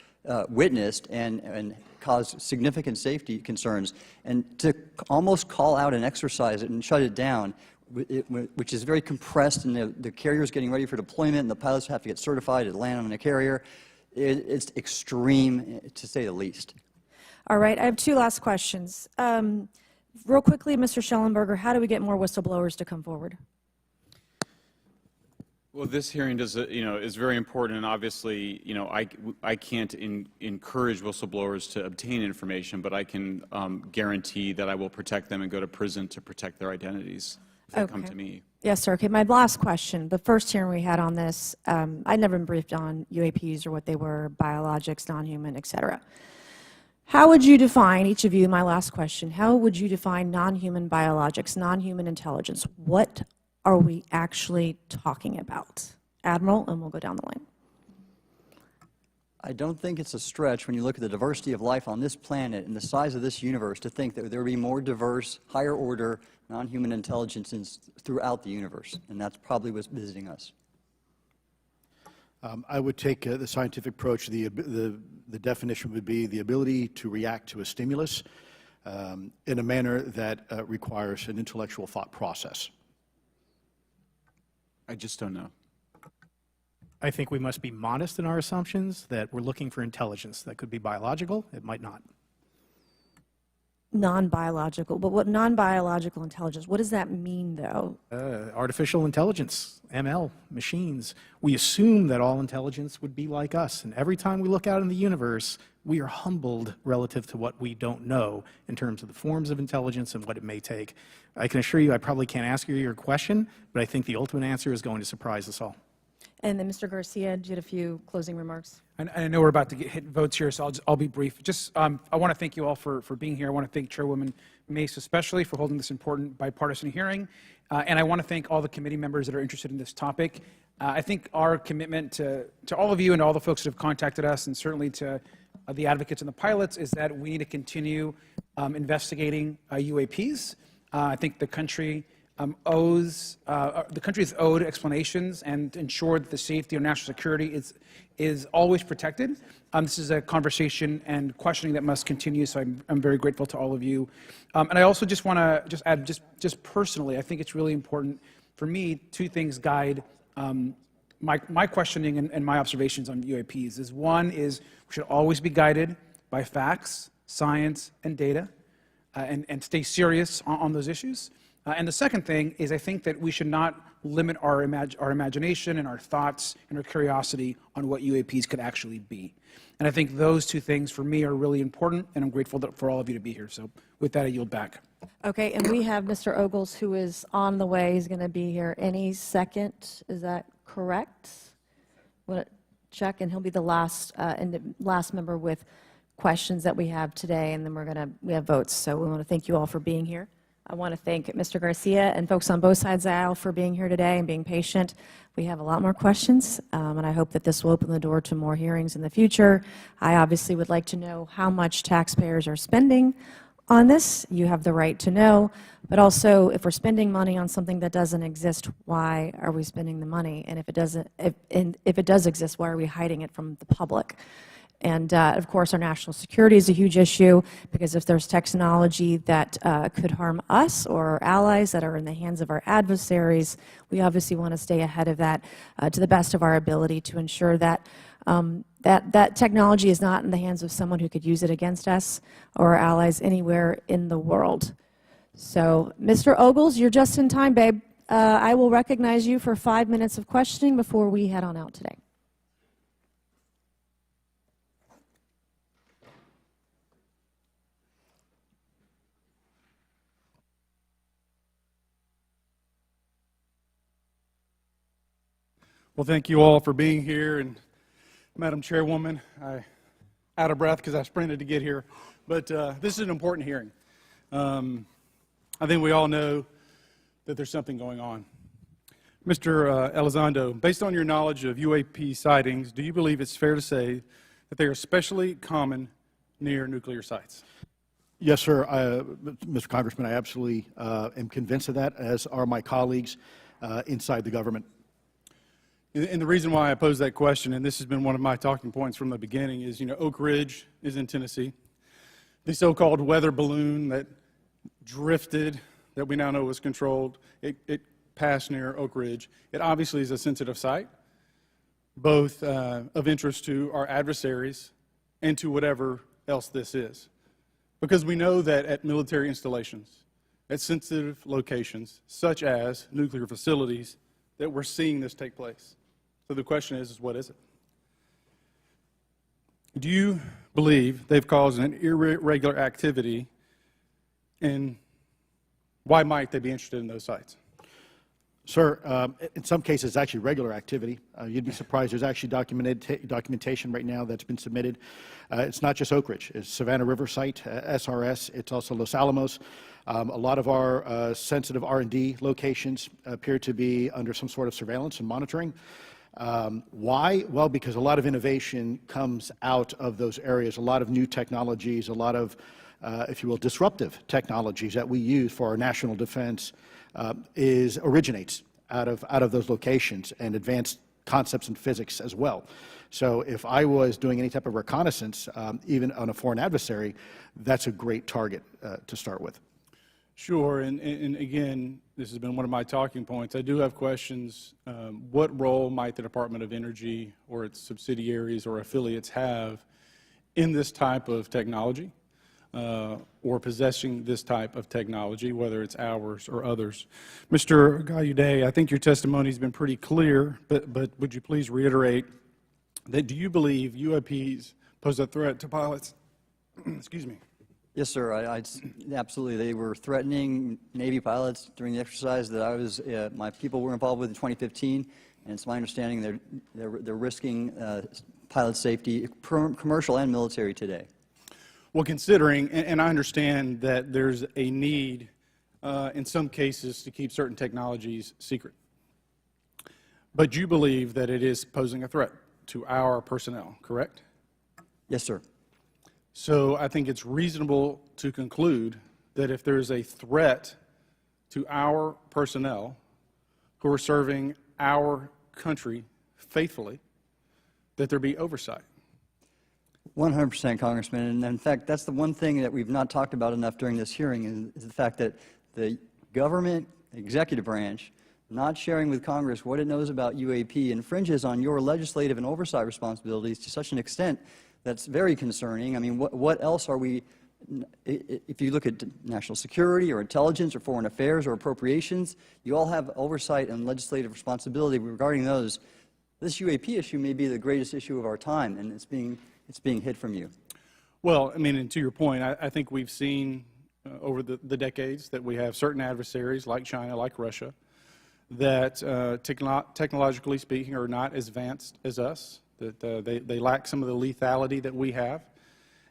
witnessed and caused significant safety concerns. And to almost call out an exercise and shut it down, which is very compressed, and the carrier's getting ready for deployment, and the pilots have to get certified to land on a carrier, it's extreme, to say the least. All right, I have two last questions. Real quickly, Mr. Shellenberger, how do we get more whistleblowers to come forward? Well, this hearing does, is very important, and obviously, I can't encourage whistleblowers to obtain information, but I can guarantee that I will protect them and go to prison to protect their identities. They come to me. Yes, sir. Okay, my last question. The first hearing we had on this, I'd never been briefed on UAPs or what they were, biologics, non-human, et cetera. How would you define, each of you, my last question, how would you define non-human biologics, non-human intelligence? What are we actually talking about? Admiral, and we'll go down the line. I don't think it's a stretch when you look at the diversity of life on this planet and the size of this universe to think that there would be more diverse, higher order, non-human intelligences throughout the universe, and that's probably what's visiting us. I would take the scientific approach. The definition would be the ability to react to a stimulus in a manner that requires an intellectual thought process. I just don't know. I think we must be modest in our assumptions that we're looking for intelligence. That could be biological, it might not. Non-biological, but what non-biological intelligence, what does that mean, though? Artificial intelligence, ML, machines. We assume that all intelligence would be like us, and every time we look out in the universe, we are humbled relative to what we don't know in terms of the forms of intelligence and what it may take. I can assure you I probably can't ask you your question, but I think the ultimate answer is going to surprise us all. And then Mr. Garcia, you had a few closing remarks. I know we're about to hit votes here, so I'll be brief. Just, I want to thank you all for being here. I want to thank Chairwoman Mace especially for holding this important bipartisan hearing. And I want to thank all the committee members that are interested in this topic. I think our commitment to all of you and all the folks that have contacted us, and certainly to the advocates and the pilots, is that we need to continue investigating UAPs. I think the country the country is owed explanations and ensure that the safety of national security is always protected. This is a conversation and questioning that must continue, so I'm very grateful to all of you. And I also just want to add, just personally, I think it's really important for me, two things guide my questioning and my observations on UAPs. One is we should always be guided by facts, science, and data, and stay serious on those issues. And the second thing is I think that we should not limit our imagination and our thoughts and our curiosity on what UAPs could actually be. And I think those two things for me are really important, and I'm grateful for all of you to be here. So with that, I yield back. Okay, and we have Mr. Ogles, who is on the way. He's going to be here any second. Is that correct? Want to check, and he'll be the last member with questions that we have today, and then we have votes. So we want to thank you all for being here. I want to thank Mr. Garcia and folks on both sides of the aisle for being here today and being patient. We have a lot more questions, and I hope that this will open the door to more hearings in the future. I obviously would like to know how much taxpayers are spending on this. You have the right to know, but also if we're spending money on something that doesn't exist, why are we spending the money? And if it does exist, why are we hiding it from the public? And of course, our national security is a huge issue, because if there's technology that could harm us or our allies that are in the hands of our adversaries, we obviously want to stay ahead of that to the best of our ability to ensure that that technology is not in the hands of someone who could use it against us or our allies anywhere in the world. So, Mr. Ogles, you're just in time, babe. I will recognize you for 5 minutes of questioning before we head on out today. Well, thank you all for being here, and Madam Chairwoman, I'm out of breath because I sprinted to get here, but this is an important hearing. I think we all know that there's something going on. Mr. Elizondo, based on your knowledge of UAP sightings, do you believe it's fair to say that they are especially common near nuclear sites? Yes, sir. Mr. Congressman, I absolutely am convinced of that, as are my colleagues inside the government. And the reason why I pose that question, and this has been one of my talking points from the beginning, is, Oak Ridge is in Tennessee. The so-called weather balloon that drifted, that we now know was controlled, it passed near Oak Ridge. It obviously is a sensitive site, both of interest to our adversaries and to whatever else this is. Because we know that at military installations, at sensitive locations, such as nuclear facilities, that we're seeing this take place. So the question is what is it? Do you believe they've caused an irregular activity, and why might they be interested in those sites? Sir, in some cases, it's actually regular activity. You'd be surprised. There's actually documentation right now that's been submitted. It's not just Oak Ridge. It's Savannah River Site, SRS. It's also Los Alamos. A lot of our sensitive R&D locations appear to be under some sort of surveillance and monitoring. Why? Well, because a lot of innovation comes out of those areas, a lot of new technologies, a lot of, if you will, disruptive technologies that we use for our national defense originates out of those locations, and advanced concepts in physics as well. So if I was doing any type of reconnaissance, even on a foreign adversary, that's a great target to start with. Sure, and again, this has been one of my talking points. I do have questions. What role might the Department of Energy or its subsidiaries or affiliates have in this type of technology, or possessing this type of technology, whether it's ours or others? Mr. Gallaudet, I think your testimony has been pretty clear, but would you please reiterate that do you believe UAPs pose a threat to pilots? Excuse me. Yes, sir. Absolutely. They were threatening Navy pilots during the exercise that my people were involved with in 2015, and it's my understanding they're risking pilot safety, commercial and military, today. Well, considering, and I understand that there's a need in some cases to keep certain technologies secret, but you believe that it is posing a threat to our personnel, correct? Yes, sir. So I think it's reasonable to conclude that if there is a threat to our personnel who are serving our country faithfully, that there be oversight. 100%, Congressman. And in fact, that's the one thing that we've not talked about enough during this hearing, is the fact that the government executive branch not sharing with Congress what it knows about UAP infringes on your legislative and oversight responsibilities to such an extent that's very concerning. I mean, what else are we, if you look at national security or intelligence or foreign affairs or appropriations, you all have oversight and legislative responsibility regarding those. This UAP issue may be the greatest issue of our time, and it's being hid from you. Well, I mean, and to your point, I think we've seen over the decades that we have certain adversaries like China, like Russia, that technologically speaking are not as advanced as us, that they lack some of the lethality that we have,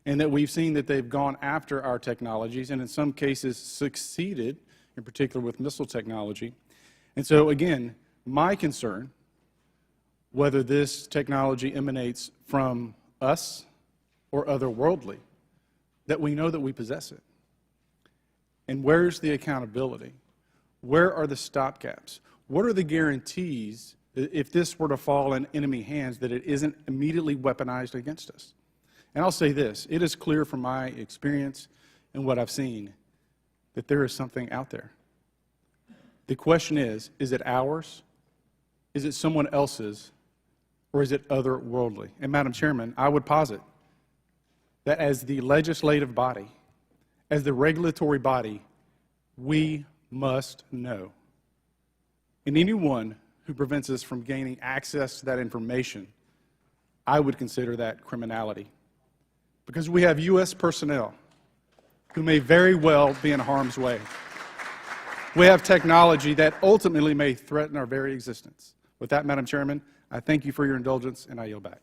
and that we've seen that they've gone after our technologies and in some cases succeeded, in particular with missile technology. And so again, my concern, whether this technology emanates from us or otherworldly, that we know that we possess it. And where's the accountability? Where are the stopgaps? What are the guarantees that if this were to fall in enemy hands, that it isn't immediately weaponized against us? And I'll say this, it is clear from my experience and what I've seen that there is something out there. The question is it ours? Is it someone else's? Or is it otherworldly? And Madam Chairman, I would posit that as the legislative body, as the regulatory body, we must know. And anyone who prevents us from gaining access to that information, I would consider that criminality. Because we have U.S. personnel who may very well be in harm's way. We have technology that ultimately may threaten our very existence. With that, Madam Chairman, I thank you for your indulgence, and I yield back.